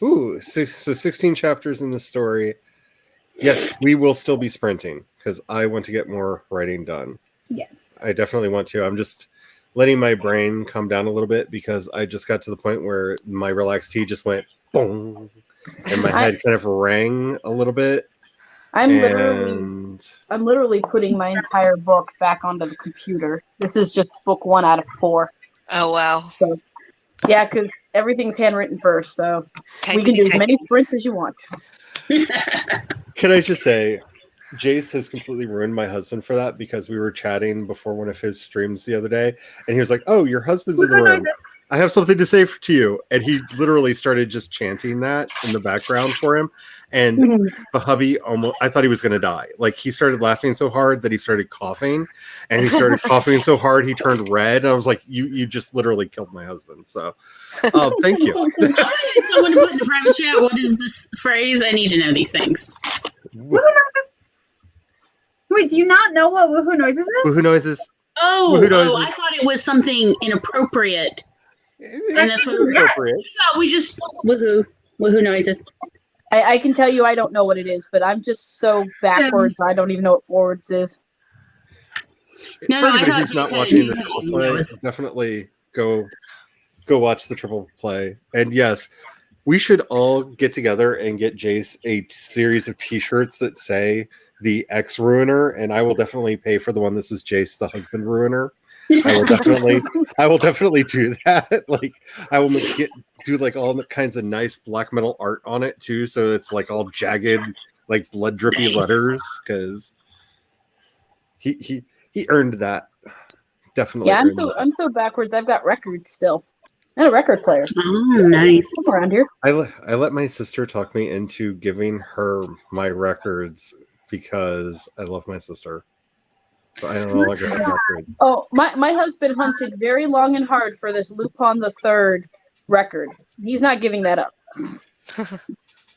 Ooh, so 16 chapters in the story. Yes, we will still be sprinting because I want to get more writing done. Yes. I definitely want to. I'm just letting my brain come down a little bit because I just got to the point where my relaxed tea just went boom, and my head kind of rang a little bit. I'm literally putting my entire book back onto the computer. This is just book 1 out of 4. Oh, wow. So, yeah, because everything's handwritten first, so we can do as many sprints as you want. Can I just say, Jace has completely ruined my husband for that because we were chatting before one of his streams the other day, and he was like, "Oh, your husband's in the room. I have something to say to you." And he literally started just chanting that in the background for him. And the hubby I thought he was going to die. Like, he started laughing so hard that he started coughing, and he started coughing so hard he turned red. And I was like, you just literally killed my husband. So thank you. Someone to put in the private chat, what is this phrase? I need to know these things. Woohoo noises. Wait, do you not know what woohoo noises is? Woohoo noises. I thought it was something inappropriate. And that's what we just woohoo noises. I can tell you I don't know what it is, but I'm just so backwards. I don't even know what forwards is. No, I thought who's not watching the triple play, definitely go watch the triple play. And yes, we should all get together and get Jace a series of T-shirts that say the ex ruiner, and I will definitely pay for the one that says Jace the husband ruiner. I will definitely do that. Like, I will do like all kinds of nice black metal art on it too, so it's like all jagged, like blood drippy letters, because he earned that. Definitely. Yeah, I'm so backwards. I've got records still. And a record player. Oh, nice. Around here. I let my sister talk me into giving her my records because I love my sister. So I don't know. Records. Oh, my husband hunted very long and hard for this Lupin the Third record. He's not giving that up.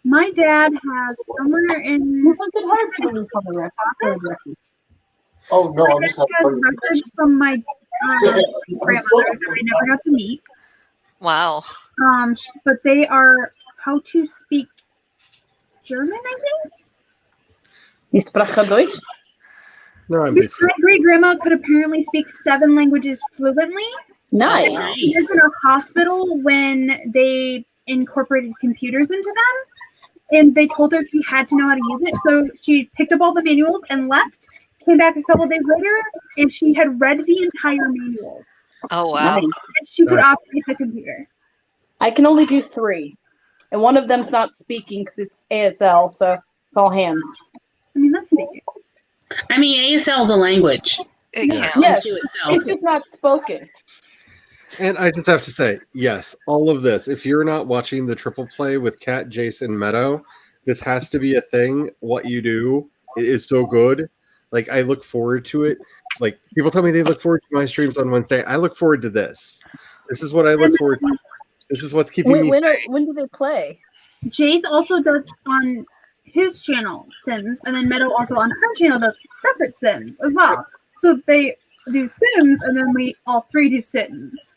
My dad has somewhere in. He hunted hard for the Lupin the Third record. Oh no! I'm just records from my grandmother that I never got to meet. Wow. But they are how to speak German, I think. Ich spreche Deutsch. No, my great grandma could apparently speak 7 languages fluently. Nice. She was in a hospital when they incorporated computers into them, and they told her she had to know how to use it. So she picked up all the manuals and left. Came back a couple days later, and she had read the entire manuals. Oh wow! And she could operate the computer. I can only do 3, and one of them's not speaking because it's ASL, so it's all hands. I mean, that's speaking. I mean, ASL is a language. It counts. Yes, it's just not spoken. And I just have to say, yes, all of this. If you're not watching the triple play with Kat, Jason, Meadow, this has to be a thing. What you do, it is so good. Like, I look forward to it. Like, people tell me they look forward to my streams on Wednesday. I look forward to this. This is what I look forward to. This is what's keeping me sane. When do they play? Jace also does on his channel Sims, and then Meadow also on her channel does separate Sims as well. So they do Sims, and then we all three do Sims.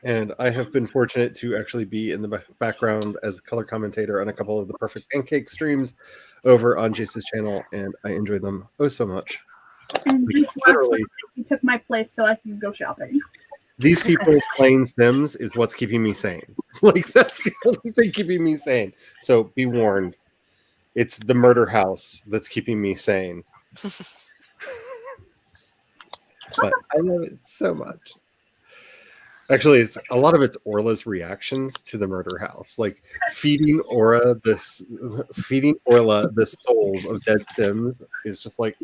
And I have been fortunate to actually be in the background as a color commentator on a couple of the Perfect Pancake streams over on Jace's channel, and I enjoy them so much. And Because literally, he took my place so I can go shopping. these people playing Sims is what's keeping me sane. Like, that's the only thing keeping me sane. So be warned. It's the murder house that's keeping me sane. But I love it so much. Actually, it's a lot of it's Orla's reactions to the murder house, like feeding Orla the souls of dead Sims is just like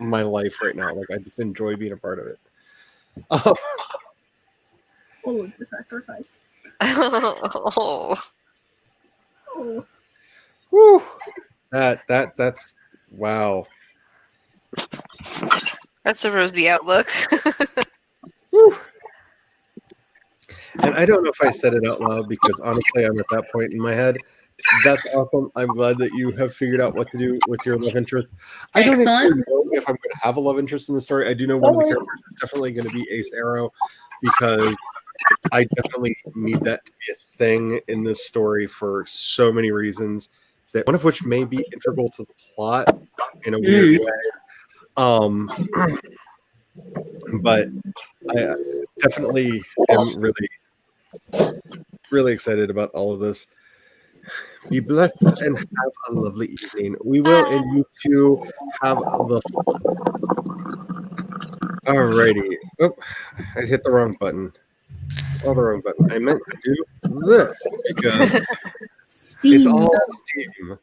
my life right now. Like, I just enjoy being a part of it. Oh, the sacrifice. Oh. Oh. Whew. That's wow. That's a rosy outlook. Whew. And I don't know if I said it out loud because honestly, I'm at that point in my head. That's awesome. I'm glad that you have figured out what to do with your love interest. I don't actually know if I'm going to have a love interest in the story. I do know one of the characters is definitely going to be Ace Arrow because I definitely need that to be a thing in this story for so many reasons, that one of which may be integral to the plot in a weird way. But I definitely am really excited about all of this. Be blessed and have a lovely evening. We will, and you too, have the. Alrighty. Oh, I hit the wrong button. Oh, the wrong button. I meant to do this because it's all Steam.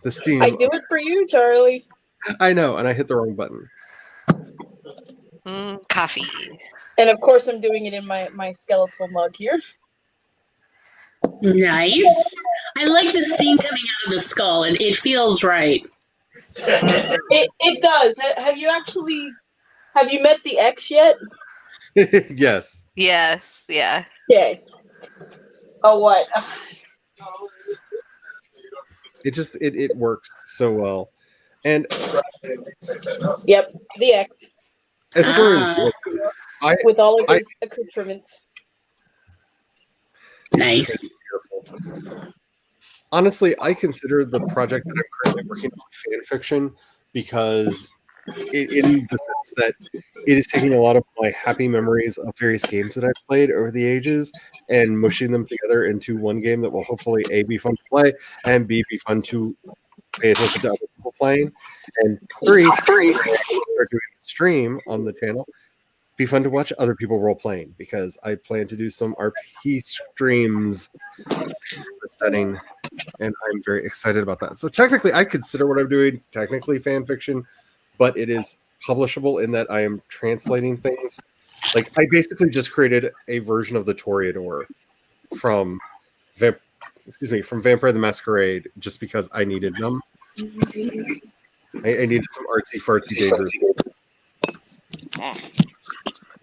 The Steam. I do it for you, Charlie. I know, and I hit the wrong button. Coffee. And of course, I'm doing it in my skeletal mug here. Nice. I like the steam coming out of the skull. It feels right. It does. Have you met the X yet? Yes. Yes. Yeah. Okay. Oh, what? It works so well. And Yep, the X. as far as With all of his accoutrements. Nice. Honestly, I consider the project that I'm currently working on fan fiction because in the sense that it is taking a lot of my happy memories of various games that I've played over the ages and mushing them together into one game that will hopefully A, be fun to play, and B, be fun to pay attention to other people playing, and three, start doing a stream on the channel, be fun to watch other people role playing, because I plan to do some RP streams in the setting, and I'm very excited about that. So technically, I consider what I'm doing technically fan fiction, but it is publishable in that I am translating things. Like, I basically just created a version of the Toreador from Vampire the Masquerade just because I needed them. I needed some artsy fartsy dangerous.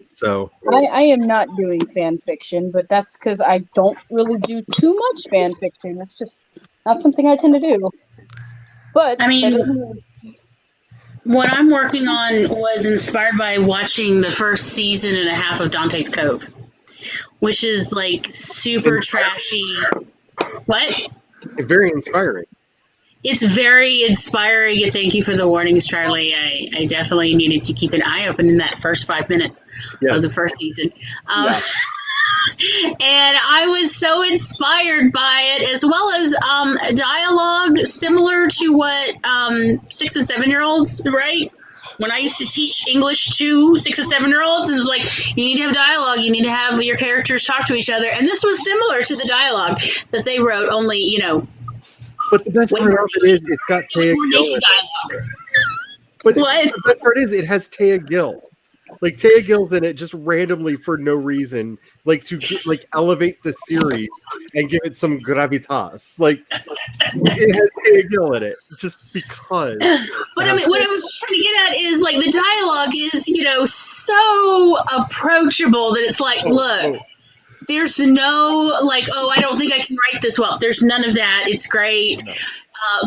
So I am not doing fan fiction, but that's because I don't really do too much fan fiction. That's just not something I tend to do. But I mean, what I'm working on was inspired by watching the first season and a half of Dante's Cove, which is like super trashy. What? Very inspiring. It's very inspiring, and thank you for the warnings, Charlie. I definitely needed to keep an eye open in that first 5 minutes of the first season. And I was so inspired by it, as well as dialogue similar to what 6 and 7 year olds write. When I used to teach English to 6 and 7 year olds, and it was like, you need to have dialogue, you need to have your characters talk to each other. And this was similar to the dialogue that they wrote, only, you know. But the best part of it is it's got Taya Gill. But what? The best part is it has Taya Gill. Like Taya Gill's in it just randomly for no reason, like to like elevate the series and give it some gravitas. Like it has Taya Gill in it just because. But I mean, what I was trying to get at is like the dialogue is, so approachable that it's like, look, there's no like, oh, I don't think I can write this well. There's none of that. It's great. No.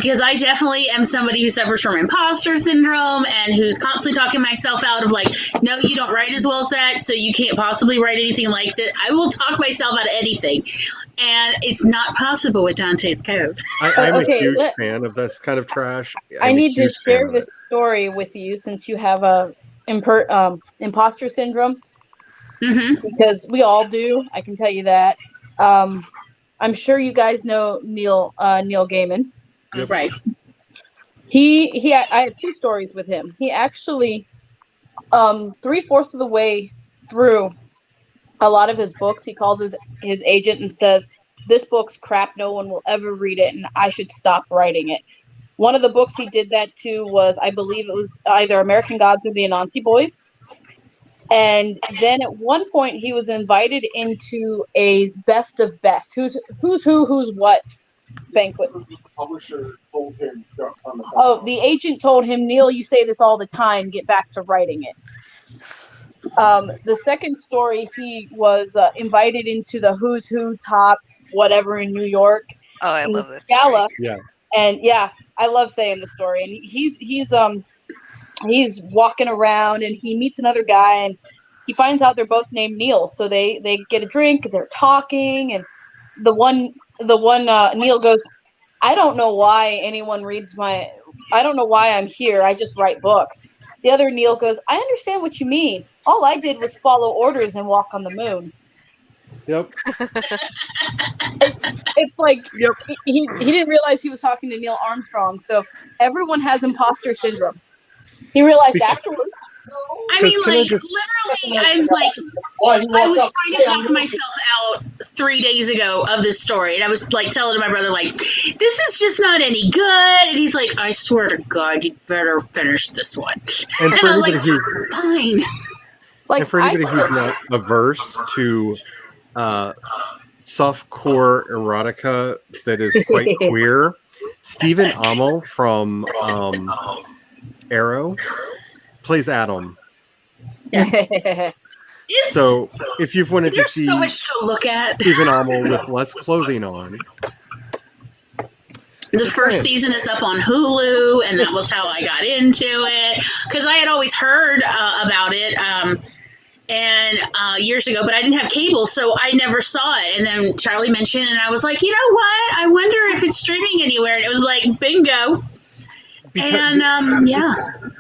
Because I definitely am somebody who suffers from imposter syndrome and who's constantly talking myself out of like, no, you don't write as well as that, so you can't possibly write anything like that. I will talk myself out of anything. And it's not possible with Dante's Code. I'm a huge fan of this kind of trash. I need to share this story with you since you have a imposter syndrome. Mm-hmm. Because we all do. I can tell you that. I'm sure you guys know Neil Gaiman. Yep. Right. I have two stories with him. He actually, 3/4 of the way through a lot of his books, he calls his agent and says, "This book's crap. No one will ever read it, and I should stop writing it." One of the books he did that to was, I believe it was either American Gods or the Anansi Boys. And then at one point he was invited into a best of best. Who's what banquet. The publisher told him. The agent told him, "Neil, you say this all the time. Get back to writing it." The second story, he was invited into the Who's Who top whatever in New York. Oh, I love this gala. story. Yeah. And yeah, I love saying the story. And he's walking around and he meets another guy and he finds out they're both named Neil. So they get a drink, they're talking, and the one Neil goes, "I don't know why anyone reads I don't know why I'm here. I just write books." The other Neil goes, "I understand what you mean. All I did was follow orders and walk on the moon." Yep. It's like Yep. he didn't realize he was talking to Neil Armstrong. So everyone has imposter syndrome. He realized afterwards. I mean, Can I like, just- literally, I'm like, I was trying to talk myself out 3 days ago of this story, and I was like telling my brother, like, this is just not any good. And he's like, I swear to God, you better finish this one. And And for I was anybody like, who's fine. Like, and for anybody who's not averse to softcore erotica that is quite queer, Stephen Amell from Arrow plays Adam. It's, So if you've wanted to there's see so much to look at. Stephen Amell with less clothing on, The just first saying. season is up on Hulu, and that was how I got into it because I had always heard about it years ago, but I didn't have cable, so I never saw it. And then Charlie mentioned, and I was like, you know what? I wonder if it's streaming anywhere. And it was like, bingo.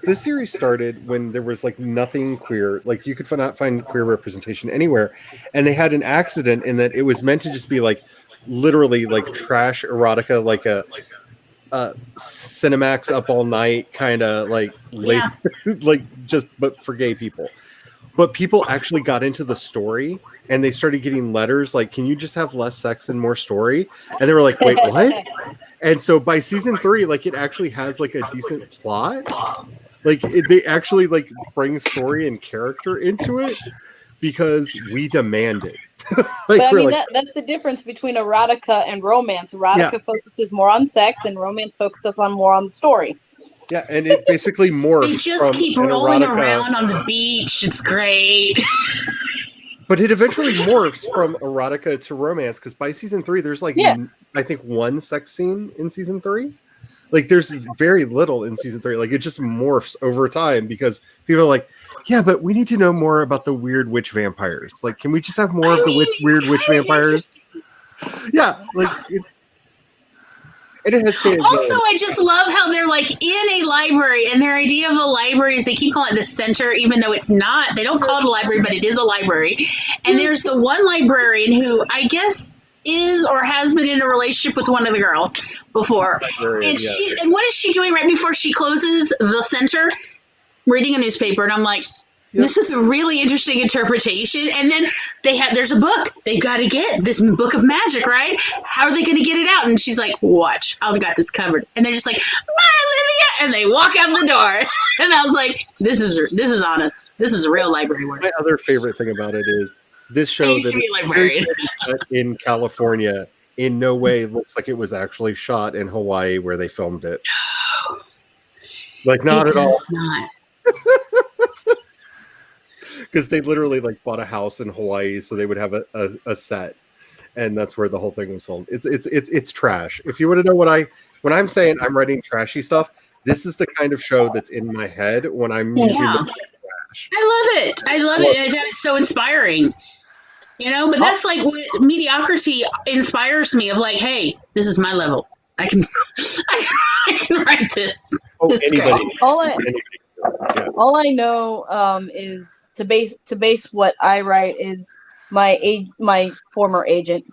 This series started when there was like nothing queer, like you could not find queer representation anywhere, and they had an accident in that it was meant to just be like literally like trash erotica, like a Cinemax Up All Night kind of like late, like just but for gay people. But people actually got into the story and they started getting letters like, "Can you just have less sex and more story?" And they were like, "Wait, what?" And so by season 3, like it actually has like a decent plot. Like they actually like bring story and character into it because we demand it. But I mean, that's the difference between erotica and romance. Erotica focuses more on sex, and romance focuses more on the story. Yeah, and it basically morphs. They just from keep an rolling erotica, around on the beach. It's great. but it eventually morphs from erotica to romance because by season 3, there's like I think one sex scene in season 3. Like there's very little in season 3. Like it just morphs over time because people are like, "Yeah, but we need to know more about the weird witch vampires. Like, can we just have more of the weird witch vampires?" Yeah, like it's. And it has also, I just love how they're like in a library, and their idea of a library is they keep calling it the center, even though it's not. They don't call it a library, but it is a library. And there's the one librarian who I guess is or has been in a relationship with one of the girls before. And and what is she doing right before she closes the center? Reading a newspaper, and I'm like, this is a really interesting interpretation. And then there's a book. They've got to get this book of magic, right? How are they going to get it out? And she's like, watch, I've got this covered. And they're just like, bye, Olivia. And they walk out the door. And I was like, this is honest. This is real library work. My other favorite thing about it is this I show used that to be a is librarian. set in California in no way looks like it was actually shot in Hawaii where they filmed it. Like not It at all. does not. Because they literally like bought a house in Hawaii so they would have a set, and that's where the whole thing was filmed. It's trash. If you want to know when I'm saying I'm writing trashy stuff, this is the kind of show that's in my head when I'm using Yeah. the trash. I love it. I love it. And that is so inspiring. You know, but that's like what mediocrity inspires me of like, hey, this is my level. I can write this. Oh, It's anybody. All I know is to base what I write is my former agent.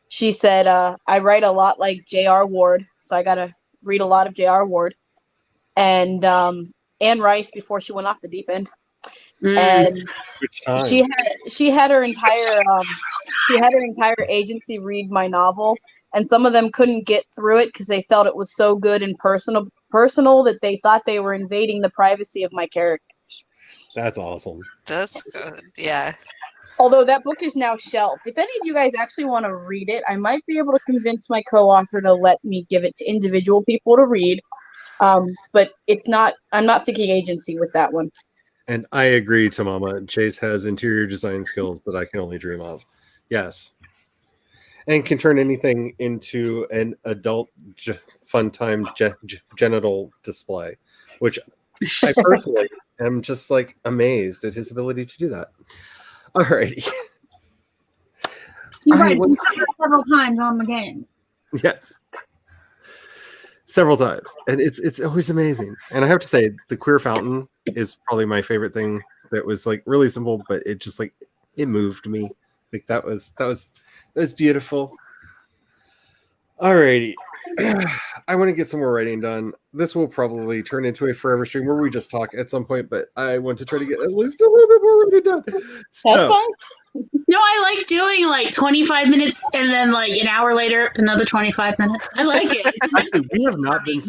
She said I write a lot like J.R. Ward, so I gotta read a lot of J.R. Ward, and Anne Rice before she went off the deep end. And Which time? she had her entire agency read my novel, and some of them couldn't get through it because they felt it was so good and personal that they thought they were invading the privacy of my character. That's awesome. That's good. Yeah. Although that book is now shelved. If any of you guys actually want to read it, I might be able to convince my co-author to let me give it to individual people to read. But I'm not seeking agency with that one. And I agree, Tamama. Chase has interior design skills that I can only dream of. Yes. And can turn anything into an adult fun time genital display, which I personally am just like amazed at his ability to do that. Alrighty. You're right. You said that several times on the game. Yes. Several times. And it's always amazing. And I have to say, the Queer Fountain is probably my favorite thing that was like really simple, but it just like it moved me. Like that was beautiful. Alrighty. I want to get some more writing done. This will probably turn into a forever stream where we just talk at some point, but I want to try to get at least a little bit more writing done. That's So, fine. No, I like doing like 25 minutes and then like an hour later, another 25 minutes. I like it. actually,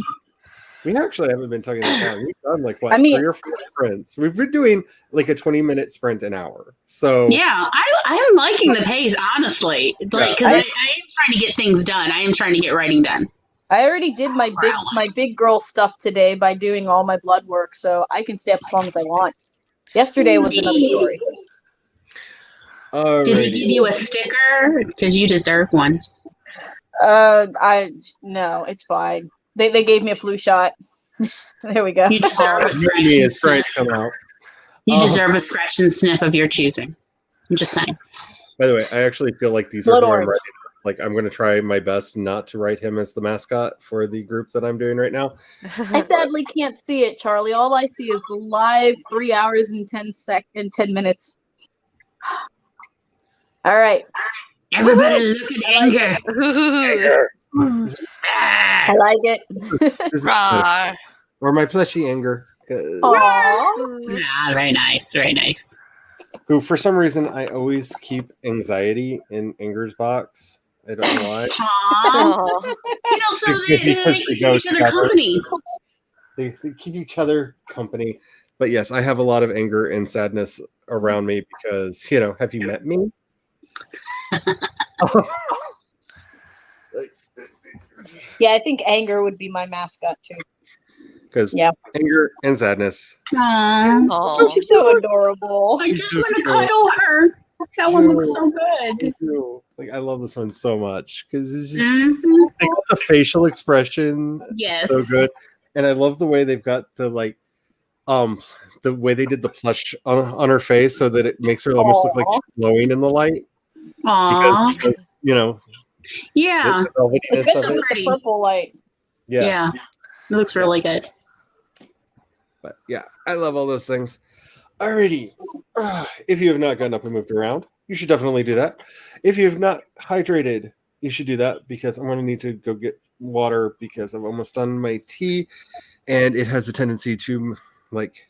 we actually haven't been talking that long. We've done like what, I mean- 3 or 4 sprints. We've been doing like a 20-minute sprint an hour. So Yeah, I'm liking the pace, honestly. Like, because I am trying to get things done. I am trying to get writing done. I already did my big girl stuff today by doing all my blood work, so I can stay up as long as I want. Yesterday was another story. Did he alrighty. give you a sticker? Because you deserve one. No, it's fine. They gave me a flu shot. There we go. You deserve a scratch Me and is trying sniff. to come out. You deserve a scratch and sniff of your choosing. I'm just saying. By the way, I actually feel like these Blood are who I'm orange. writing. Like I'm going to try my best not to write him as the mascot for the group that I'm doing right now. I sadly can't see it, Charlie. All I see is the live 3 hours and 10 minutes. All right. Everybody look at anger. Ooh. I like it. This is- Rawr. or my plushy Anger, Aww. Nah, very nice. Very nice. who for some reason I always keep anxiety in Anger's box. I don't know why. Aww. Aw. You know, so they keep each other company. They keep each other company. But yes, I have a lot of anger and sadness around me because, have you met me? Yeah, I think Anger would be my mascot too. Because Yeah. anger and sadness. Aww. Aw. She's so adorable. I just want to cuddle her. That one looks so good. Like I love this one so much because it's just Mhm. they got the facial expression Yes. so good, and I love the way they've got the the way they did the plush on her face so that it makes her almost look like she's glowing in the light Aww. because Yeah. the velvetness of Especially it. with the purple light. Yeah. Yeah. It looks really good. But yeah, I love all those things. Alrighty. If you have not gotten up and moved around, you should definitely do that. If you have not hydrated, you should do that because I'm going to need to go get water because I've almost done my tea and it has a tendency to make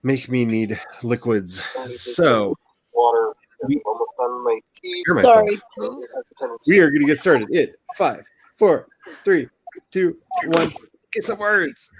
me need liquids. So Water. I'm almost done my tea. hear myself. Sorry. We are going to get started in 5, 4, 3, 2, 1. Get some words.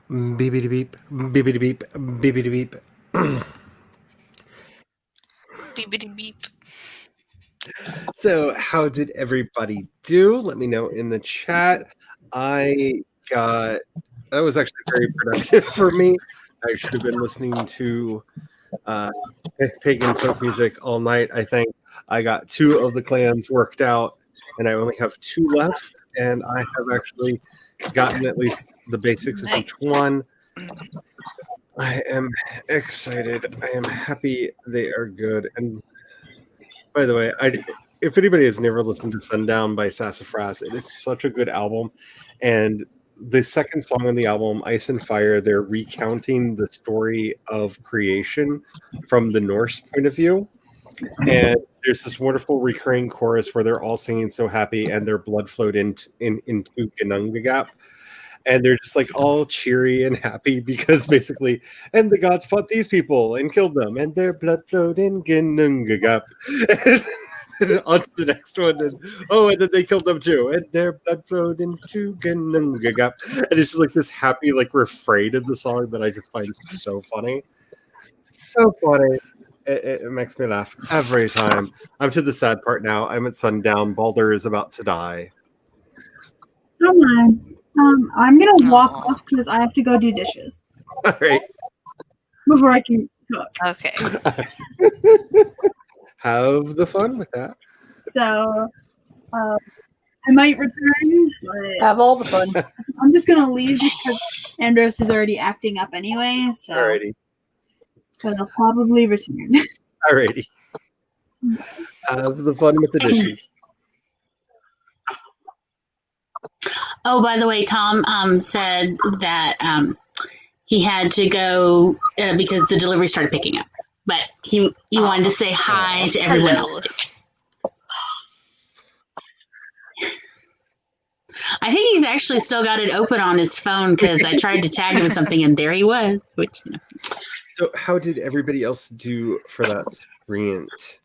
Beepity beep, beepity beep, beepity beep. Beepity beep. So, how did everybody do? Let me know in the chat. That was actually very productive for me. I should have been listening to pagan folk music all night. I think I got 2 of the clans worked out, and I only have 2 left, and I have actually gotten at least the basics of each one. I am excited. I am happy they are good. And by the way, if anybody has never listened to Sundown by Sassafras, it is such a good album. And the second song on the album, Ice and Fire, they're recounting the story of creation from the Norse point of view. And there's this wonderful recurring chorus where they're all singing so happy and their blood flowed into Ginnungagap. And they're just like all cheery and happy because basically, and the gods fought these people and killed them, and their blood flowed in Ginnungagap. And on to the next one, and then they killed them too, and their blood flowed into Ginnungagap. And it's just like this happy like refrain of the song that I just find so funny. So funny. It makes me laugh every time. I'm to the sad part now. I'm at sundown. Baldur is about to die. Come on. I'm gonna walk off because I have to go do dishes All right. before I can cook. Okay. Have the fun with that. So I might return, but Have all the fun. I'm just gonna leave just because Andros is already acting up anyway. So Alrighty. but I'll probably return. Alrighty. Have the fun with the dishes. Oh, by the way, Tom said that he had to go because the delivery started picking up. But he wanted to say hi to everyone Hello. else. I think he's actually still got it open on his phone because I tried to tag him with something and there he was. Which, you know. So, how did everybody else do for that sprint?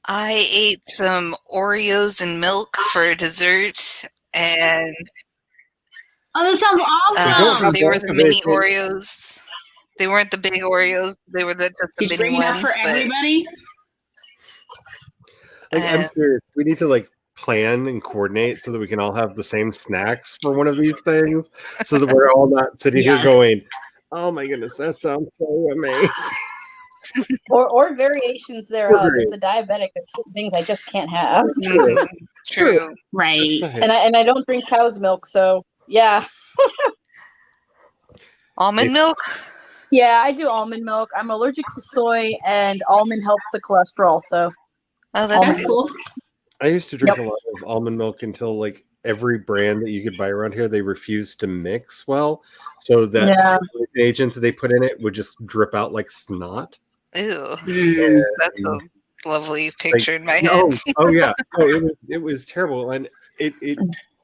I ate some Oreos and milk for dessert, and Oh, that sounds awesome! they were the mini Oreos. They weren't the big Oreos. They were just the Did you mini bring ones. enough for everybody? Like, I'm serious. We need to like plan and coordinate so that we can all have the same snacks for one of these things, so that we're all not sitting here going, "Oh my goodness, that sounds so amazing." or variations thereof. It's a diabetic of two things I just can't have. True. Right. And I don't drink cow's milk, so yeah. Almond milk? Yeah, I do almond milk. I'm allergic to soy, and almond helps the cholesterol. So, that's cool. I used to drink a lot of almond milk until like every brand that you could buy around here, they refused to mix well, so that agent that they put in it would just drip out like snot. Ew. That's a lovely picture in my head. It was terrible, and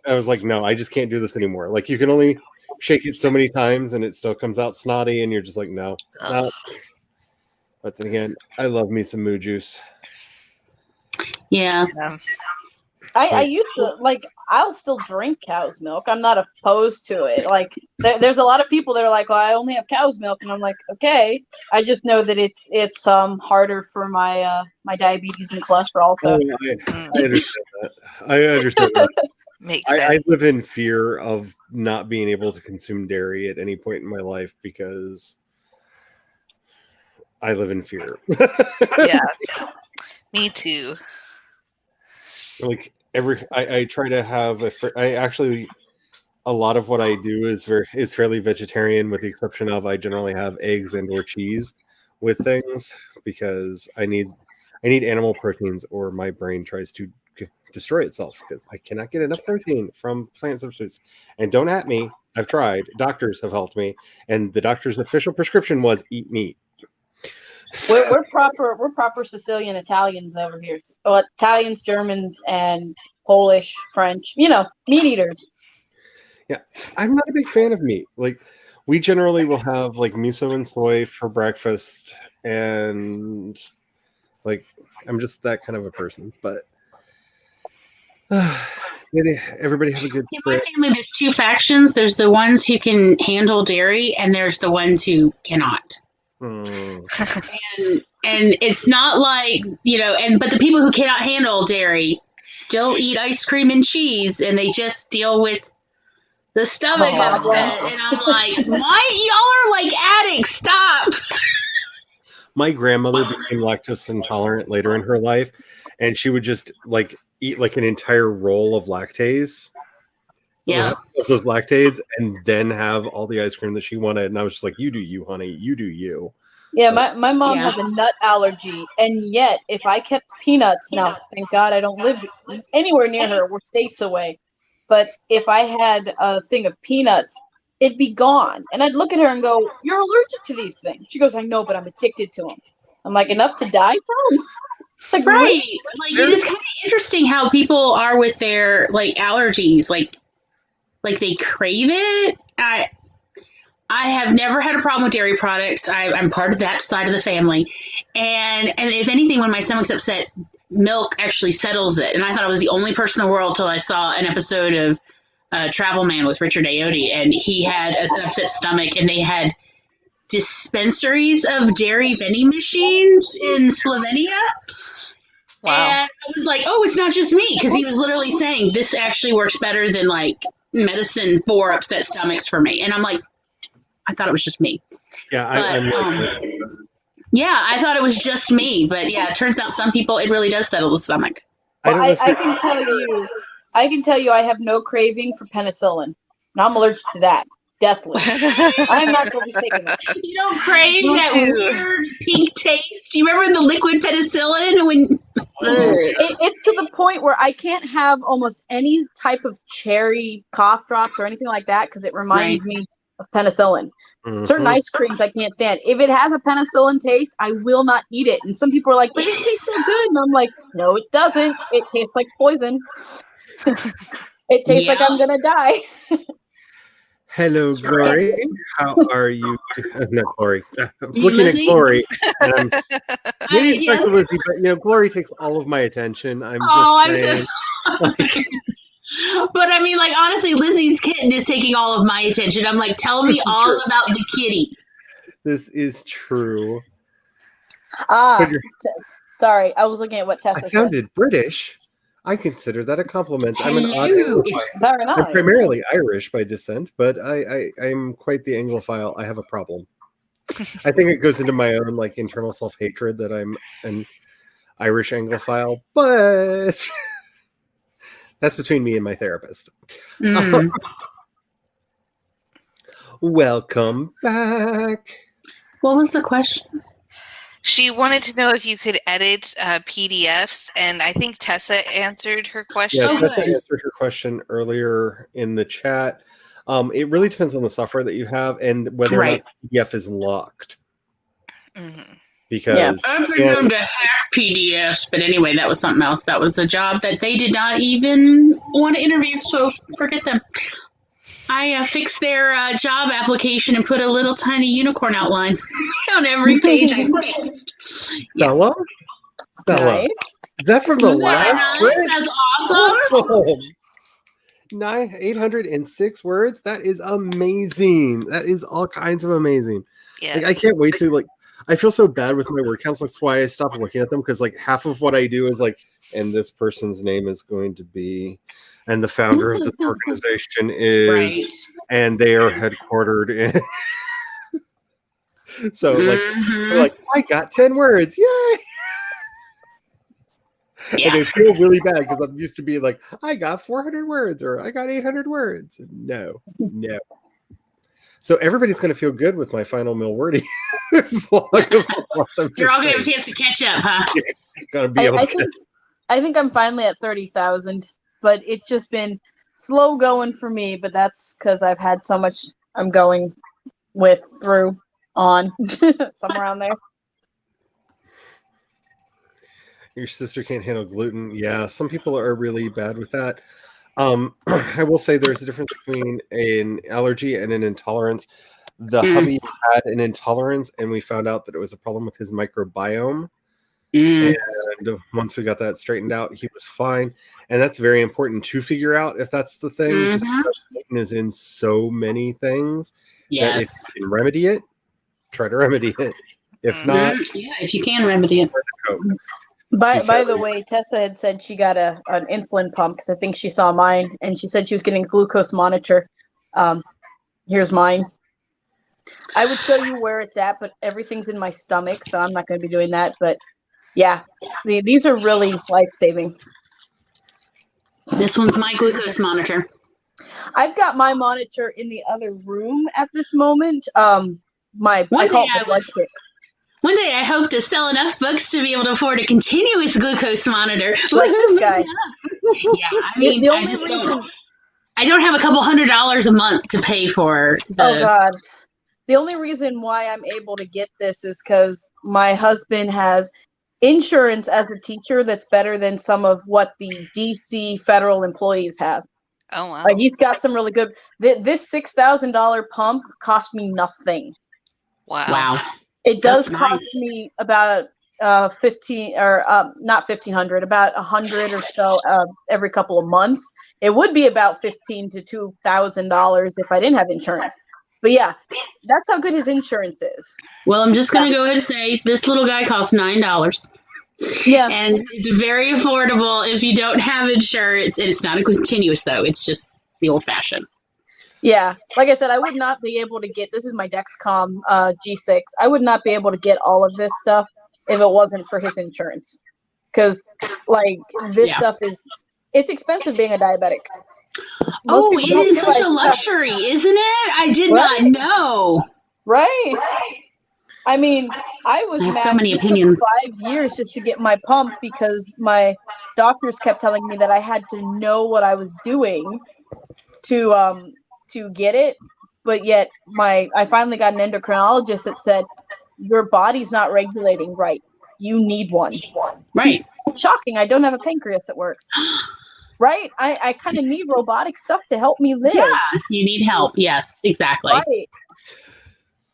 I was like, no, I just can't do this anymore. Like, you can only shake it so many times, and it still comes out snotty, and you're just like, no. But then again, I love me some moo juice. Yeah. I used to I'll still drink cow's milk. I'm not opposed to it. Like there's a lot of people that are like, well, I only have cow's milk, and I'm like, okay. I just know that it's harder for my my diabetes and cholesterol. So I understand that. I understand that. Makes sense. I live in fear of not being able to consume dairy at any point in my life because I live in fear. Yeah, me too. Like I try to have a lot of what I do is fairly vegetarian, with the exception of I generally have eggs and or cheese with things because I need animal proteins or my brain tries to destroy itself because I cannot get enough protein from plant substitutes. And don't at me. I've tried. Doctors have helped me, and the doctor's official prescription was eat meat. we're proper Sicilian Italians over here. Well, Italians, Germans, and Polish, French. You know, meat eaters. Yeah, I'm not a big fan of meat. Like, we generally will have like miso and soy for breakfast, and like I'm just that kind of a person. But Everybody have a good In my spread. family, there's two factions. There's the ones who can handle dairy, and there's the ones who cannot. Hmm. And it's not like, but the people who cannot handle dairy still eat ice cream and cheese, and they just deal with the stomach upset. And I'm like, why y'all are like addicts? Stop. My grandmother became lactose intolerant later in her life, and she would just like eat like an entire roll of lactase. Yeah. Of those lactades, and then have all the ice cream that she wanted. And I was just like, you do you, honey. You do you. Yeah, my mom Yeah. has a nut allergy, and yet if I kept peanuts, now thank God I don't live anywhere near her. We're states away. But if I had a thing of peanuts, it'd be gone. And I'd look at her and go, "You're allergic to these things." She goes, "I know, but I'm addicted to them." I'm like, "Enough to die from?" It's like, Right. really? Like, it is kind of interesting how people are with their like allergies. Like they crave it. I have never had a problem with dairy products. I'm part of that side of the family, and if anything, when my stomach's upset, milk actually settles it. And I thought I was the only person in the world till I saw an episode of Travel Man with Richard Ayoade, and he had an upset stomach, and they had dispensaries of dairy vending machines in Slovenia. Wow. And I was like, oh, it's not just me, because he was literally saying this actually works better than like medicine for upset stomachs for me. And I'm like, I thought it was just me. Yeah, Yeah, I thought it was just me, but yeah, it turns out some people it really does settle the stomach. Well, I can tell you, I have no craving for penicillin. And I'm allergic to that. Deathly. I'm not going to be taking it. You don't crave Me that too. weird pink taste. You remember the liquid penicillin when? It's to the point where I can't have almost any type of cherry cough drops or anything like that because it reminds me of penicillin. Mhm. Certain ice creams I can't stand. If it has a penicillin taste, I will not eat it. And some people are like, but it tastes so good. And I'm like, no, it doesn't. It tastes like poison. It tastes like I'm going to die. Hello, Glory. How are you? Not Glory. I'm You, looking at Lizzie? Glory, and I'm maybe it's Yeah. like Lizzie, but Glory takes all of my attention. I'm I'm just so saying. sorry. But I mean, like, honestly, Lizzie's kitten is taking all of my attention. I'm like, tell me all about the kitty. This is true. Sorry. I was looking at what I Tessa said. sounded British. I consider that a compliment. I'm an odd Hello. Anglophile. Very nice. I'm primarily Irish by descent, but I'm quite the Anglophile. I have a problem. I think it goes into my own like internal self-hatred that I'm an Irish Anglophile, but that's between me and my therapist. Welcome back. What was the question? She wanted to know if you could edit PDFs, and I think Tessa answered her question. Yeah, Tessa answered her question earlier in the chat. It really depends on the software that you have and whether or not PDF is locked. Mhm. Because I've been known to hack PDFs, but anyway, that was something else. That was a job that they did not even want to interview, so forget them. I fixed their job application and put a little tiny unicorn outline on every page I fixed. Bella? Nice. Is that from the last print? That's awesome. 806 words? That is amazing. That is all kinds of amazing. Yeah. Like, I can't wait to I feel so bad with my word counts. That's why I stopped looking at them, because like half of what I do is like, and this person's name is going to be, and the founder of this organization is, and they are headquartered in. So they're like, I got 10 words, yay! And I feel really bad because I'm used to being like, I got 400 words or I got 800 words. No. So everybody's going to feel good with my final mill wordy. You're all going to have a chance to catch up, huh? Gonna be able to I think I'm finally at 30,000, but it's just been slow going for me. But that's because I've had so much I'm going through on somewhere around there. Your sister can't handle gluten. Yeah, some people are really bad with that. I will say there's a difference between an allergy and an intolerance. The hubby had an intolerance, and we found out that it was a problem with his microbiome. Mm. And once we got that straightened out, he was fine. And that's very important to figure out if that's the thing. Just because Satan is in so many things that if Yes. you can remedy it, try to remedy it. If not, Yeah, if you can remedy it. By the way, Tessa had said she got an insulin pump because I think she saw mine, and she said she was getting a glucose monitor. Here's mine. I would show you where it's at, but everything's in my stomach, so I'm not going to be doing that. But yeah, these are really life-saving. This one's my glucose monitor. I've got my monitor in the other room at this moment. I call it the blood kit. One day I hope to sell enough books to be able to afford a continuous glucose monitor. Like this guy. Yeah, I mean, I don't have a couple $100 a month to pay for. Oh, God. The only reason why I'm able to get this is because my husband has insurance as a teacher that's better than some of what the DC federal employees have. Oh, wow. Like, he's got some really good. This $6,000 pump cost me nothing. Wow. It does cost me about 15 or not 1,500, about 100 or so every couple of months. It would be about $1,500 to $2,000 if I didn't have insurance. But yeah, that's how good his insurance is. Well, I'm just going to go ahead and say this little guy costs $9. Yeah. And it's very affordable if you don't have insurance. And it's not a continuous, though. It's just the old-fashioned. Yeah. Like I said, I would not be able to get, this is my Dexcom G6. I would not be able to get all of this stuff if it wasn't for his insurance. Because, like, this stuff it's expensive being a diabetic. It is such a luxury, isn't it? I did not know. Right. I mean, I have so many opinions. For 5 years just to get my pump because my doctors kept telling me that I had to know what I was doing to get it. But yet I finally got an endocrinologist that said, your body's not regulating right. You need one. Right. Shocking. I don't have a pancreas that works. Right? I kind of need robotic stuff to help me live. Yeah, you need help. Yes, exactly. Right.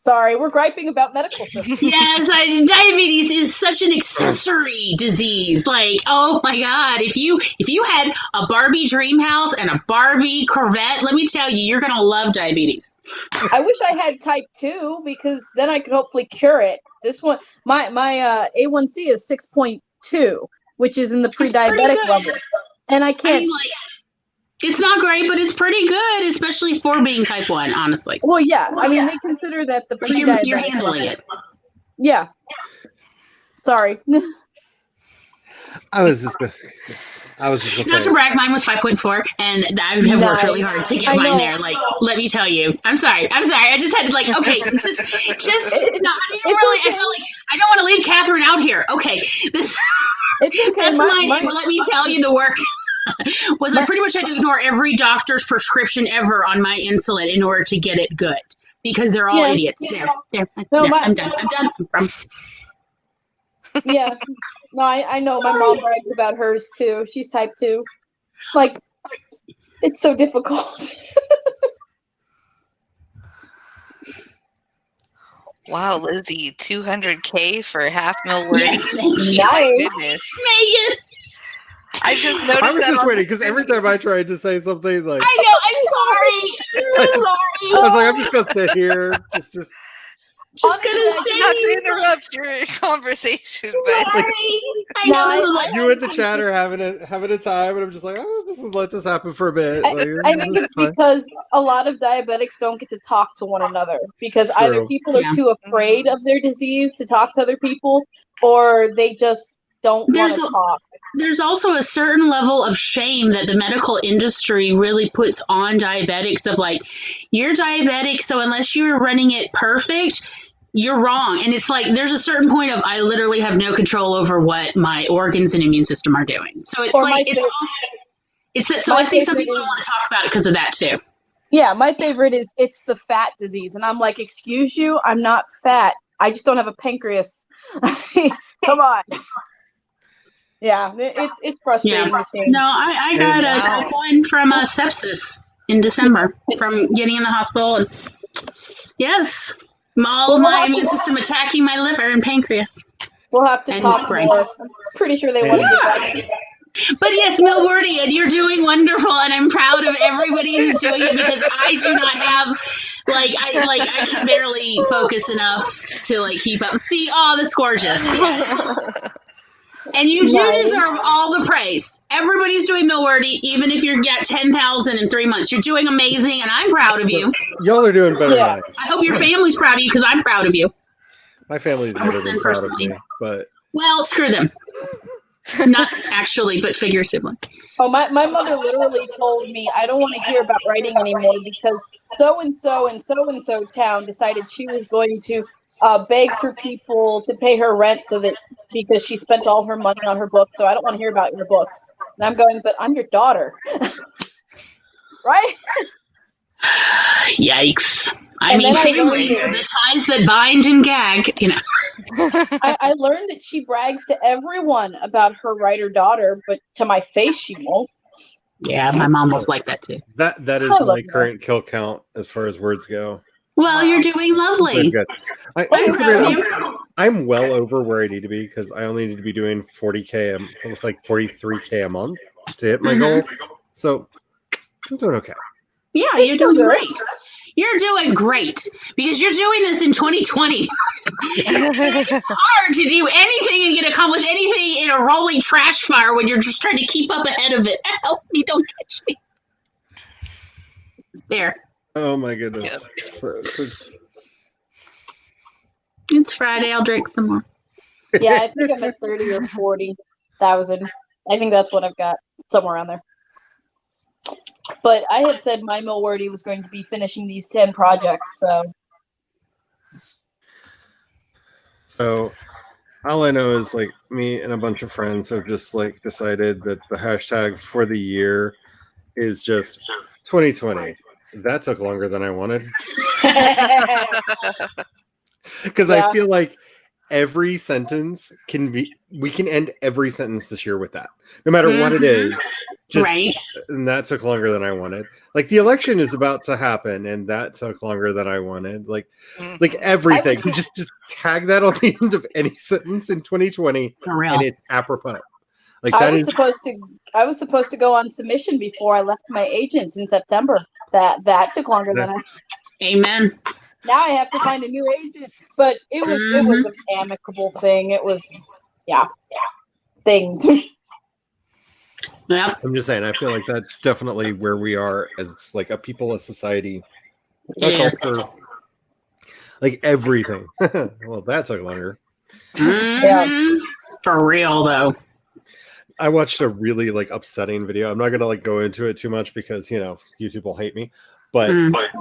Sorry, we're griping about medical systems. Yes, diabetes is such an accessory disease. Like, oh my God, if you had a Barbie dream house and a Barbie Corvette, let me tell you, you're gonna love diabetes. I wish I had type 2 because then I could hopefully cure it. This one, my A1C is 6.2, which is in the pre-diabetic level, and I can't. It's not great, but it's pretty good, especially for being type 1, honestly. Well, yeah. I mean, they consider that the pre-diabetic. You're handling it. Yeah. Sorry. I was just going to say. Not to brag, mine was 5.4, and I have worked really hard to get mine there. Like, let me tell you. I'm sorry. I just had to, okay, just, no, I didn't really, I felt like, I don't want to leave Catherine out here. Okay. It's okay. That's mine. Let me tell you the work. I pretty much had to ignore every doctor's prescription ever on my insulin in order to get it good because they're all idiots. There. I'm done. Yeah. No, I know. My mom brags about hers too. She's type 2. Like, it's so difficult. Wow, Lizzie, $200K for a half mil wording. Yes, My goodness. Megan. I just noticed I was that just waiting because every time I tried to say something like, I know, I'm sorry. I was like, I'm just gonna sit here, just gonna say not to interrupt your conversation, but I know you and the chat are having a time, and I'm just like, oh, just let this happen for a bit. I think it's because a lot of diabetics don't get to talk to one another because either people are too afraid of their disease to talk to other people, or they just don't want to talk. There's also a certain level of shame that the medical industry really puts on diabetics of like, you're diabetic, so unless you're running it perfect, you're wrong. And it's like, there's a certain point of, I literally have no control over what my organs and immune system are doing. So it's I think some people don't want to talk about it because of that too. Yeah, my favorite is it's the fat disease. And I'm like, excuse you, I'm not fat. I just don't have a pancreas. Come on. Yeah, it's frustrating. Yeah. No, I got a type 1 from sepsis in December from getting in the hospital. And yes, all of my immune system attacking my liver and pancreas. We'll have to And talk right. more. I'm pretty sure they want to get back. But yes, Milwordy, and you're doing wonderful, and I'm proud of everybody who's doing it because I do not have I can barely focus enough to keep up. See, oh, that's gorgeous. Yes. And you do deserve all the praise. Everybody's doing Milwordy, even if you get 10,000 in 3 months. You're doing amazing, and I'm proud of you. Y'all are doing better than I. I hope your family's proud of you because I'm proud of you. My family's never been proud of me, but well, screw them. Not actually, but figuratively. Oh, my mother literally told me I don't want to hear about writing anymore because so and so town decided she was going to beg for people to pay her rent because she spent all her money on her books. So I don't want to hear about your books. And I'm going, but I'm your daughter, right? Yikes! I mean, family, the ties that bind and gag. I learned that she brags to everyone about her writer daughter, but to my face, she won't. Yeah, my mom was like that too. That is my current kill count as far as words go. Well, you're doing lovely. Good. I'm well over where I need to be because I only need to be doing 40K, like 43K a month to hit my goal. So I'm doing okay. Yeah, you're doing great. You're doing great because you're doing this in 2020. It's hard to do anything and get accomplished anything in a rolling trash fire when you're just trying to keep up ahead of it. Help me, don't catch me. There. Oh my goodness. It's Friday. I'll drink some more. Yeah, I think I'm at 30 or 40,000. I think that's what I've got, somewhere around there. But I had said my Milwordy was going to be finishing these 10 projects, So all I know is me and a bunch of friends have just decided that the hashtag for the year is just 2020. That took longer than I wanted. Because I feel like every sentence we can end every sentence this year with that. No matter what it is. Right. And that took longer than I wanted. The election is about to happen, and that took longer than I wanted. Everything. You just tag that on the end of any sentence in 2020, and it's apropos. I was supposed to go on submission before I left my agent in September. That took longer than I. Amen. Now I have to find a new agent, but it was an amicable thing. It was things. Yeah. I'm just saying, I feel like that's definitely where we are as a people, a society, culture, everything. Well, that took longer. Yeah. For real though. I watched a really upsetting video. I'm not gonna go into it too much because YouTube will hate me. But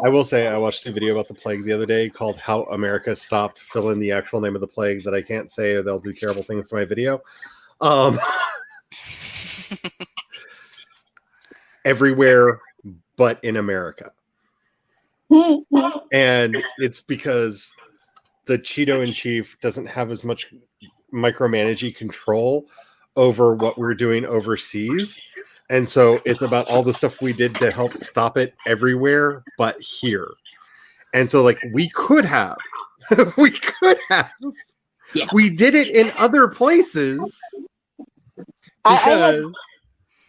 I will say I watched a video about the plague the other day called "How America Stopped." Fill in the actual name of the plague that I can't say, or they'll do terrible things to my video. Everywhere but in America. And it's because the Cheeto-in-Chief doesn't have as much micromanaging control over what we're doing overseas. And so it's about all the stuff we did to help stop it everywhere but here. And so we could have. We did it in other places. Because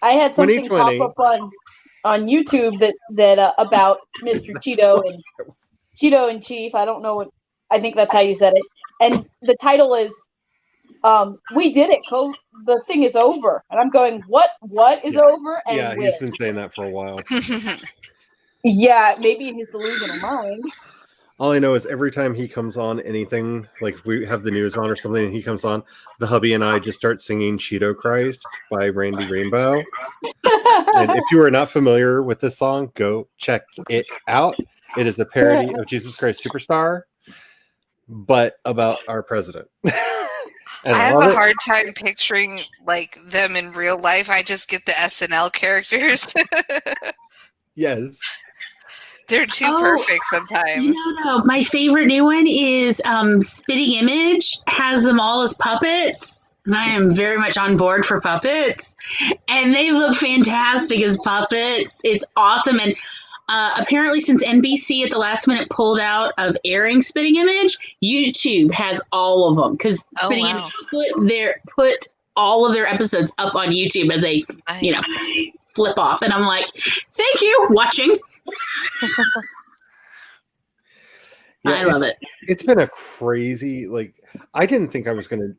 I had something pop up on YouTube that about Mr. Cheeto-in-Chief. I don't know what. I think that's how you said it. And the title is, "We did it. The thing is over." And I'm going, what is over? And he's been saying that for a while. Yeah, maybe in his delusional mind. All I know is every time he comes on anything, if we have the news on or something and he comes on, the hubby and I just start singing Cheeto Christ by Randy Rainbow. And if you are not familiar with this song, go check it out. It is a parody of Jesus Christ Superstar, but about our president. I have a hard time picturing them in real life. I just get the SNL characters. Yes. They're too perfect sometimes. No. My favorite new one is Spitting Image has them all as puppets. And I am very much on board for puppets. And they look fantastic as puppets. It's awesome. And apparently, since NBC at the last minute pulled out of airing Spitting Image, YouTube has all of them because Oh, Spitting wow. Image put all of their episodes up on YouTube as a flip off, and I'm like, thank you, watching. I love it. It's been a crazy, I didn't think I was gonna.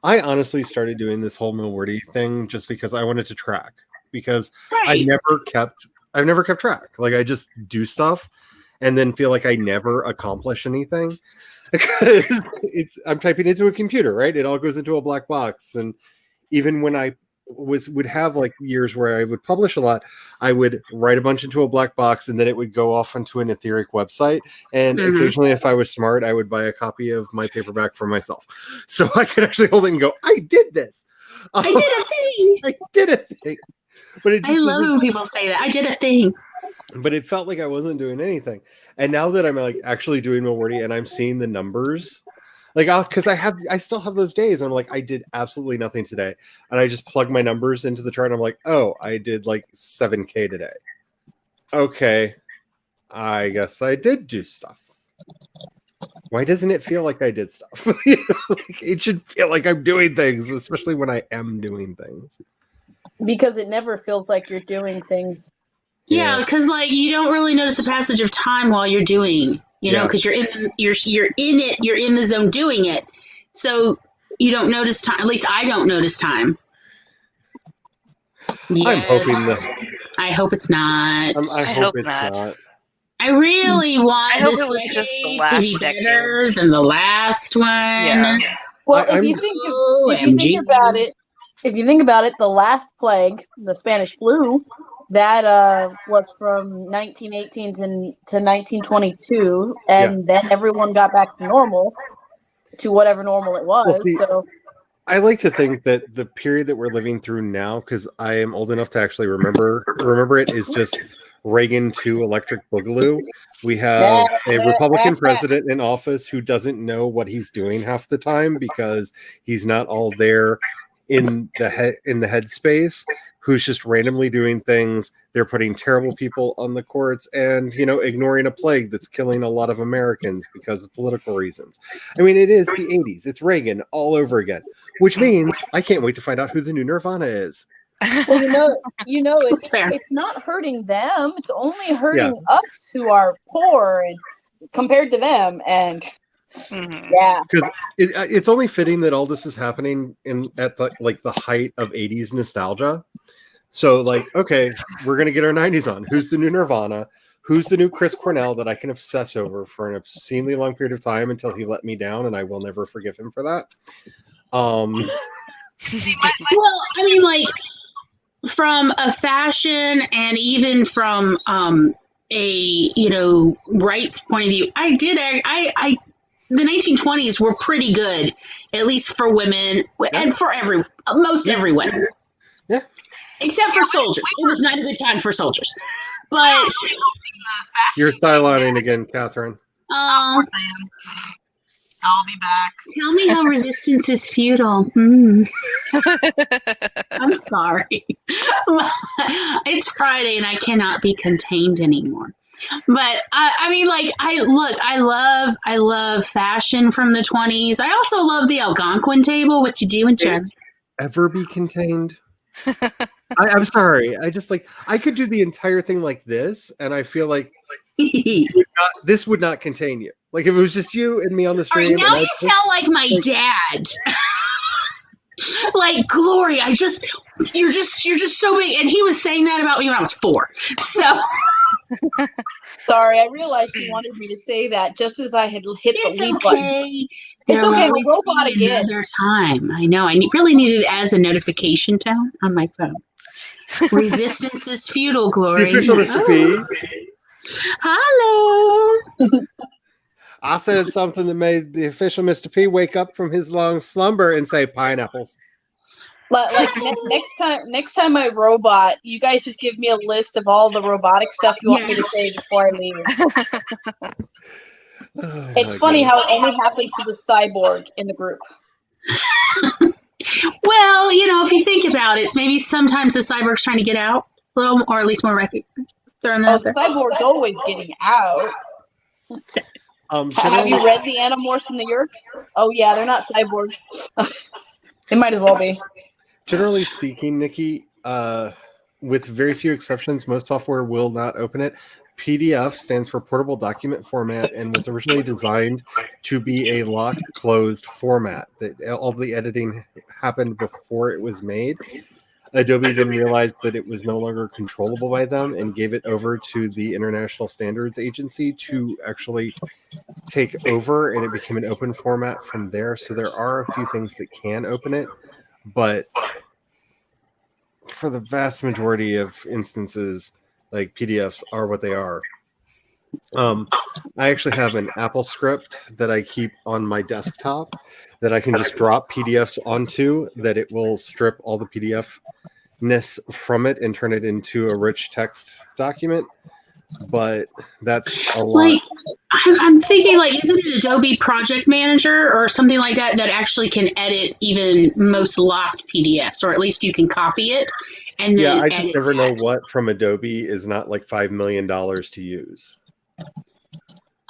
I honestly started doing this whole Milwordy thing just because I wanted to track, because I've never kept track. Like, I just do stuff and then feel like I never accomplish anything because I'm typing into a computer, right? It all goes into a black box. And even when I would have like years where I would publish a lot, I would write a bunch into a black box and then it would go off onto an etheric website. And occasionally, if I was smart, I would buy a copy of my paperback for myself, so I could actually hold it and go, I did this. I did a thing. I did a thing. But it just I love when people say that. I did a thing. But it felt like I wasn't doing anything. And now that I'm like actually doing Milwordy and I'm seeing the numbers, like, because I still have those days. And I'm like, I did absolutely nothing today. And I just plug my numbers into the chart. And I'm like, oh, I did like 7K today. Okay. I guess I did do stuff. Why doesn't it feel like I did stuff? It should feel like I'm doing things, especially when I am doing things. Because it never feels like you're doing things. Yeah, because like you don't really notice the passage of time while you're doing, know, because you're in it, you're in the zone doing it, so you don't notice time. At least I don't notice time. Yes. I'm hoping that. I hope it's not. I hope it's not. I really want hope this it was just the decade to be last better than the last one. Yeah. Well, if you think about it, the last plague, the Spanish flu, that was from 1918 to 1922, and then everyone got back to normal, to whatever normal it was. Well, see, so I like to think that the period that we're living through now, because I am old enough to actually remember it, is just Reagan to Electric Boogaloo. We have a Republican president in office who doesn't know what he's doing half the time because he's not all there in the headspace, who's just randomly doing things. They're putting terrible people on the courts and, ignoring a plague that's killing a lot of Americans because of political reasons. I mean, it is the 80s. It's Reagan all over again, which means I can't wait to find out who the new Nirvana is. Well, it's fair. It's not hurting them. It's only hurting us who are poor and compared to them. And because it's only fitting that all this is happening at the height of 80s nostalgia. So okay, we're gonna get our 90s on. Who's the new Nirvana? Who's the new Chris Cornell that I can obsess over for an obscenely long period of time until he let me down, and I will never forgive him for that. Well, I mean, from a fashion and even from a rights point of view, I the 1920s were pretty good, at least for women and for everyone. Yeah. Except for soldiers. It was not a good time for soldiers. But you're sidelining again, Catherine. I'll be back. Tell me how resistance is futile. I'm sorry. It's Friday and I cannot be contained anymore. But I love fashion from the 20s. I also love the Algonquin table. What you doing, Charlie? Ever be contained? I'm sorry. I just I could do the entire thing like this, and I feel like this would not contain you. Like if it was just you and me on the stream. Right, now you sound like my dad. Like Glory, you're just so big, and he was saying that about me when I was 4. So sorry, I realized you wanted me to say that just as I had hit the leave button. It's okay. We'll robot again. Another time. I know. I really needed it as a notification tone on my phone. Resistance is futile, Glory. The official Mr. P. Hello. I said something that made the official Mr. P wake up from his long slumber and say pineapples. Next time I robot, you guys just give me a list of all the robotic stuff you want me to say before I leave. It's funny how it only happens to the cyborg in the group. Well, if you think about it, maybe sometimes the cyborg's trying to get out a little, or at least more recognized. Throwing that Oh, out the there. cyborg's always getting out. Have Generally, you read the Animorphs and the Yerks? Oh yeah, they're not cyborgs. They might as well be. generally speaking, Nikki, with very few exceptions, most software will not open it. PDF stands for Portable Document Format and was originally designed to be a locked, closed format. That all the editing happened before it was made. Adobe then realized that it was no longer controllable by them and gave it over to the International Standards Agency to actually take over, and it became an open format from there. So there are a few things that can open it, but for the vast majority of instances, like PDFs are what they are. I actually have an Apple script that I keep on my desktop that I can just drop PDFs onto, that it will strip all the PDF-ness from it and turn it into a rich text document. But that's a lot. Like, I'm thinking, like, isn't it Adobe Project Manager or something like that that actually can edit even most locked PDFs, or at least you can copy it and Yeah, then I just edit never know that. what from Adobe is not like $5 million to use.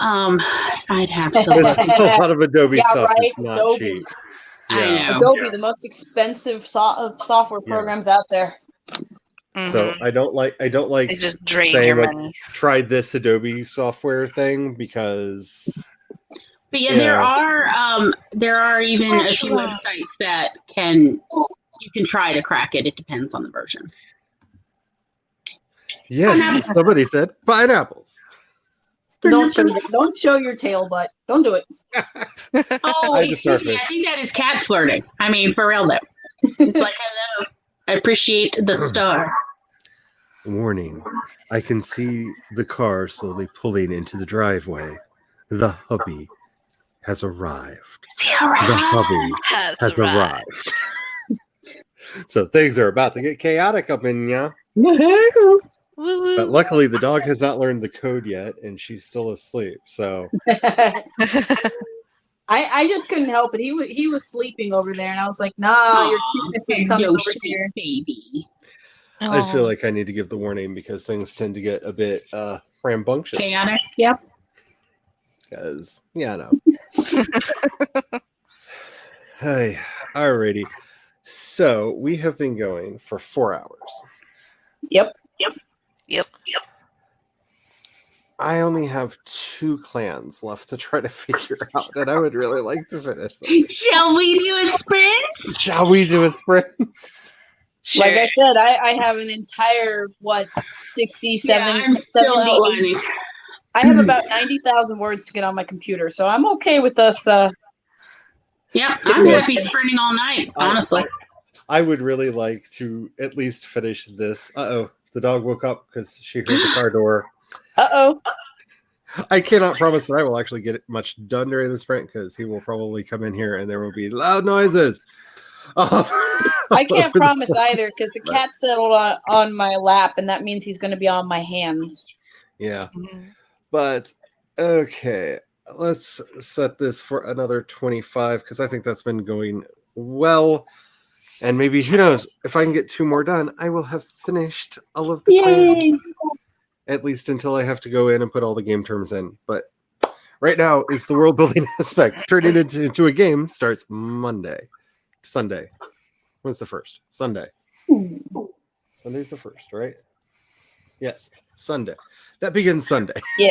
I'd have There's to. a lot of Adobe Yeah, stuff right. that's not Adobe. cheap. I Yeah. know. Adobe, the most expensive software Yeah. programs out there. So Mhm. I don't like They just drain saying your like money. try this Adobe software thing, because But yeah, Yeah. there are even a few websites that you can try to crack it. It depends on the version. yes, Pineapples. somebody said pineapples. Don't show your tail, but don't do it. Oh, I just excuse me. started. I think that is cat flirting. I mean, for real though. It's like, hello. I appreciate the star. Warning. I can see the car slowly pulling into the driveway. The hubby has arrived. The hubby Has has arrived. arrived. So things are about to get chaotic up in ya. Woo But woo. luckily the dog has not learned the code yet, and she's still asleep. So I just couldn't help it. He was sleeping over there, and I was like, nah, your cuteness is coming over here. Baby. I just feel Oh. like I need to give the warning because things tend to get a bit rambunctious. Chaotic. Yep. Because, yeah, I know. Hey, alrighty. So we have been going for 4 hours. Yep. Yep. I only have 2 clans left to try to figure out, and I would really like to finish this. Shall we do a sprint? Shall we do a sprint? Sure. Like I said, I have an entire 67, I'm still 70. outlining. I have about 90,000 words to get on my computer, so I'm okay with us. Yep, I'm happy sprinting all night, honestly. I would really like to at least finish this. Uh-oh, the dog woke up because she heard the car door. Uh-oh. I cannot promise that I will actually get much done during the sprint because he will probably come in here and there will be loud noises. I can't promise either because the cat settled on my lap, and that means he's going to be on my hands. Yeah. Mhm. But, okay, let's set this for another 25 because I think that's been going well. And maybe, who knows, if I can get 2 more done, I will have finished all of the clans. At least until I have to go in and put all the game terms in. But right now is the world building aspect. Turning it into a game starts Sunday. When's the first? Sunday. Sunday's the first, right? Yes, Sunday. That begins Sunday. Yeah.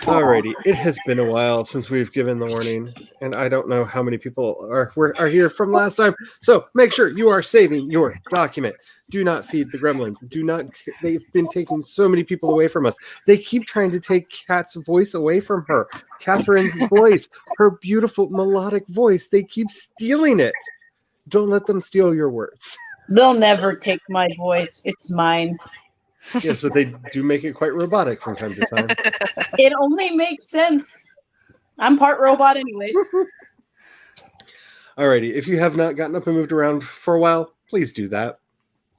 Alrighty, it has been a while since we've given the warning, and I don't know how many people are here from last time. So make sure you are saving your document. Do not feed the gremlins. They've been taking so many people away from us. They keep trying to take Kat's voice away from her. Catherine's voice, her beautiful melodic voice. They keep stealing it. Don't let them steal your words. They'll never take my voice. It's mine. Yes, but they do make it quite robotic from time to time. It only makes sense. I'm part robot anyways. Alrighty, if you have not gotten up and moved around for a while, please do that.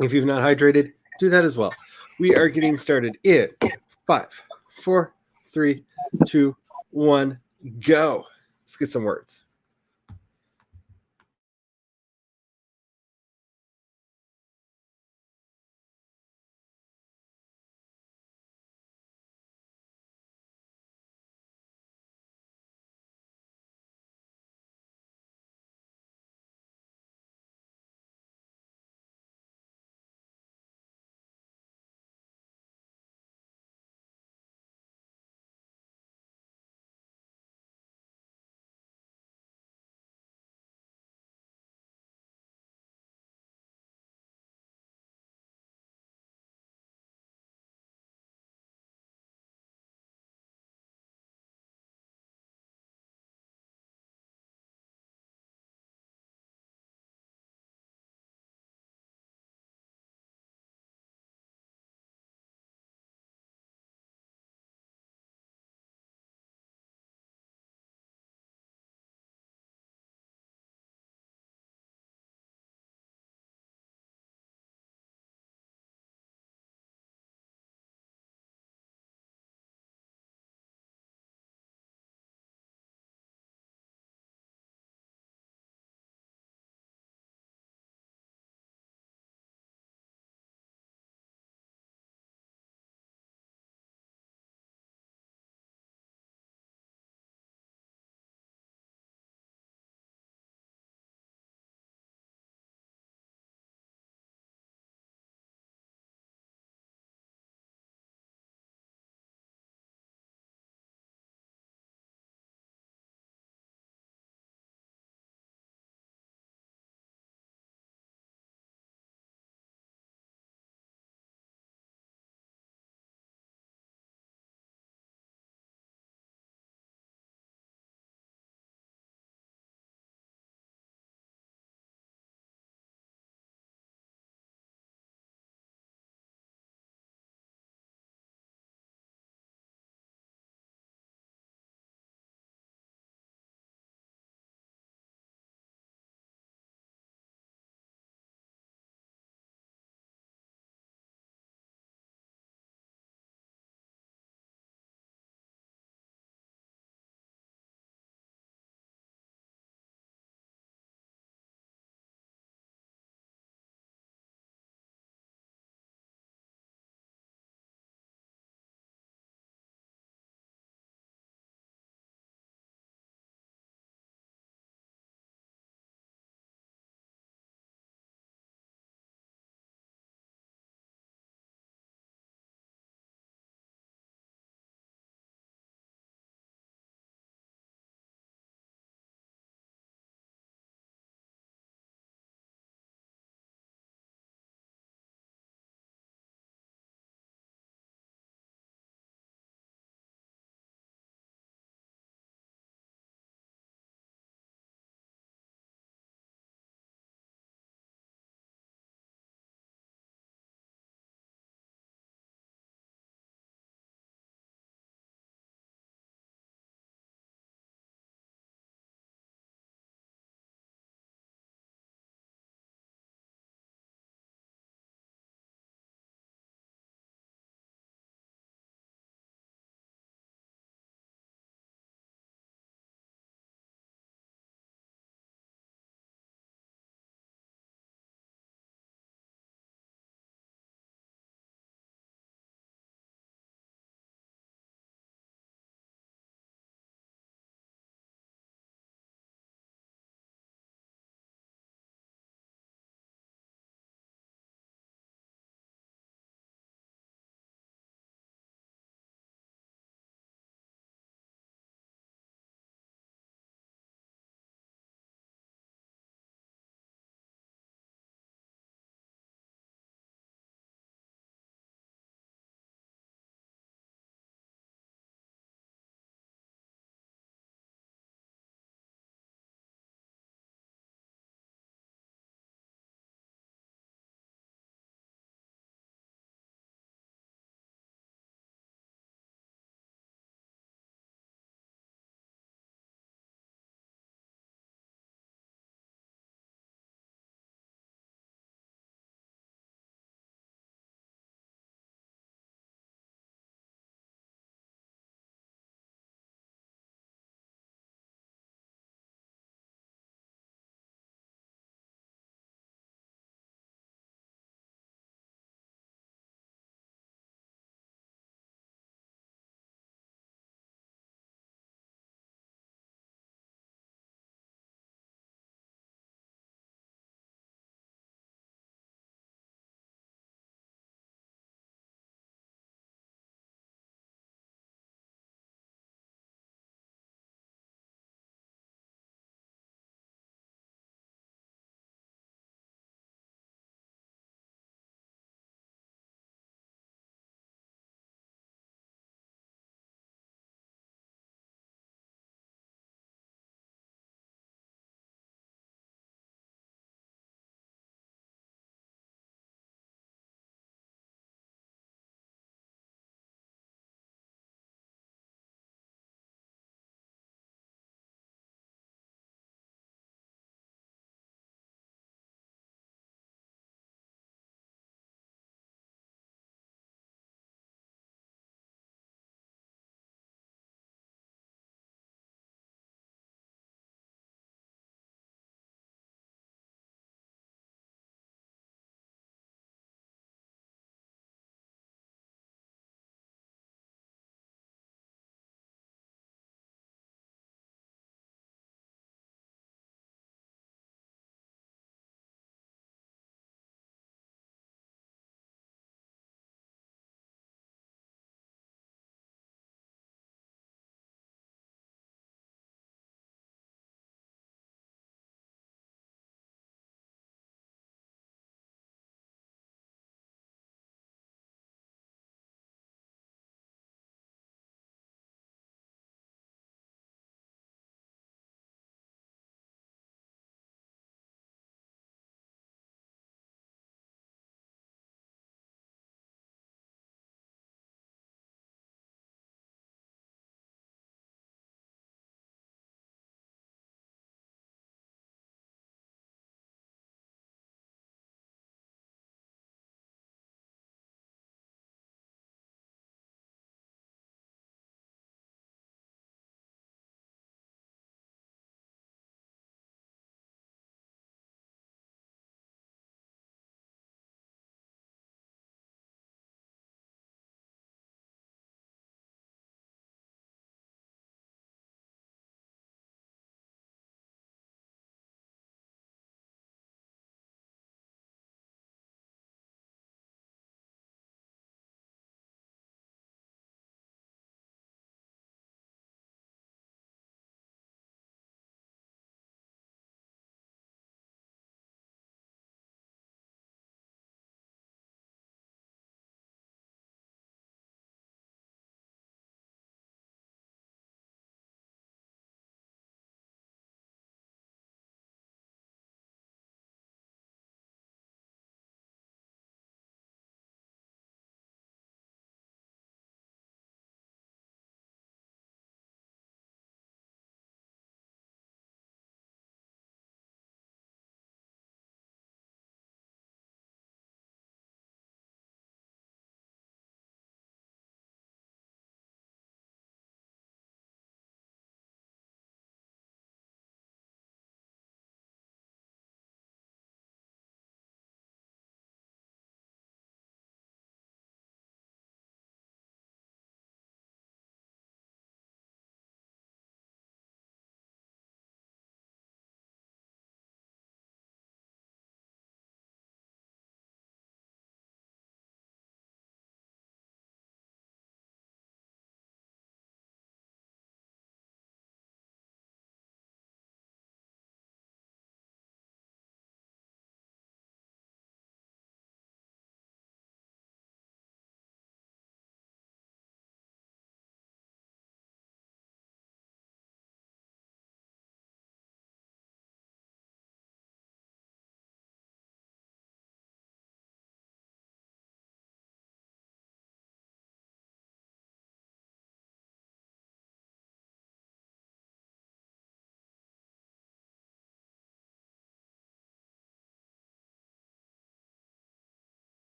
If you've not hydrated, do that as well. We are getting started in 5, 4, 3, 2, 1, go. Let's get some words.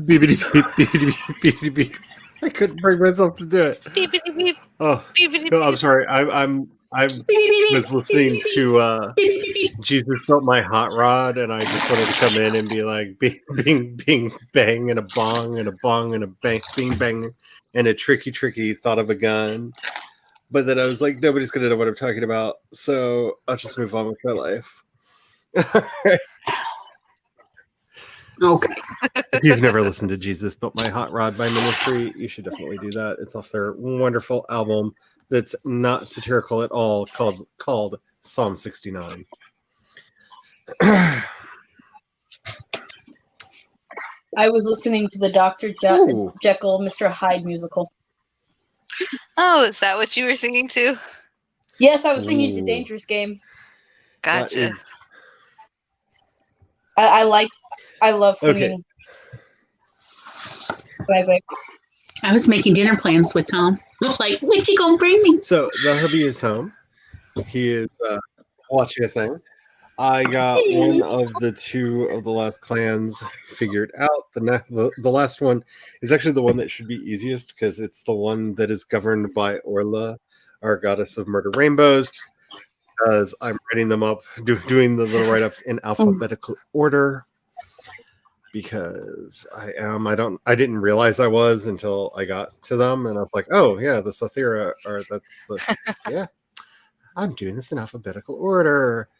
Beep, beep, beep, beep, beep, beep, beep, beep. I couldn't bring myself to do it. Beep, beep, beep, Oh beep, beep, no, I'm beep. sorry. I was listening to Jesus Built My Hot Rod, and I just wanted to come in and be like, bing, bing, bing, bang, and a bong, and a bong, and a bang, bing, bang, and a tricky thought of a gun. But then I was like, nobody's going to know what I'm talking about, so I'll just move on with my life. Okay. If you've never listened to Jesus Built My Hot Rod by Ministry, you should definitely do that. It's off their wonderful album that's not satirical at all, called Psalm 69. I was listening to the Dr. Ooh. Jekyll, Mr. Hyde musical. Oh, is that what you were singing to? Yes, I was singing to Ooh. Dangerous Game. That Gotcha. is- I love Okay. singing. What I say? I was making dinner plans with Tom. Looks like, what you gonna bring me? So the hubby is home. He is watching a thing. I got one of the two of the last clans figured out. The last one is actually the one that should be easiest because it's the one that is governed by Orla, our goddess of murder rainbows. Because I'm writing them up, doing the little write-ups in alphabetical order. Because I didn't realize I was until I got to them, and I was like, oh yeah, the Sathira, or that's the yeah. I'm doing this in alphabetical order.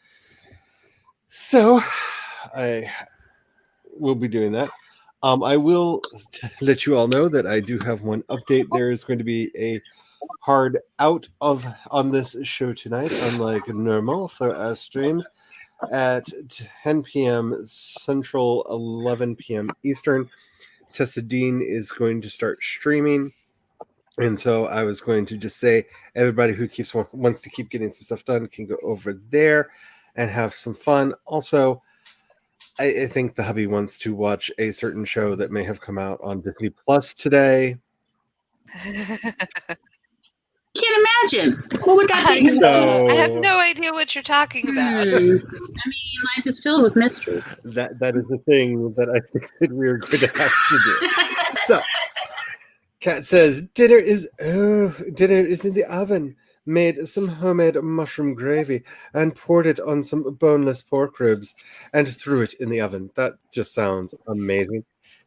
So I will be doing that. I will let you all know that I do have one update. There is going to be a hard out on this show tonight, unlike normal for our streams. At 10 p.m. Central, 11 p.m. Eastern, Tessa Dean is going to start streaming. And so I was going to just say, everybody who wants to keep getting some stuff done can go over there and have some fun. Also, I think the hubby wants to watch a certain show that may have come out on Disney Plus today. Can't imagine. What would that I be? So I have no idea what you're talking about. I mean, life is filled with mystery. that is the thing that I think that we're going to have to do. So, Kat says, dinner is in the oven. Made some homemade mushroom gravy and poured it on some boneless pork ribs and threw it in the oven. That just sounds amazing.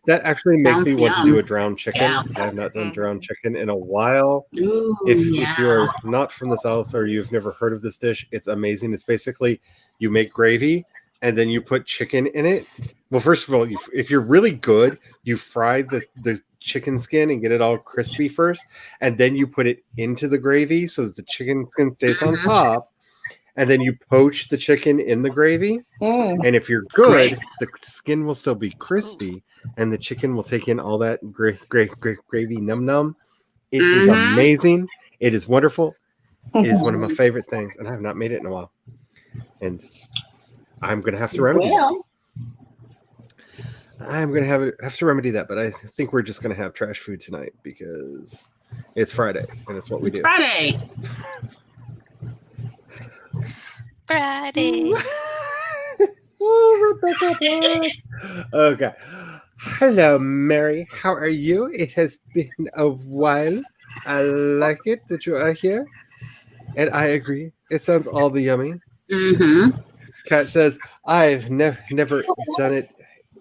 That actually makes me Sounds want to yum. do a drowned chicken Yeah. because I have not done drowned chicken in a while. Ooh, If you are not from the South or you've never heard of this dish, it's amazing. It's basically you make gravy and then you put chicken in it. Well, first of all, if you're really good, you fry the chicken skin and get it all crispy first, and then you put it into the gravy so that the chicken skin stays on top, and then you poach the chicken in the gravy. And if you're good, the skin will still be crispy, and the chicken will take in all that gravy num. It is amazing. It is wonderful. It is one of my favorite things, and I have not made it in a while. And I'm going to have to remedy that. I'm going to have to remedy that, but I think we're just going to have trash food tonight because it's Friday, and it's what we do. Friday. Friday. Oh, Rebecca. Okay. Hello, Mary. How are you? It has been a while. I like it that you are here. And I agree. It sounds all the yummy. Kat says, I've never done it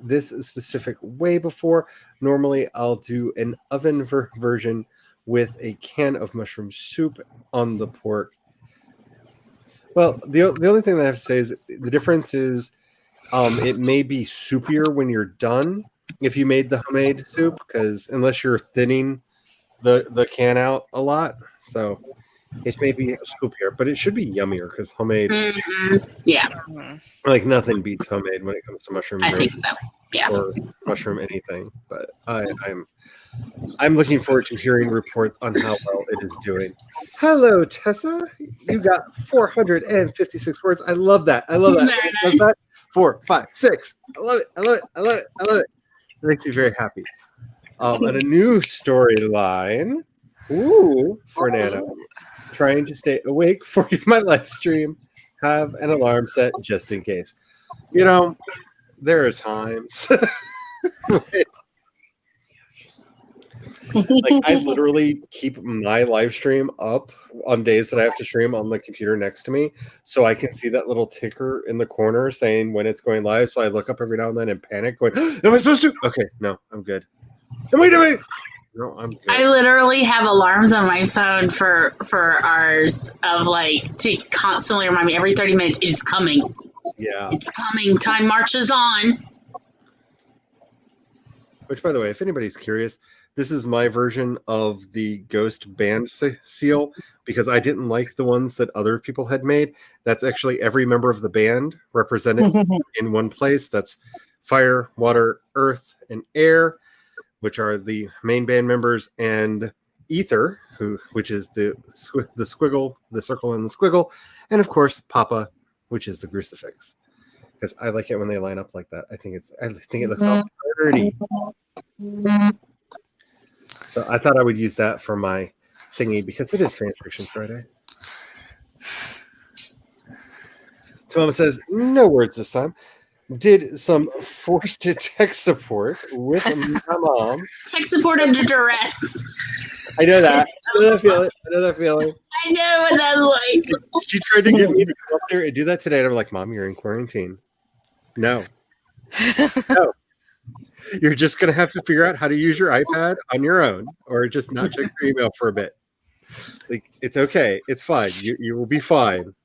this specific way before. Normally, I'll do an oven version with a can of mushroom soup on the pork. Well, the only thing that I have to say is the difference is it may be soupier when you're done if you made the homemade soup, because unless you're thinning the can out a lot, so it may be soupier, but it should be yummier because homemade, Yeah, like nothing beats homemade when it comes to mushroom I gravy think so. Yeah. or mushroom anything. But I'm looking forward to hearing reports on how well it is doing. Hello, Tessa. You got 456 words. I love that. I love that. Very I love that. 4, 5, 6. I love it. I love it. I love it. I love it. It makes me very happy. And a new storyline. Ooh, for Nano. Trying to stay awake for my live stream. Have an alarm set just in case. You know, there are times Like I literally keep my live stream up on days that I have to stream on the computer next to me, so I can see that little ticker in the corner saying when it's going live. So I look up every now and then and panic, going, "Am I supposed to?" Okay, no, I'm good. Am I doing? No, I'm good. I literally have alarms on my phone for ours of like to constantly remind me every 30 minutes it's coming. Yeah. It's coming. Time marches on. Which, by the way, if anybody's curious, this is my version of the Ghost band seal because I didn't like the ones that other people had made. That's actually every member of the band represented in one place. That's fire, water, earth, and air, which are the main band members, and ether, which is the squiggle, the circle, and the squiggle, and of course Papa, which is the crucifix. Because I like it when they line up like that. I think it looks all pretty. So I thought I would use that for my thingy because it is Fanfiction Friday. So Mama says, no words this time. Did some forced tech support with my mom. Tech support under duress. I know that. I know that feeling. I know what that's like. She tried to get me to come up there and do that today. And I'm like, Mom, you're in quarantine. No. No. You're just going to have to figure out how to use your iPad on your own or just not check your email for a bit. Like, it's okay. It's fine. You will be fine.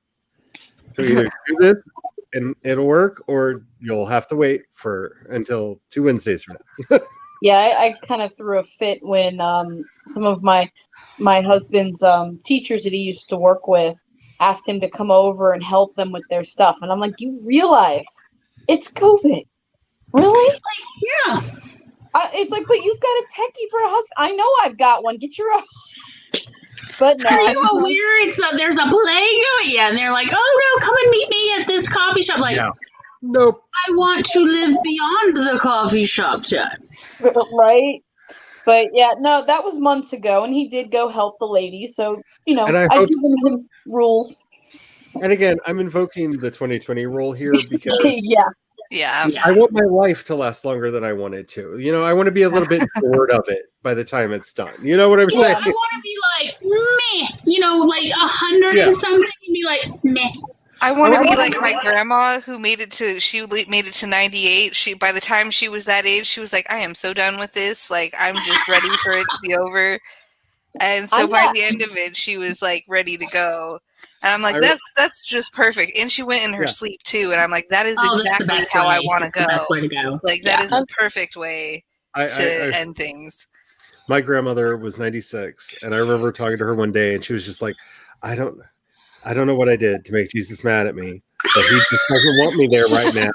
So either do this and it'll work, or you'll have to wait until 2 Wednesdays from now. Yeah, I kind of threw a fit when some of my husband's teachers that he used to work with asked him to come over and help them with their stuff. And I'm like, you realize it's COVID. Really? Like, yeah. It's like, but you've got a techie for a husband. I know I've got one. Get your own. But no, Are you aware there's a plague? Yeah, and they're like, oh no, come and meet me at this coffee shop. Like, Yeah. Nope. I want to live beyond the coffee shop time. Right? But yeah, no, that was months ago, and he did go help the lady. So, I've given him rules. And again, I'm invoking the 2020 rule here because Yeah. Yeah. I want my life to last longer than I wanted to. I want to be a little bit bored of it by the time it's done. You know what I'm saying? I want to be like, meh, like 100 and something, and be like, meh. I want to be like my grandma who made it to 98. By the time she was that age, she was like, I am so done with this. Like, I'm just ready for it to be over. And so by the end of it, she was like ready to go. And I'm like, that's just perfect. And she went in her sleep too. And I'm like, that is exactly how I want to go. Best way to go. Like, that is the perfect way to end things. My grandmother was 96, and I remember talking to her one day, and she was just like, I don't know what I did to make Jesus mad at me, but he just doesn't want me there right now.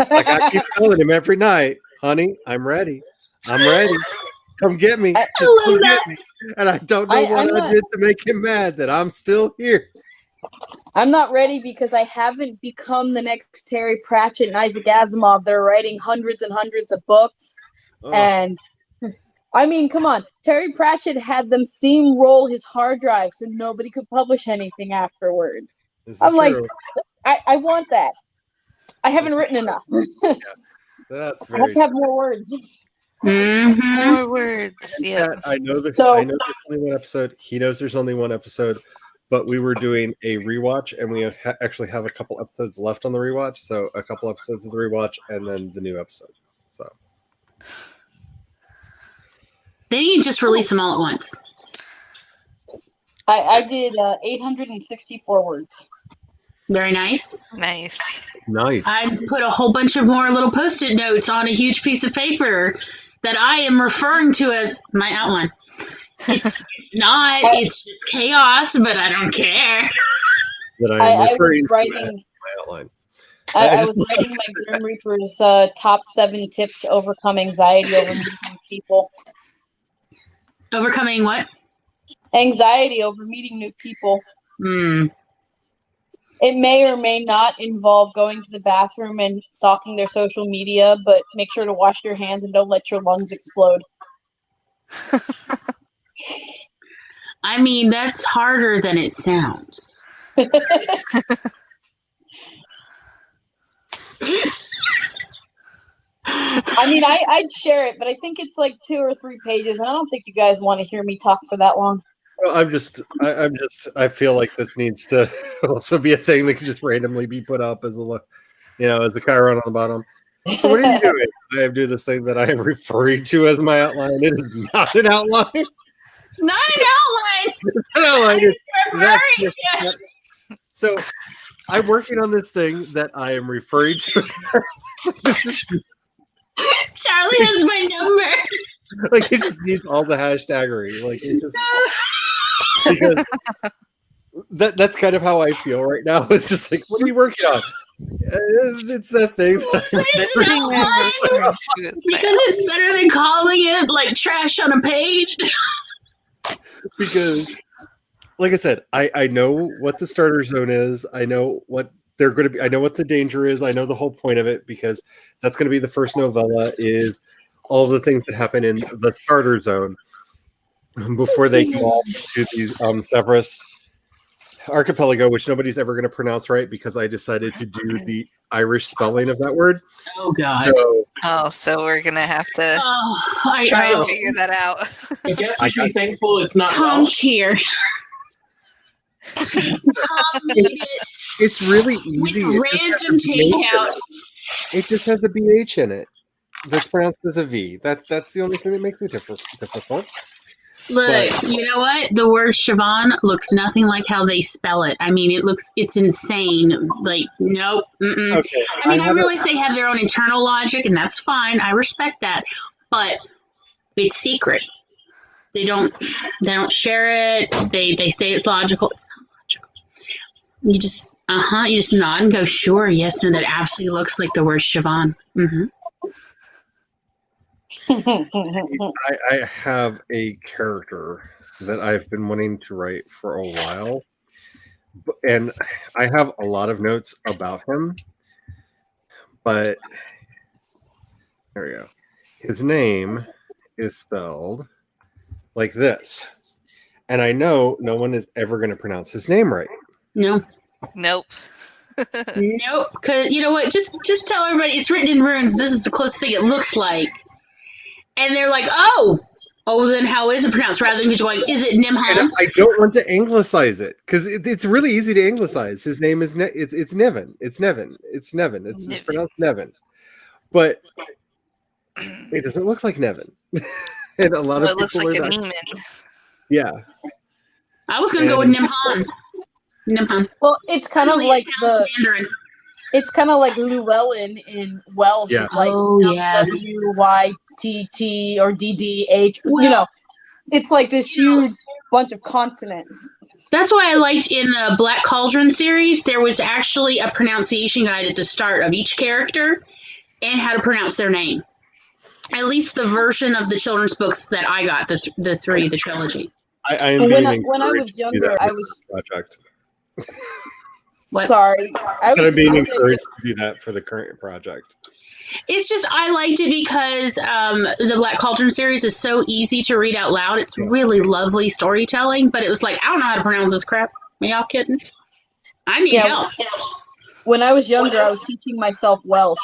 Like, I keep telling him every night, honey, I'm ready. Come get me. Just come get me. And I don't know what I did to make him mad that I'm still here. I'm not ready because I haven't become the next Terry Pratchett and Isaac Asimov. They're writing hundreds and hundreds of books. Oh. And I mean, come on. Terry Pratchett had them steamroll his hard drive so nobody could publish anything afterwards. I'm like, I want that. I haven't written enough. That's I have to have more words. Mm-hmm. More words. Yeah. I know there's only one episode. He knows there's only one episode. But we were doing a rewatch, and we actually have a couple episodes left on the rewatch. So a couple episodes of the rewatch, and then the new episode. So then you just release them all at once. I did 864 words. Very nice. Nice. I put a whole bunch of more little Post-it notes on a huge piece of paper that I am referring to as my outline. It's not. It's just chaos, but I don't care. That I was writing my outline. I was writing my Grim Reaper's top 7 tips to overcome anxiety over meeting new people. Overcoming what? Anxiety over meeting new people. It may or may not involve going to the bathroom and stalking their social media, but make sure to wash your hands and don't let your lungs explode. I mean, that's harder than it sounds. I I mean, I'd share it, but I think it's like 2 or 3 pages, and I don't think you guys want to hear me talk for that long. Well, I feel like this needs to also be a thing that can just randomly be put up as as a Chiron on the bottom. So what are you doing? I am doing this thing that I am referring to as my outline. It is not an outline. It's not an outline. It's an outline. It's referring to. So I'm working on this thing that I am referring to. Charlie has my number. Like, it just needs all the hashtaggery. Like, it just because that's kind of how I feel right now. It's just like, what are you working on? It's that thing. Because it's better than calling it like trash on a page. Because, like I said, I know what the starter zone is. I know what they're going to be. I know what the danger is. I know the whole point of it, because that's going to be the first novella, is all the things that happen in the starter zone before they go off to the Severus archipelago, which nobody's ever going to pronounce right because I decided to do the Irish spelling of that word. Oh God! So we're gonna have to try and figure that out. I guess we should be thankful it's not Tom's here. It's really easy. Random takeout. It just has a BH in it that's pronounced as a V. That's the only thing that makes it difficult. Look, you know what? The word Siobhan looks nothing like how they spell it. I mean, it's insane. Like, nope. Okay. I mean, I realize they have their own internal logic, and that's fine. I respect that. But it's secret. They don't share it. They say it's logical. It's not logical. You just nod and go, sure, yes, no, that absolutely looks like the word Siobhan. Mm-hmm. I have a character that I've been wanting to write for a while, and I have a lot of notes about him, but there we go. His name is spelled like this, and I know no one is ever going to pronounce his name right. No. Nope. Nope. Because you know what? Just tell everybody it's written in runes. This is the closest thing it looks like. And they're like, oh, then how is it pronounced? Rather than just going, is it Nimhan? And I don't want to anglicize it because it's really easy to anglicize. His name is it's Nevin. It's Nevin. It's Nevin. It's pronounced Nevin, but it doesn't look like Nevin. And a lot of it looks people like a are Neiman. Yeah. I was going to go with Nimhan. Nimhan. Well, it's kind of like Mandarin. It's kind of like Llewellyn in Welsh. Yeah. It's like yes. WYTT or DDH. You know, it's like this huge bunch of consonants. That's why I liked in the Black Cauldron series, there was actually a pronunciation guide at the start of each character and how to pronounce their name. At least the version of the children's books that I got, the trilogy. I am when I was younger, I was project. What? Sorry. I'm being encouraged to do that for the current project. It's just, I liked it because the Black Cauldron series is so easy to read out loud. It's really lovely storytelling, but it was like, I don't know how to pronounce this crap. Are y'all kidding? I need help. When I was younger, I was teaching myself Welsh.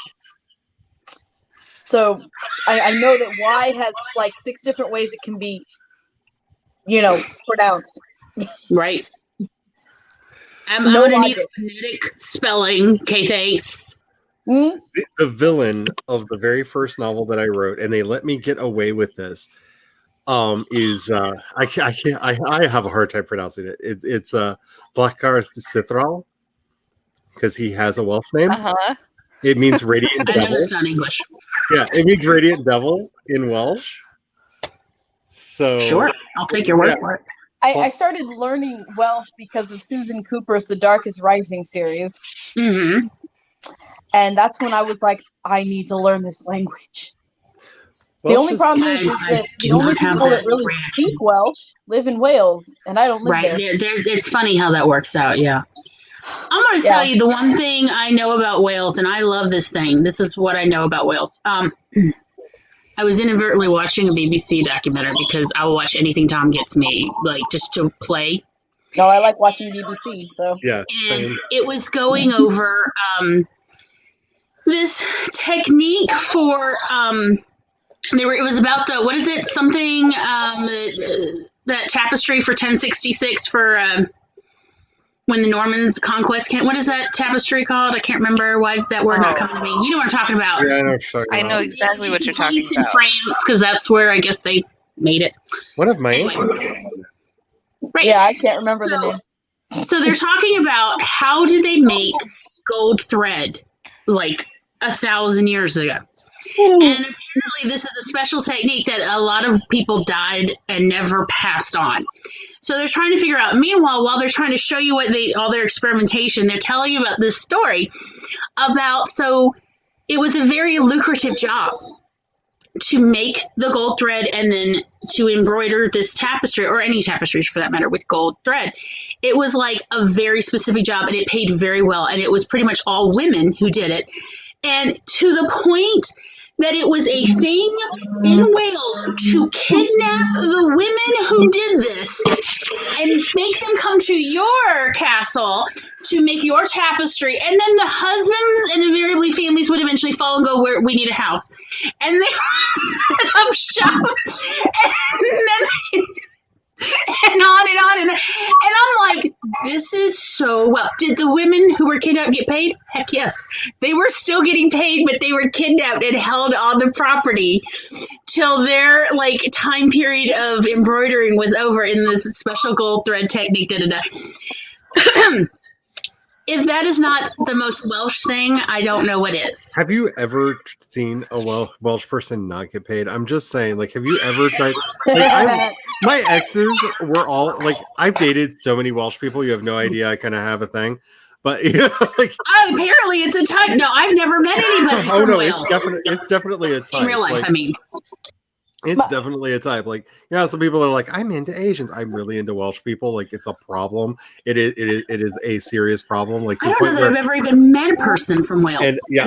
So I know that Y has like 6 different ways it can be, pronounced. Right. I'm going to need a phonetic spelling. Okay, thanks. The villain of the very first novel that I wrote, and they let me get away with this, is I can't. I have a hard time pronouncing it. It's Blackgarth Cithral, because he has a Welsh name. It means radiant devil. I know it's not English. Yeah, it means radiant devil in Welsh. So sure, I'll take your word for it. I started learning Welsh because of Susan Cooper's The Darkest Rising series. Mm-hmm. And that's when I was like, I need to learn this language. The only problem is that the only people that really speak Welsh live in Wales, and I don't live there. Right, it's funny how that works out, yeah. I'm going to tell you the one thing I know about Wales, and I love this thing. This is what I know about Wales. I was inadvertently watching a BBC documentary because I will watch anything Tom gets me, like, just to play. No, I like watching BBC, so. Yeah, and it was going over this technique for it was about the what is it something that tapestry for 1066 for when the Normans conquest came. What is that tapestry called? I can't remember. Why is that word not coming to me? You know what I'm talking about? Yeah, I know what you're talking I about. know exactly what you're talking Peace in about. France, because that's where I guess they made it. One of my Anyway. ancestors. Right. Yeah, I can't remember the name. So they're talking about how did they make gold thread like 1,000 years ago. And apparently this is a special technique that a lot of people died and never passed on. So they're trying to figure out. Meanwhile, while they're trying to show you all their experimentation, they're telling you about this story about, so it was a very lucrative job to make the gold thread and then to embroider this tapestry, or any tapestries for that matter, with gold thread. It was like a very specific job, and it paid very well, and it was pretty much all women who did it. And to the point that it was a thing in Wales to kidnap the women who did this and make them come to your castle to make your tapestry. And then the husbands and invariably families would eventually follow and go, "Where we need a house." And they set up shop. And then and on and on. And I'm like, this is so well. Did the women who were kidnapped get paid? Heck yes. They were still getting paid, but they were kidnapped and held on the property till their like time period of embroidering was over in this special gold thread technique. If that is not the most Welsh thing, I don't know what is. Have you ever seen a Welsh person not get paid? I'm just saying, like, have you ever tried? Like, my exes were all like, I've dated so many Welsh people. You have no idea. I kind of have a thing, but you know, like, apparently it's a type. No, I've never met anybody. Oh from no, Wales. it's definitely a type. In real life, like, I mean. It's definitely a type. Like, you know, some people are like, I'm into Asians. I'm really into Welsh people. Like, it's a problem. It is a serious problem. Like, I don't know that I've ever even met a person from Wales. And yeah,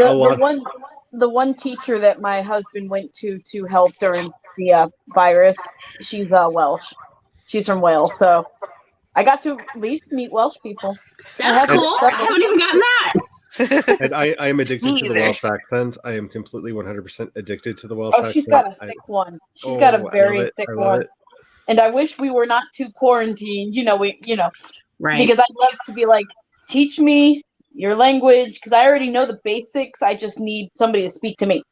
the one teacher that my husband went to help during the virus, she's Welsh. She's from Wales, so I got to at least meet Welsh people. That's cool. I haven't even gotten that. And I am addicted to the Welsh accent. I am completely 100% addicted to the Welsh accent. Oh, she's got a thick one. She's got a very thick one. And I wish we were not too quarantined. Right? Because I'd love to be like, teach me your language, because I already know the basics. I just need somebody to speak to me.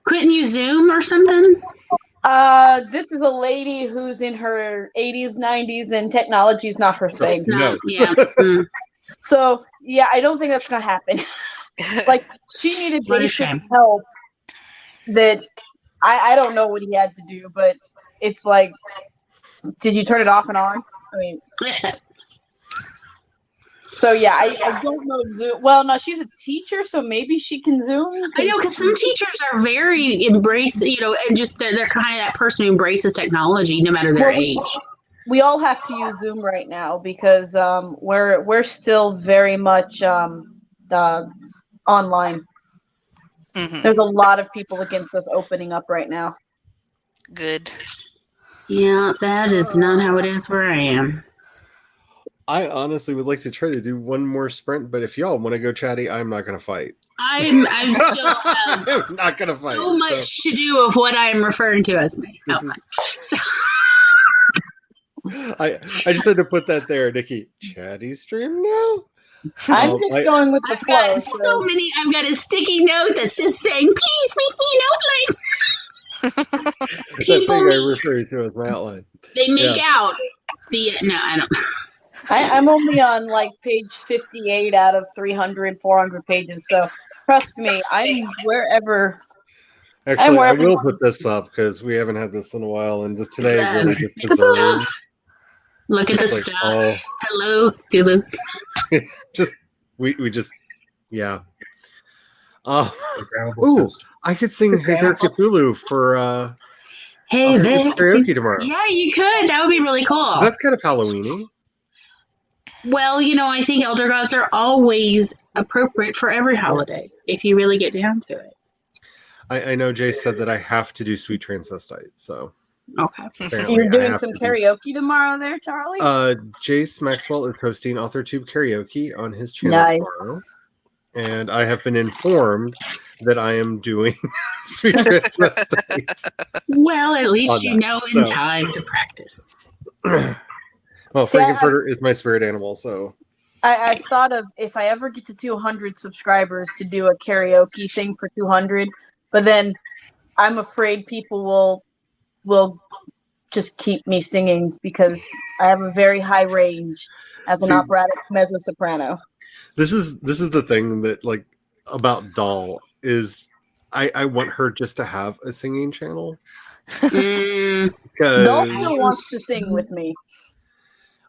Couldn't you Zoom or something? This is a lady who's in her 80s, 90s, and technology is not her thing. No. Yeah. So, yeah, I don't think that's going to happen. Like, she needed basic help that I don't know what he had to do, but it's like, did you turn it off and on? I mean, so yeah, I don't know Zoom. Well, no, she's a teacher, so maybe she can Zoom. I know, because some teachers are very and just they're kind of that person who embraces technology no matter their age. We all have to use Zoom right now because we're still very much online. Mm-hmm. There's a lot of people against us opening up right now. Good. Yeah, that is not how it is where I am. I honestly would like to try to do one more sprint, but if y'all want to go chatty, I'm not going to fight. I'm still I'm not going to fight. So much to do of what I'm referring to as me. I just had to put that there, Nikki. Chatty stream now? I'm just going with the flow. I've got a sticky note that's just saying, please make me an outline. That thing I referred to as my outline. They make out. No, I don't. I'm only on like page 58 out of 300, 400 pages. So trust me, I'm wherever. Actually, I will put this up because we haven't had this in a while, and just today really just deserves. Look at the stuff. Oh. Hello, Dulu. we just, yeah. Ooh, I could sing Hey There Cthulhu for Hey There karaoke tomorrow. Yeah, you could. That would be really cool. That's kind of Halloween-y. Well, I think Elder Gods are always appropriate for every holiday, if you really get down to it. I know Jay said that I have to do Sweet Transvestite, so. Okay. You're doing some karaoke tomorrow there, Charlie? Jace Maxwell is hosting AuthorTube karaoke on his channel tomorrow. and I have been informed that I am doing sweet transvestite. Well, at On least you that, know in so. time to practice. Well, Frankenfurter is my spirit animal, so I've thought of, if I ever get to 200 subscribers, to do a karaoke thing for 200, but then I'm afraid people will just keep me singing because I have a very high range as an operatic mezzo soprano. This is the thing that like about Doll is I want her just to have a singing channel. Doll still wants to sing with me.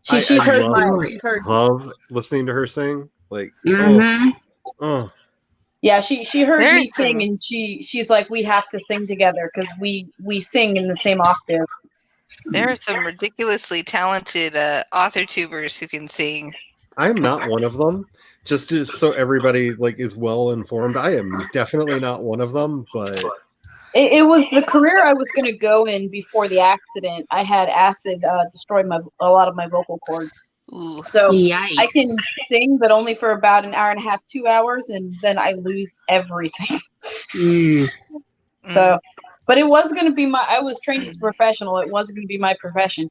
She's heard love listening to her sing. Like oh. Yeah, she heard me sing, and she's like, we have to sing together because we sing in the same octave. There are some ridiculously talented author tubers who can sing. I'm not one of them. Just so everybody like is well informed, I am definitely not one of them. But it was the career I was going to go in before the accident. I had acid destroy a lot of my vocal cords. Ooh. So Yikes. I can sing, but only for about an hour and a half, 2 hours, and then I lose everything. So, but it was going to be I was trained as a professional. It wasn't going to be my profession.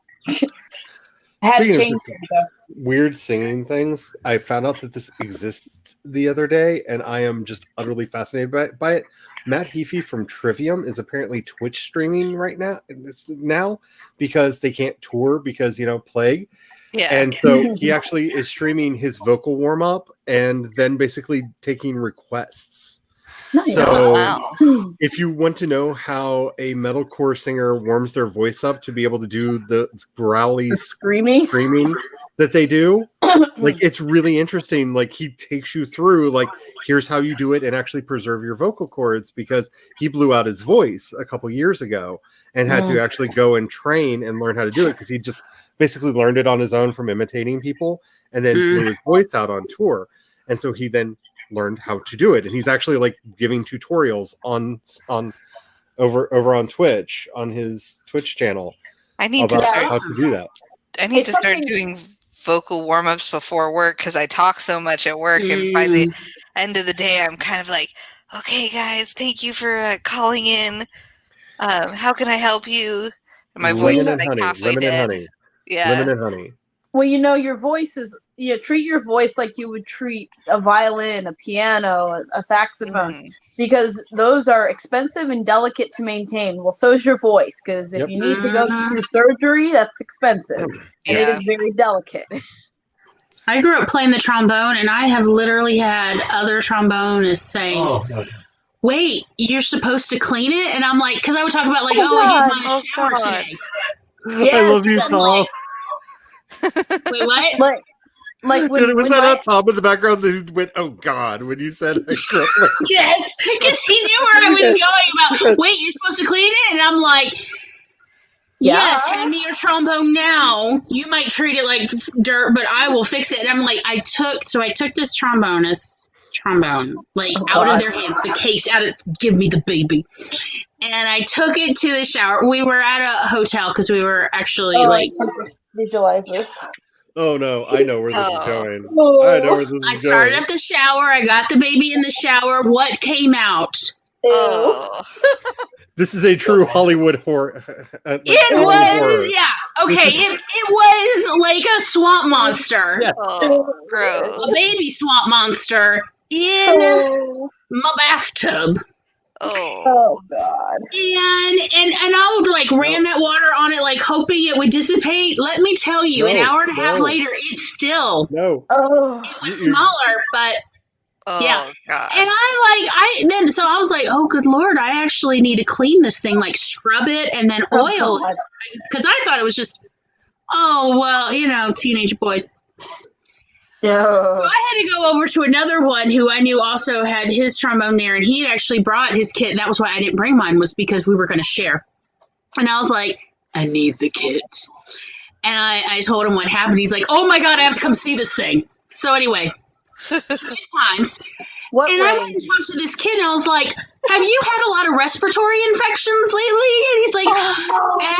I had to change it, though. Weird singing things. I found out that this exists the other day, and I am just utterly fascinated by it. Matt Heafy from Trivium is apparently Twitch streaming right now because they can't tour because, plague. Yeah. And so he actually is streaming his vocal warm-up and then basically taking requests. Nice. So if you want to know how a metalcore singer warms their voice up to be able to do the growly screaming that they do, like it's really interesting. Like he takes you through like, here's how you do it and actually preserve your vocal cords, because he blew out his voice a couple years ago and had to actually go and train and learn how to do it because he just basically learned it on his own from imitating people and then blew his voice out on tour. And so he then learned how to do it, and he's actually like giving tutorials on over on Twitch, on his Twitch channel. I need to start how to do that. I need to start doing vocal warm-ups before work because I talk so much at work, and by the end of the day I'm kind of like, okay guys, thank you for calling in, how can I help you? And my voice is like halfway dead. Yeah. Lemon and honey. Well, your voice is, treat your voice like you would treat a violin, a piano, a saxophone, because those are expensive and delicate to maintain. Well, so is your voice, because if you need to go through surgery, that's expensive, and it is very delicate. I grew up playing the trombone, and I have literally had other trombonists saying, wait, you're supposed to clean it? And I'm like, because I would talk about like, I used my shower today. Yes, I love you, Tom. Wait, what? Like was that on Tom in the background that went, oh God, when you said I grew up like yes, because he knew where I was going about, wait, you're supposed to clean it? And I'm like, yes, hand me your trombone now. You might treat it like dirt, but I will fix it. And I'm like, I took this trombone, like out of their hands, the case give me the baby. And I took it to the shower. We were at a hotel because we were actually visualize this. Oh no, I know where this is going. I know where this is going. I started up the shower. I got the baby in the shower. What came out? Oh. This is a true Hollywood horror. It was, yeah. Okay, it was like a swamp monster. Yeah. Oh, gross. A baby swamp monster in my bathtub. Oh God! And I would like ram that water on it, like hoping it would dissipate. Let me tell you, an hour and a half later, it's still it was smaller, but yeah. God. And so I was like, oh good Lord, I actually need to clean this thing, like scrub it and then oil it, because I thought it was just teenage boys. Yeah. So I had to go over to another one who I knew also had his trombone there, and he had actually brought his kit. That was why I didn't bring mine, was because we were going to share. And I was like, I need the kit. And I told him what happened. He's like, oh my God, I have to come see this thing. So anyway, times. What And I went to talk to this kid, and I was like, "Have you had a lot of respiratory infections lately?" And he's like,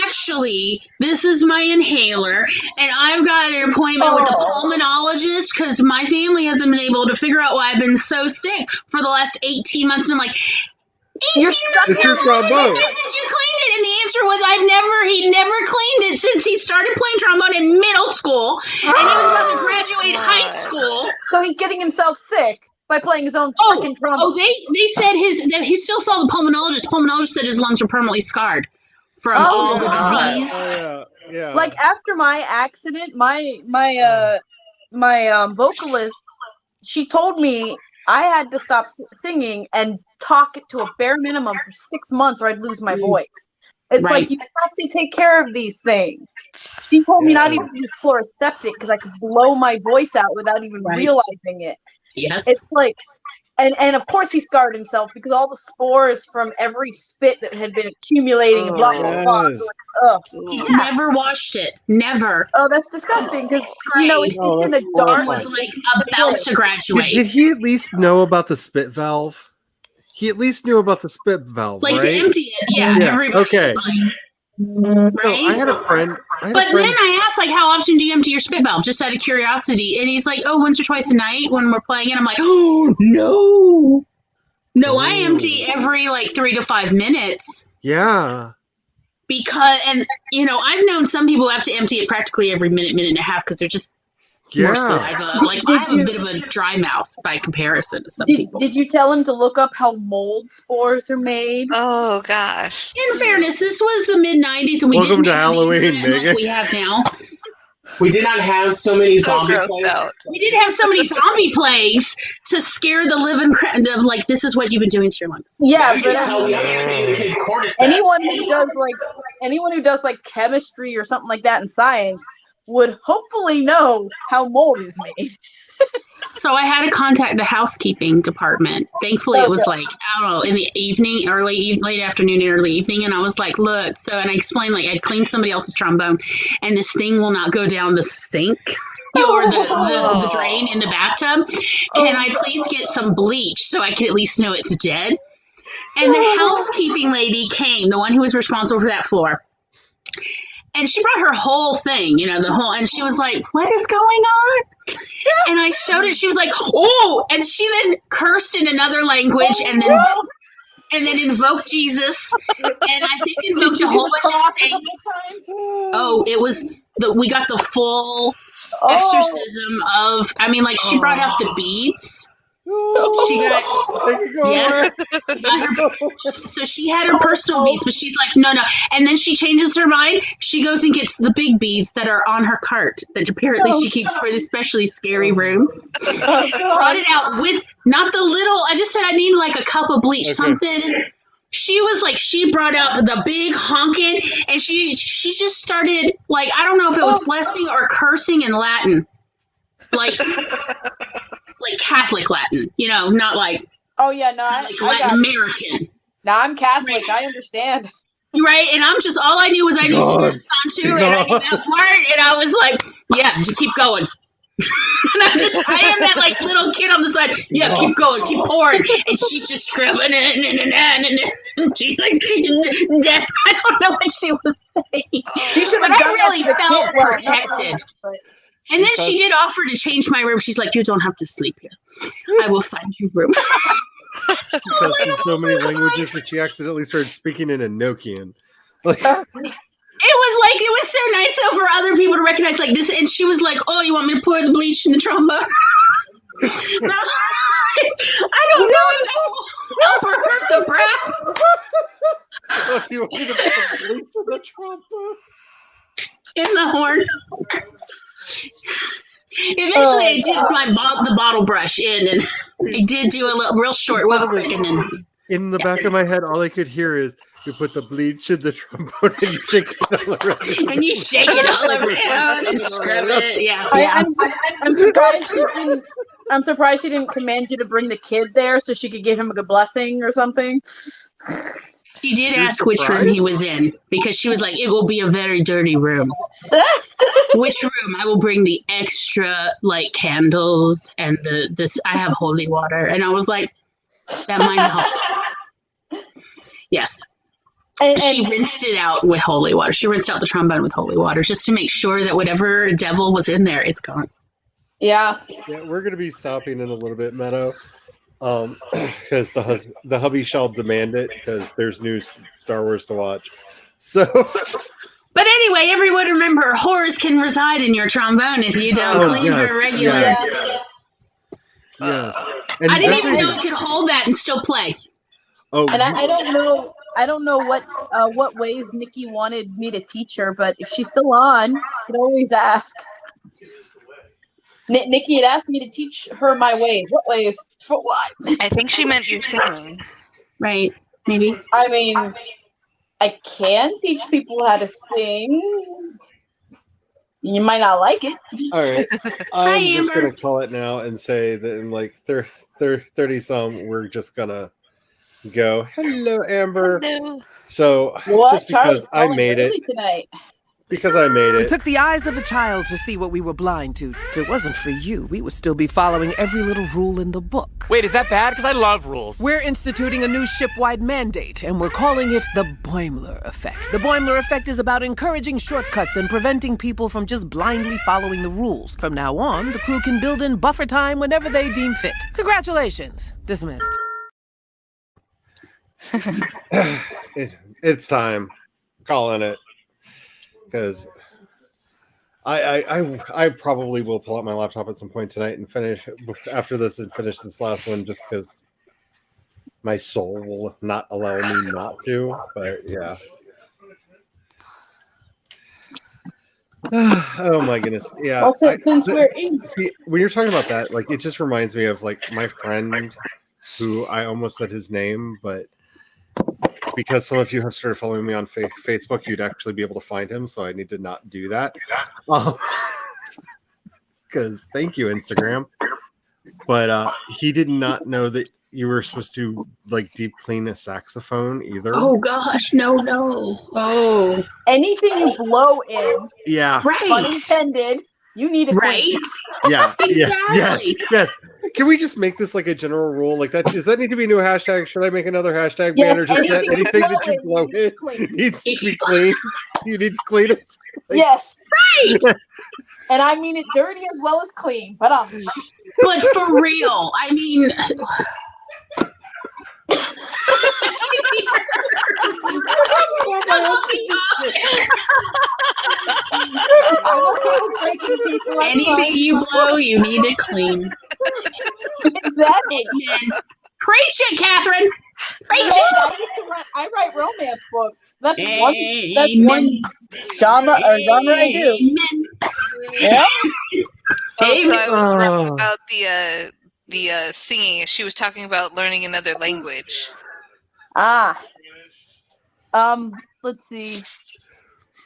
"Actually, this is my inhaler, and I've got an appointment with a pulmonologist because my family hasn't been able to figure out why I've been so sick for the last 18 months." And I'm like, 18 months? It's your trombone. When did you clean it? And the answer was, he never cleaned it since he started playing trombone in middle school, and he was about to graduate high school. So he's getting himself sick by playing his own freaking trombone. They said that he still saw the pulmonologist. Pulmonologist said his lungs were permanently scarred from all the disease. Oh, yeah. Like after my accident, my vocalist, she told me I had to stop singing and talk to a bare minimum for 6 months or I'd lose my voice. It's like you have to take care of these things. She told me not even to use Chloraseptic because I could blow my voice out without even realizing it. Yes. It's like, and of course he scarred himself because all the spores from every spit that had been accumulating and blah, blah, blah. He never washed it. Never. Oh, that's disgusting because, it's in the dark. He was like about to graduate. Did he at least know about the spit valve? He at least knew about the spit valve, like right? to empty it. Yeah. Everybody. Okay. Right? No, I had a friend. Then I asked, like, how often do you empty your spit valve? Just out of curiosity. And he's like, once or twice a night when we're playing it. I'm like, oh, no. No, I empty every, 3 to 5 minutes. Yeah. Because, I've known some people who have to empty it practically every minute and a half because they're just more saliva. I have a bit of a dry mouth by comparison to some people. Did you tell him to look up how mold spores are made? Oh, gosh. In fairness, this was the mid-90s, and we Welcome didn't to have Halloween, Megan. like we have now. We did not have so many zombie grossed plagues. out. We didn't have so many zombie plagues to scare the living crap of, this is what you've been doing to your lungs. Yeah, You but can tell I'm using the kid cordyceps. anyone who does chemistry or something like that in science would hopefully know how mold is made. So I had to contact the housekeeping department. Thankfully, it was I don't know, in the evening, late afternoon, early evening. And I was like, look, and I explained, I'd cleaned somebody else's trombone and this thing will not go down the sink or the drain in the bathtub. Can I please get some bleach so I can at least know it's dead? And the housekeeping lady came, the one who was responsible for that floor. And she brought her whole thing, and she was like, what is going on? And I showed it. She was like, oh, and she then cursed in another language and then invoked Jesus. And I think invoked a whole bunch of things. Oh, it was, we got the full exorcism of, she brought out the beads. She got so she had her personal beads, but she's like, no. And then she changes her mind. She goes and gets the big beads that are on her cart that apparently she keeps for the especially scary rooms. Brought it out with not the little. I just said I need a cup of bleach, something. She was she brought out the big honking, and she just started I don't know if it was blessing or cursing in Latin, Catholic Latin, not Latin American. No, I'm Catholic. Right. I understand. Right, and I'm just all I knew was I knew Santu, and I knew that part, and I was like, yeah, keep going. And I am that little kid on the side. Yeah, keep going, keep pouring, and she's just scrubbing and she's like, Dad, I don't know what she was saying. She should have really felt protected. And then she did offer to change my room. She's like, you don't have to sleep here. I will find you room. Because in so many languages that she accidentally started speaking in Enochian. It was so nice for other people to recognize this. And she was like, oh, you want me to pour the bleach in the trombone? I don't know if that will help her hurt the brass. Oh, do you want me to put the bleach in the trombone? In the horn. Eventually, I did the bottle brush in, and I did do a real short, quick, and then in the back of my head, all I could hear is you put the bleach in the trombone and you shake it all around. And you shake it all around and scrub it. Yeah. I'm surprised she didn't command you to bring the kid there so she could give him a good blessing or something. She did You're ask which room surprised? he was in because she was like, "It will be a very dirty room." Which room? I will bring the extra like candles and this. I have holy water, and I was like, "That might help." Yes, she rinsed it out with holy water. She rinsed out the trombone with holy water just to make sure that whatever devil was in there is gone. Yeah. Yeah, we're gonna be stopping in a little bit, Meadow. Because the hubby shall demand it because there's new Star Wars to watch. So, but anyway, everyone remember, horrors can reside in your trombone if you don't clean her regularly. Yeah. I didn't even know it could hold that and still play. Oh, and I don't know. I don't know what ways Nikki wanted me to teach her, but if she's still on, you can always ask. Nikki had asked me to teach her my ways. What ways? For what? I think she meant your singing. Right. Maybe. I mean, I can teach people how to sing. You might not like it. All right. I'm just Amber. going to call it now and say that in like 30 some, we're just going to go, hello, Amber. Hello. So, What? just because I made it. Tonight. Because I made it. It took the eyes of a child to see what we were blind to. If it wasn't for you, we would still be following every little rule in the book. Wait, is that bad? Because I love rules. We're instituting a new ship-wide mandate, and we're calling it the Boimler Effect. The Boimler Effect is about encouraging shortcuts and preventing people from just blindly following the rules. From now on, the crew can build in buffer time whenever they deem fit. Congratulations. Dismissed. It's time. Calling it. Because I probably will pull out my laptop at some point tonight and finish after this and finish this last one just because my soul will not allow me not to. But yeah. Oh my goodness. Yeah. Well, since we're in. See, when you're talking about that, like it just reminds me of like my friend who I almost said his name, but because some of you have started following me on Facebook, you'd actually be able to find him. So I need to not do that. Because thank you, Instagram. But he did not know that you were supposed to like deep clean a saxophone either. Oh gosh, no. Oh, Anything you blow in, yeah, right. Pun intended. You need a right. Yeah, Exactly. yes. Can we just make this like a general rule? Like that? Does that need to be a new hashtag? Should I make another hashtag? Yes, Banner? Just that anything that you blow in needs to be clean. You need to clean it. Like, Yes. Right. And I mean it dirty as well as clean. But But for real, I mean. Anything you blow, you need to clean. Exactly. Preach it, Catherine. Preach it. I write romance books. That's Amen. one genre I do. Amen. Yeah. So I was wrong about the singing. She was talking about learning another language. Let's see.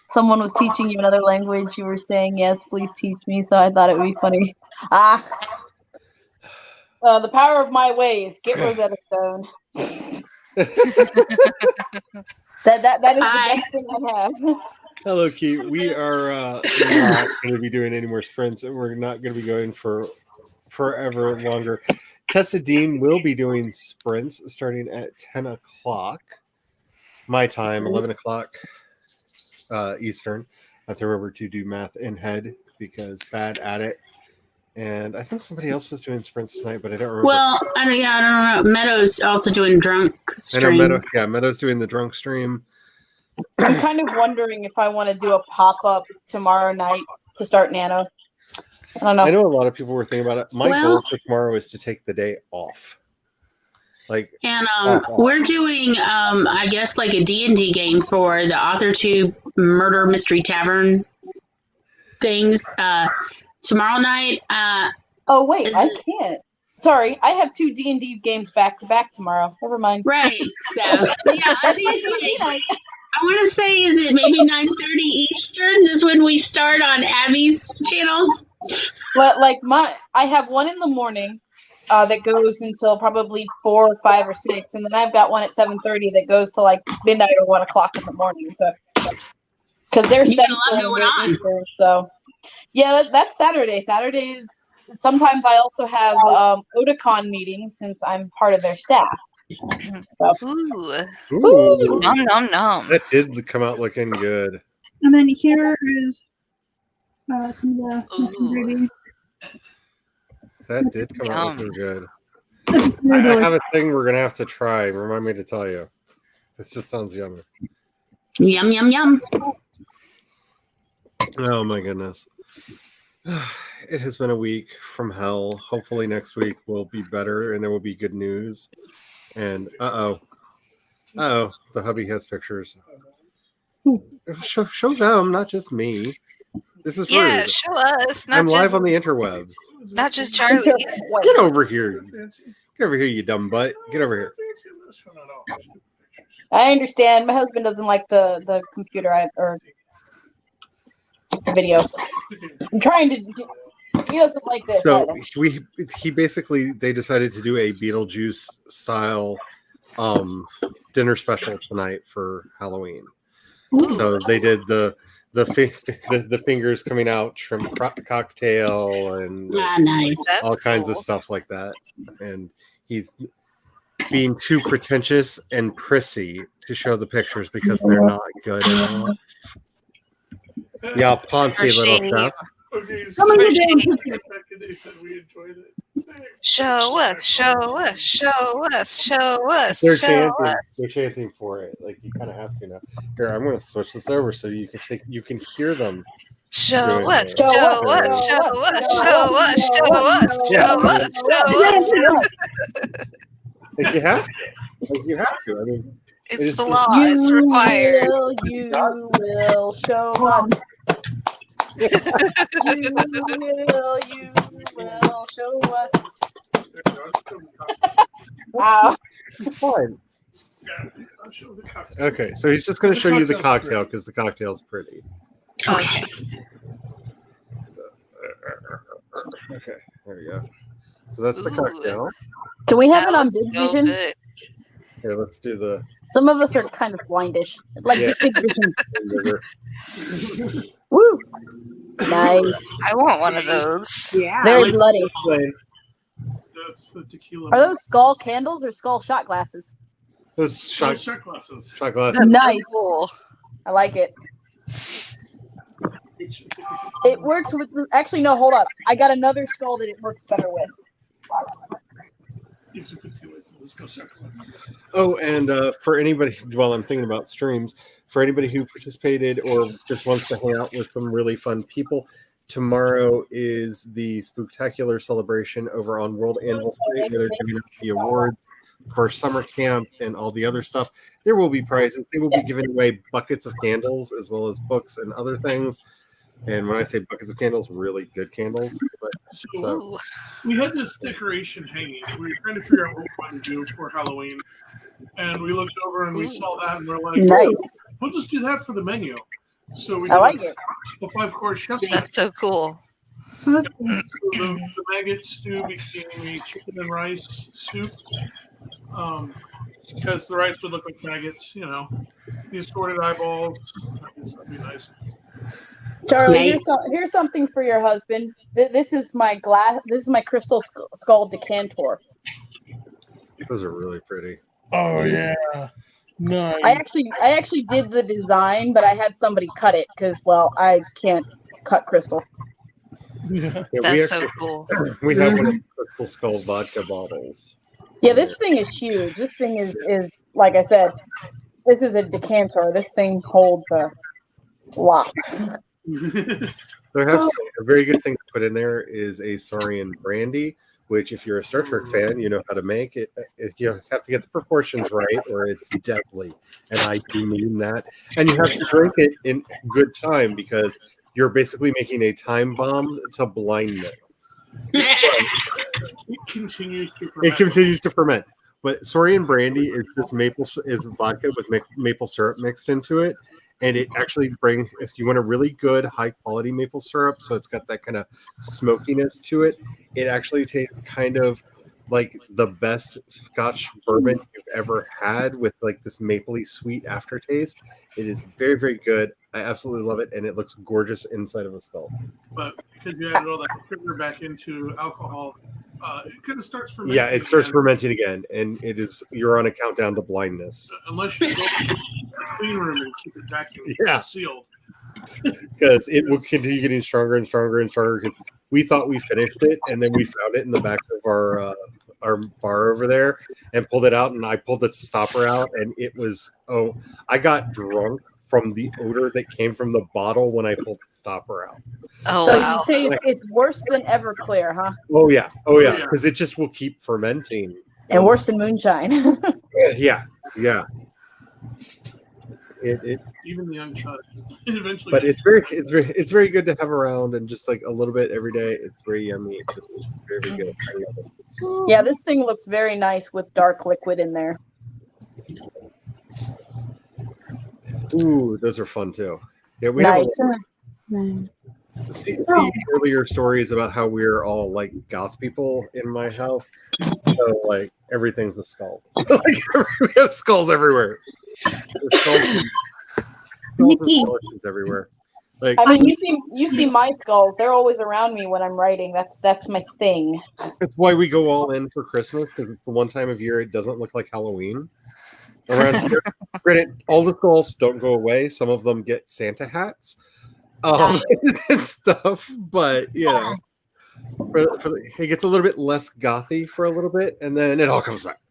Someone was teaching you another language. You were saying, yes, please teach me. So I thought it would be funny. The power of my ways. Get Rosetta Stone. that is the best thing I have. Hello, Keith. We are not going to be doing any more sprints, and we're not going to be going for forever longer. Tessa Dean will be doing sprints starting at 10 o'clock my time, 11 o'clock Eastern. I have to remember to do math in head because bad at it. And I think somebody else was doing sprints tonight, but I don't remember. Well, I don't know. Meadows also doing drunk stream. I know Meadows doing the drunk stream. I'm kind of wondering if I want to do a pop-up tomorrow night to start Nano. I don't know. I know a lot of people were thinking about it. My goal for tomorrow is to take the day off. And we're doing, I guess, like a D&D game for the AuthorTube Murder Mystery Tavern things tomorrow night. Oh, wait, I can't. Sorry, I have 2 D&D games back-to-back tomorrow. Never mind. Right. So yeah, I think it's like, I want to say, is it maybe 9:30 Eastern? This is when we start on Abby's channel. But I have one in the morning, that goes until probably 4 or 5 or 6, and then I've got one at 7:30 that goes to like midnight or 1 o'clock in the morning. So because they're You got a lot Central and going we're on. Eastern, so yeah, that's Saturday. Saturdays. Sometimes I also have Otakon meetings since I'm part of their staff. So, Ooh. Ooh, Nom nom nom. that did come out looking good. And then here is some of the Ooh. gravy. That did come out Yum. looking good. That's very I delicious. have a thing we're gonna have to try. Remind me to tell you. This just sounds yummy. Yum yum yum. Oh my goodness. It has been a week from hell. Hopefully next week will be better and there will be good news. And the hubby has pictures. Show them, not just me. This is Yeah, rude. show us. Not I'm just live on the interwebs. not just Charlie. Get over here. Get over here, you dumb butt. Get over here. I understand. My husband doesn't like the computer or the video. I'm trying to. He doesn't like this. So either. they decided to do a Beetlejuice style dinner special tonight for Halloween. So they did the fingers coming out, shrimp cocktail, and Nice. That's all kinds of cool. stuff like that. And he's being too pretentious and prissy to show the pictures because they're not good enough. Yeah, Poncy, For little shame. chef. Some of For the damn shame. pictures. Show us, show us, show us, show us, They're show chanting. us. They're chanting for it. Like you kind of have to now. Here, I'm going to switch this over so you can hear them. Show doing us, it. show us, show us, show us, show us, Yeah, show I us, mean, show us. like you have to. Like you have to. I mean, It's the law. It's required. You will show us. You will show us. Wow. it's fine. Okay, so he's just going to show you the cocktail because the cocktail's pretty. Okay. So, okay, there we go. So that's the Ooh. cocktail. Can we have That it on looks Big so Vision? good. Here, let's do the. Some of us are kind of blindish. Like Yeah. Big Vision. Liver. Woo! Nice. I want one of those. Yeah. Very bloody. That's the tequila. Are those skull candles or skull shot glasses? Those shot shot glasses? glasses. That's Nice. so cool. I like it. It works with. Actually, no. Hold on. I got another skull that it works better with. Oh, and for anybody, while I'm thinking about streams, for anybody who participated or just wants to hang out with some really fun people, tomorrow is the Spooktacular celebration over on World Anvil State, where they're giving out the awards for summer camp and all the other stuff. There will be prizes. They will be giving away buckets of candles as well as books and other things. And when I say buckets of candles, really good candles. But, So we had this decoration hanging. We were trying to figure out what we wanted to do for Halloween. And we looked over and we saw that and we're like, Nice. We'll just do that for the menu. So we I did like it. a 5-course chef. That's so cool. So the maggot stew became a chicken and rice soup. Because the rice would look like maggots, you know. The assorted eyeballs. That'd be nice. Charlie, here's something for your husband. This is my glass. This is my crystal skull decanter. those are really pretty. Oh yeah, nice. I actually did the design, but I had somebody cut it because, well, I can't cut crystal. Yeah. Yeah, That's so cool. We have one of the Crystal Skull vodka bottles. Yeah, this thing is huge. This thing is like I said, this is a decanter. This thing holds a lot. There have a very good thing to put in there is a Saurian brandy, which if you're a Star Trek fan, you know how to make it. You have to get the proportions right, or it's deadly, and I do mean that. And you have to drink it in good time because you're basically making a time bomb to blindness. It continues to ferment. It continues to ferment. But Saurian brandy is just vodka with maple syrup mixed into it. And it actually brings, if you want a really good high quality maple syrup, so it's got that kind of smokiness to it, it actually tastes kind of like the best Scotch bourbon you've ever had with like this mapley sweet aftertaste. It is very, very good. I absolutely love it, and it looks gorgeous inside of a skull. But because you added all that sugar back into alcohol, it kind of starts fermenting. Yeah, it starts again. fermenting again, and you're on a countdown to blindness. Unless you go to the clean room and keep it vacuum sealed. Because it will continue getting stronger and stronger and stronger. We thought we finished it, and then we found it in the back of our bar over there and pulled it out, and I pulled the stopper out, and it was I got drunk from the odor that came from the bottle when I pulled the stopper out. Oh, so wow. You say it's worse than Everclear, huh? Oh yeah, because it just will keep fermenting. And worse than moonshine. yeah. It even the uncut eventually. But it's very good to have around, and just like a little bit every day. It's very yummy. It's very good. Yeah, this thing looks very nice with dark liquid in there. Ooh, those are fun too. Yeah, we see earlier stories about how we're all like goth people in my house. So like everything's a skull. Like, we have skulls everywhere. Skulls everywhere. Like, I mean, you see my skulls. They're always around me when I'm writing. That's my thing. That's why we go all in for Christmas, because it's the one time of year it doesn't look like Halloween. Around here, granted, all the skulls don't go away. Some of them get Santa hats and stuff, but you know, it gets a little bit less gothy for a little bit, and then it all comes back.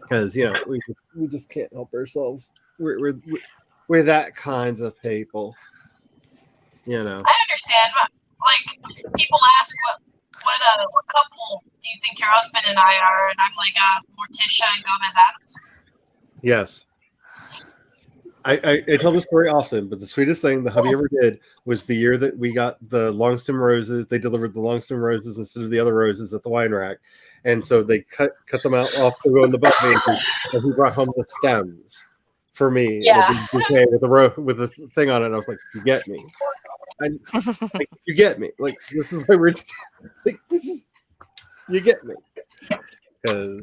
Because you know we just can't help ourselves. We're that kinds of people. You know. I understand. Like people ask what couple do you think your husband and I are, and I'm like Morticia and Gomez Adams. Yes. I tell this story often, but the sweetest thing the hubby ever did was the year that we got the long stem roses. They delivered the long stem roses instead of the other roses at the wine rack, and so they cut them out off to go in the buffet, and he brought home the stems for me. Yeah. With the thing on it. And I was like, "You get me? Like, you get me? Like this is why we're like, this is you get me?" Because.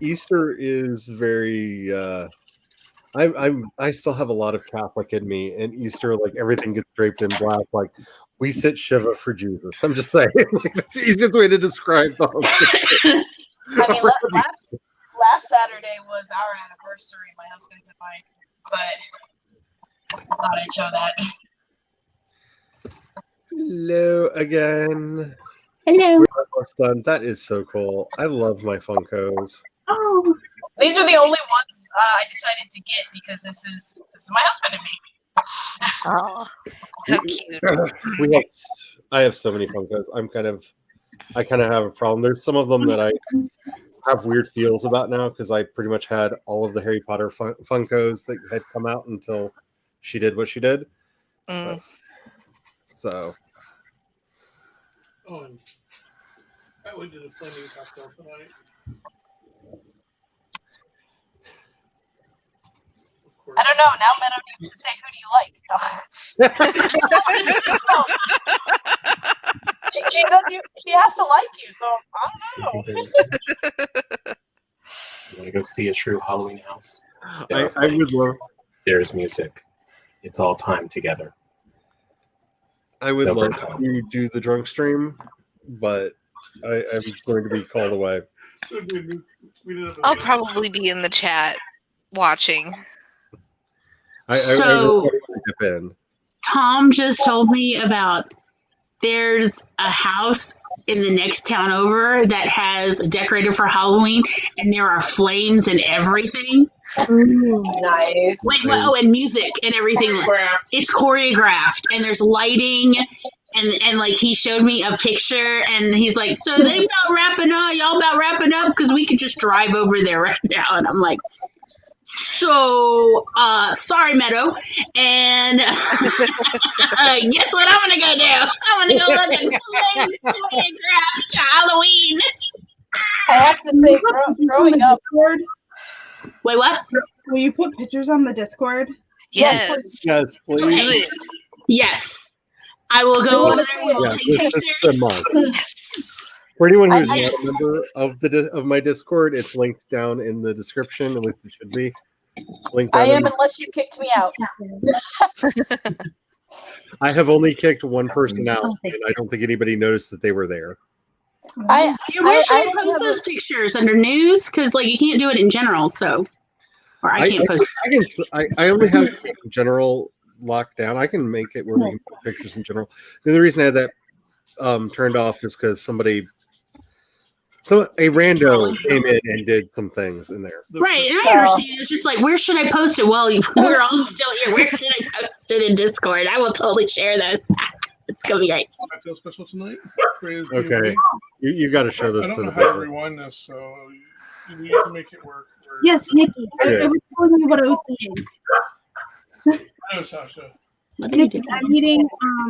Easter is very I still have a lot of Catholic in me, and Easter, like everything gets draped in black, like we sit Shiva for Jesus. I'm just saying, like that's the easiest way to describe the whole thing. I mean, last Saturday was our anniversary, my husband's and mine, but I thought I'd show that. Hello again. Hello. We're almost done. That is so cool. I love my Funkos. Oh, these are the only ones I decided to get because this is my husband and me. Oh, how cute! I have so many Funkos. I kind of have a problem. There's some of them that I have weird feels about now because I pretty much had all of the Harry Potter Funkos that had come out until she did what she did. So. Oh, and I went to the flaming cocktail tonight. I don't know. Now Meadow needs to say, "Who do you like?" She has to like you, so I don't know. You want to go see a true Halloween house? I would love. There's music. It's all time together. I would love to do the drunk stream, but I'm going to be called away. I'll probably be in the chat watching. So Tom just told me about there's a house in the next town over that has decorated for Halloween, and there are flames and everything. Nice. And music and everything. It's choreographed, and there's lighting, and like he showed me a picture, and he's like, "So they about wrapping up? Y'all about wrapping up? Because we could just drive over there right now." And I'm like, "So, sorry, Meadow." And guess what I'm gonna go do? I'm gonna go look at flames choreographed to Halloween. I have to say, growing up. Discord? Wait, what? Will you put pictures on the Discord? Yes. Yes, please. Do it. Yes. I will go over there. We will Yeah, take this pictures. is a month. For anyone who's not a member of of my Discord, it's linked down in the description. At least it should be linked I down. am, unless you kicked me out. I have only kicked one person out, and I don't think anybody noticed that they were there. Where should I post those pictures? Under news? Because like you can't do it in general, so or I can't post. I only have general lockdown. I can make it where we can put pictures in general. The reason I had that turned off is because a rando came in and did some things in there. Right, and I understand. It's just like, where should I post it? Well, we're all still here. Where should I post it in Discord? I will totally share those. It's gonna be great. Cocktail special tonight. Okay, you got to show this I to don't know the how to people. rewind this, so you need to make it work. Yes, Nikki. I Yeah. was telling you what I was eating. I know, Sasha. Nikki, I'm eating.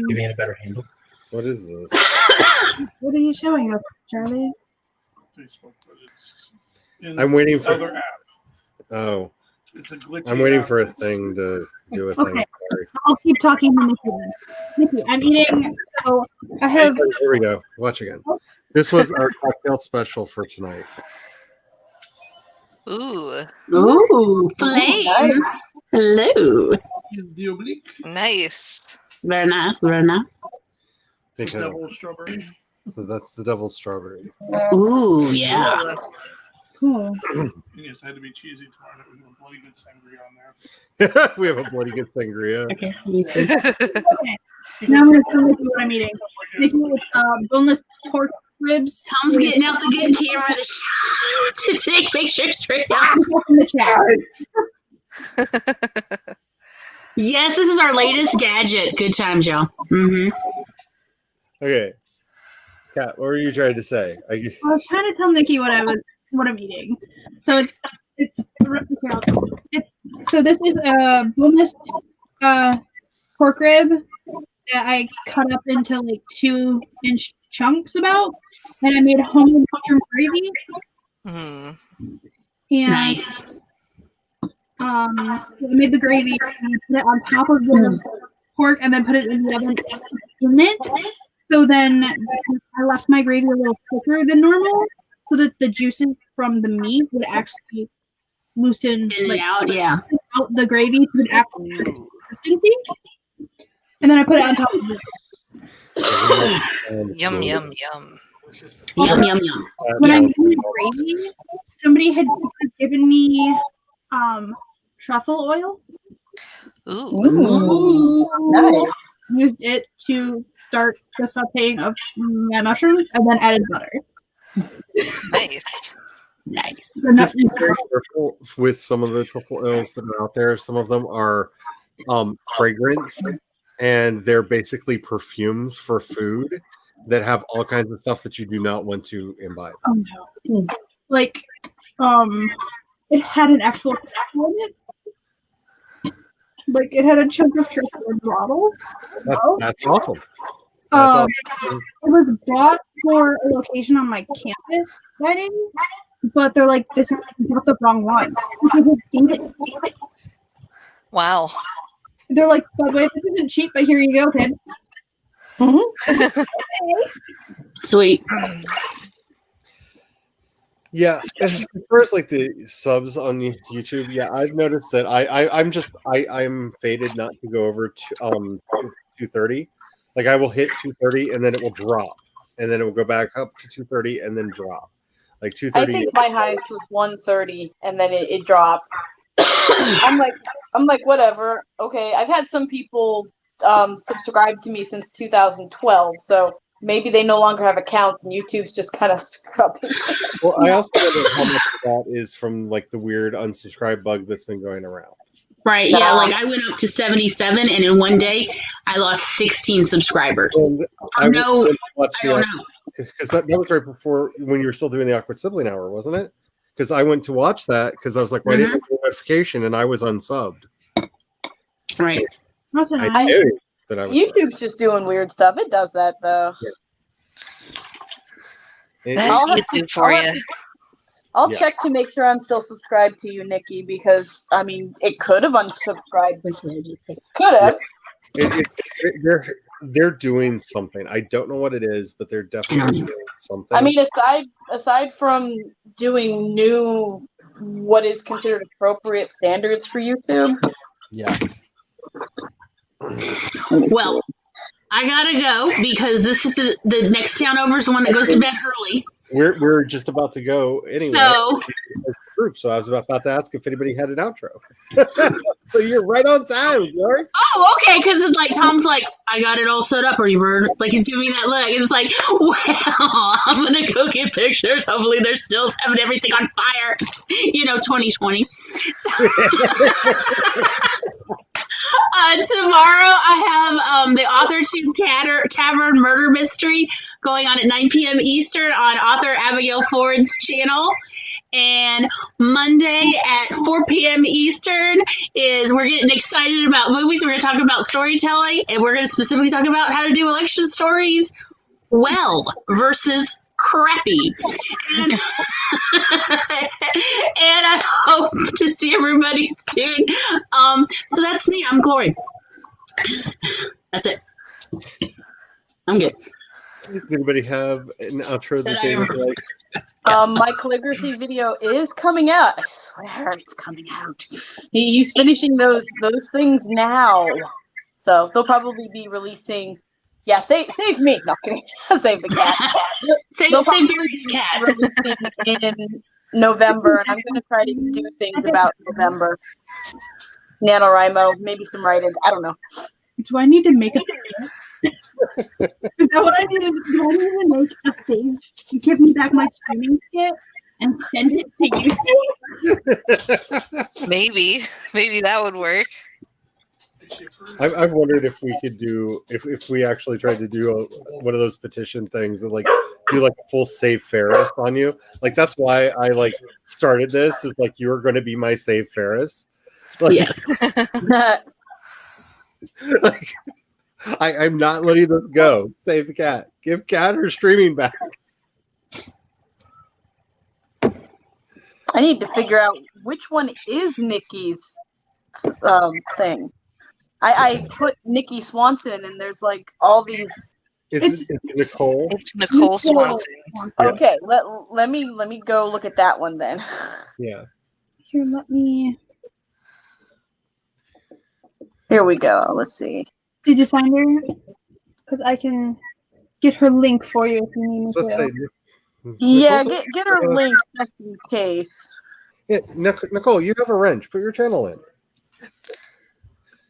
Give me a better handle. What is this? What are you showing us, Charlie? Facebook, but it's in I'm waiting for. other app. Oh, It's a glitchy. I'm waiting app. for a thing to do a thing. Okay. Sorry. I'll keep talking to Nikki. Nikki, I'm eating. So I have. Here we go. Watch again. This was our cocktail special for tonight. Ooh. Ooh, flames. Hello. Is the oblique Nice. Very nice. Very nice. Because- double strawberry? So that's the devil's strawberry. Ooh, yeah. Cool. Yes, I had to be cheesy tomorrow night. We have a bloody good sangria on there. We have a bloody good sangria. Okay. Okay. Now I'm going to tell Nikki what I'm eating. Nikki with boneless pork ribs. Tom's getting out the good camera to take pictures for you. In the chat. Yes, this is our latest gadget. Good times, y'all. Mm-hmm. Okay. Kat, what were you trying to say? I was trying to tell Nikki what I'm eating. So it's so this is a boneless pork rib that I cut up into like 2-inch chunks about, and I made homemade mushroom gravy. Mm. And Nice. I made the gravy and put it on top of the pork, and then put it in the oven in it. So then I left my gravy a little thicker than normal, so that the juices from the meat would actually loosen out, yeah. out the gravy to an actual consistency. And then I put it on top of it. Yum, yum, yum. Yum, yum, yum. When I made gravy, somebody had given me truffle oil. Ooh. Nice. Used it to start the sauteing of my mushrooms, and then added butter. Nice. Nice. So not Just be very careful with some of the truffle oils that are out there. Some of them are fragrance, and they're basically perfumes for food that have all kinds of stuff that you do not want to imbibe. Oh no! Like, it had an actual truffle in it. Like it had a chunk of truffle in the bottle. That's awesome. That's awesome. It was bought for a location on my campus wedding, but they're like, this is not the wrong one. Wow. They're like, by the way, this isn't cheap, but here you go, kid. Sweet. Yeah, as far as like the subs on YouTube, yeah, I've noticed that I'm fated not to go over 230. Like I will hit 230 and then it will drop, and then it will go back up to 230 and then drop. Like 230. I think my highest was 130, and then it dropped. I'm like, whatever. Okay, I've had some people subscribe to me since 2012, so maybe they no longer have accounts, and YouTube's just kind of scrubbing. Well, I also wonder how much of that is from like the weird unsubscribe bug that's been going around. Right, yeah, like I went up to 77, and in one day, I lost 16 subscribers. And I don't know. Because that was right before when you were still doing the Awkward Sibling Hour, wasn't it? Because I went to watch that because I was like, why didn't I get a notification? And I was unsubbed. Right. I knew that I was YouTube's just doing weird stuff. It does that, though. That's YouTube for you. I'll Yeah. check to make sure I'm still subscribed to you, Nikki, because I mean, it could have unsubscribed. Could have. They're doing something. I don't know what it is, but they're definitely doing something. I mean, aside from doing new, what is considered appropriate standards for YouTube. Yeah. Well, I gotta go because this is the next town over is the one that goes to bed early. We're just about to go anyway. So Group. So I was about to ask if anybody had an outro. So you're right on time, George. oh, okay, because it's like Tom's like, I got it all set up, you bird. Like he's giving me that look. It's like, well, I'm gonna go get pictures. Hopefully they're still having everything on fire. 2020. So, tomorrow I have the AuthorTube Tavern Murder Mystery going on at 9 p.m. Eastern on author Abigail Ford's channel. And Monday at 4 p.m. Eastern we're getting excited about movies. We're going to talk about storytelling, and we're going to specifically talk about how to do election stories well versus crappy. And, and I hope to see everybody soon. So that's me. I'm Glory. That's it. I'm good. Does anybody have an outro that they would like? My calligraphy video is coming out. I swear it's coming out. He's finishing those things now. So they'll probably be releasing. Yeah, save me. Not kidding. Save the cat. Save various cats. In November, and I'm going to try to do things about November. NaNoWriMo, maybe some write-ins. I don't know. Do I need to make a save? Is that what I need to do? Do I need to make a save? You give me back my streaming kit and send it to you? Maybe that would work. I've wondered if we could do if we actually tried to do one of those petition things and like do like a full save Ferris on you. Like that's why I like started this is like you're going to be my save Ferris. Like, Yeah. like I'm not letting this go. Save the cat. Give cat her streaming back. I need to figure out which one is Nikki's thing. I put Nikki Swanson, and there's like all these. It's Nicole. It's Nicole Swanson. Okay, let me go look at that one then. Yeah. Here, let me. Here we go. Let's see. Did you find her? Because I can get her link for you if you need me Let's to. say. Yeah, get her link just in case. Yeah, Nicole, you have a wrench. Put your channel in.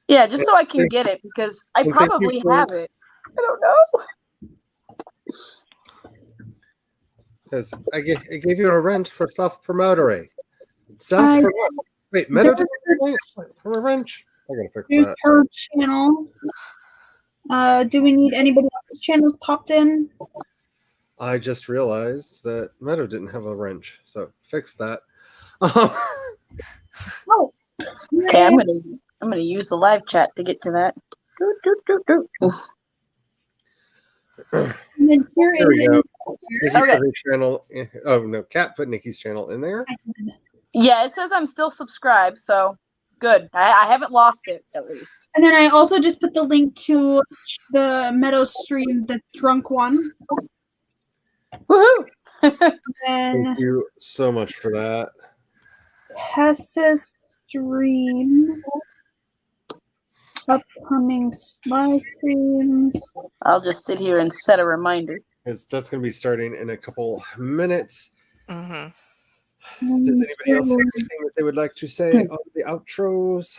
Yeah, just so I can get it because I And thank you probably for- have it. I don't know. Because I gave you a wrench for self-promotory. Wait, Meadow did for a wrench? I gotta fix Here's that. her channel. Do we need anybody else's channels popped in? I just realized that Meadow didn't have a wrench, so fix that. Oh, Okay, I'm gonna use the live chat to get to that. and then here There we is go. Nikki Okay. put her channel in. Oh no, Kat put Nikki's channel in there. Yeah, it says I'm still subscribed, so good. I haven't lost it at least. And then I also just put the link to the Meadow stream, the drunk one. Woohoo! And Thank you so much for that. Tessa's stream. Upcoming live streams. I'll just sit here and set a reminder. Because that's going to be starting in a couple minutes. Hmm. Does anybody else have anything that they would like to say on the outros?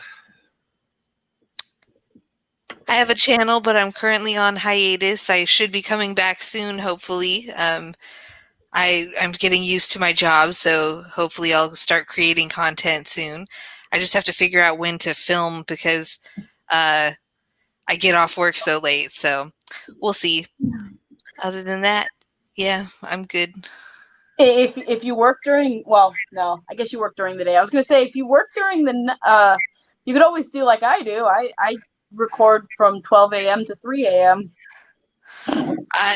I have a channel, but I'm currently on hiatus. I should be coming back soon, hopefully. I'm getting used to my job, so hopefully I'll start creating content soon. I just have to figure out when to film because I get off work so late, so we'll see. Other than that, yeah, I'm good. If you work during, well, no, I guess you work during the day. I was gonna say if you work during the, you could always do like I do. I record from 12 a.m. to 3 a.m.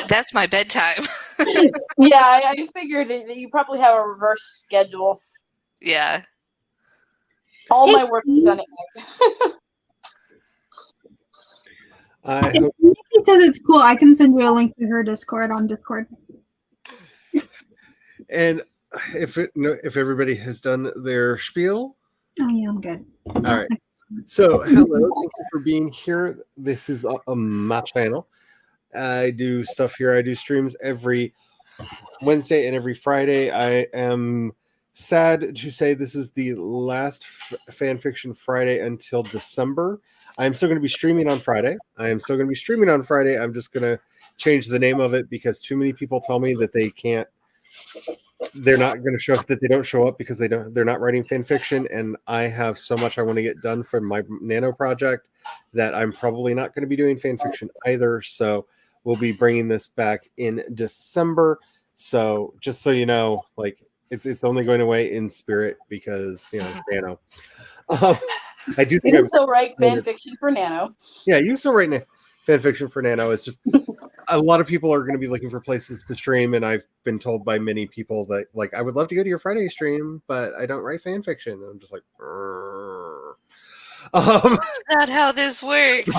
That's my bedtime. Yeah, I figured that you probably have a reverse schedule. Yeah. All my work is done at night. I If hope. Nikki says it's cool, I can send you a link to her Discord on Discord. And if everybody has done their spiel. Oh yeah, I'm good. All right. So hello, thank you for being here. This is my channel. I do stuff here. I do streams every Wednesday and every Friday. I am sad to say this is the last Fanfiction Friday until December. I'm still going to be streaming on Friday. I'm just going to change the name of it because too many people tell me that they can't. They're not going to show up, that they don't show up because they're not writing fan fiction, and I have so much I want to get done for my Nano project that I'm probably not going to be doing fan fiction either. So we'll be bringing this back in December. So just so you know, like it's only going away in spirit because Nano. I do think you can still write fan fiction for Nano. Yeah, you can still write fan fiction for Nano. It's just a lot of people are going to be looking for places to stream, and I've been told by many people that like I would love to go to your Friday stream, but I don't write fan fiction. And I'm just like, That's not how this works.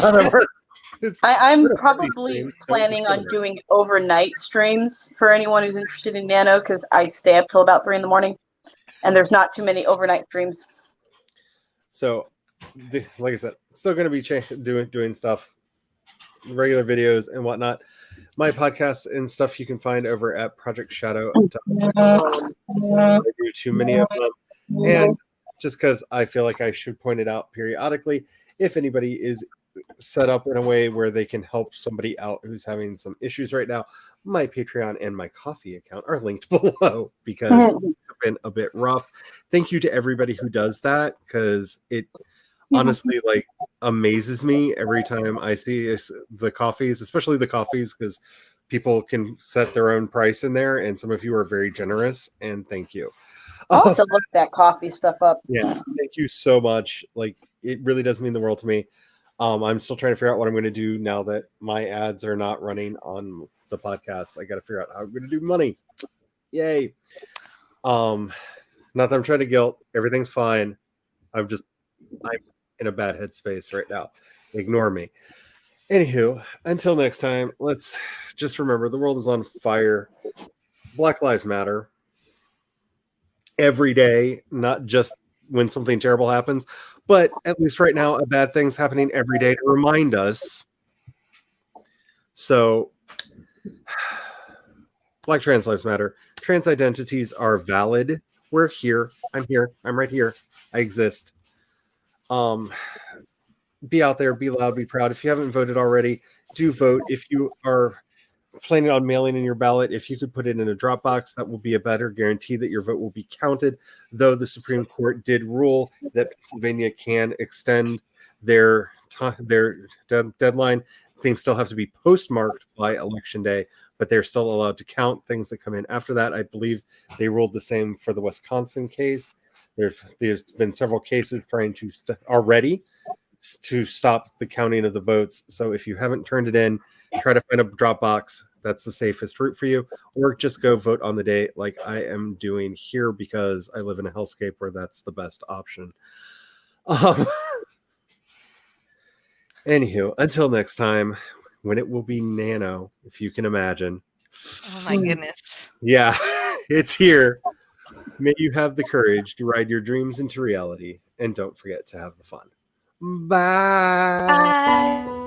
I'm probably planning on doing overnight streams for anyone who's interested in Nano because I stay up till about 3 a.m, and there's not too many overnight streams. So, like I said, still going to be doing stuff, regular videos and whatnot. My podcasts and stuff you can find over at projectshadow.com. I do too many of them, and just because I feel like I should point it out periodically, if anybody is set up in a way where they can help somebody out who's having some issues right now, my Patreon and my Coffee account are linked below because it's been a bit rough. Thank you to everybody who does that because it honestly like amazes me every time I see the coffees, especially the coffees, because people can set their own price in there, and some of you are very generous, and thank you. I'll have to look that coffee stuff up. Yeah, thank you so much. Like, it really does mean the world to me. I'm still trying to figure out what I'm going to do now that my ads are not running on the podcast. I got to figure out how I'm going to do money. Yay. Not that I'm trying to guilt. Everything's fine. I'm in a bad headspace right now. Ignore me. Anywho, until next time, let's just remember the world is on fire. Black Lives Matter. Every day, not just when something terrible happens, but at least right now, a bad thing's happening every day to remind us. So, Black Trans Lives Matter. Trans identities are valid. We're here. I'm here. I'm right here. I exist. Be out there, be loud, be proud. If you haven't voted already, do vote. If you are planning on mailing in your ballot, if you could put it in a drop box, that will be a better guarantee that your vote will be counted. Though the Supreme Court did rule that Pennsylvania can extend their deadline, things still have to be postmarked by Election Day, but they're still allowed to count things that come in after that. I believe they ruled the same for the Wisconsin case. There's been several cases trying to already to stop the counting of the votes. So if you haven't turned it in, try to find a drop box. That's the safest route for you, or just go vote on the day like I am doing here because I live in a hellscape where that's the best option. Anywho, until next time, when it will be Nano, if you can imagine. Oh my goodness. Yeah, it's here. May you have the courage to ride your dreams into reality, and don't forget to have the fun. Bye. Bye.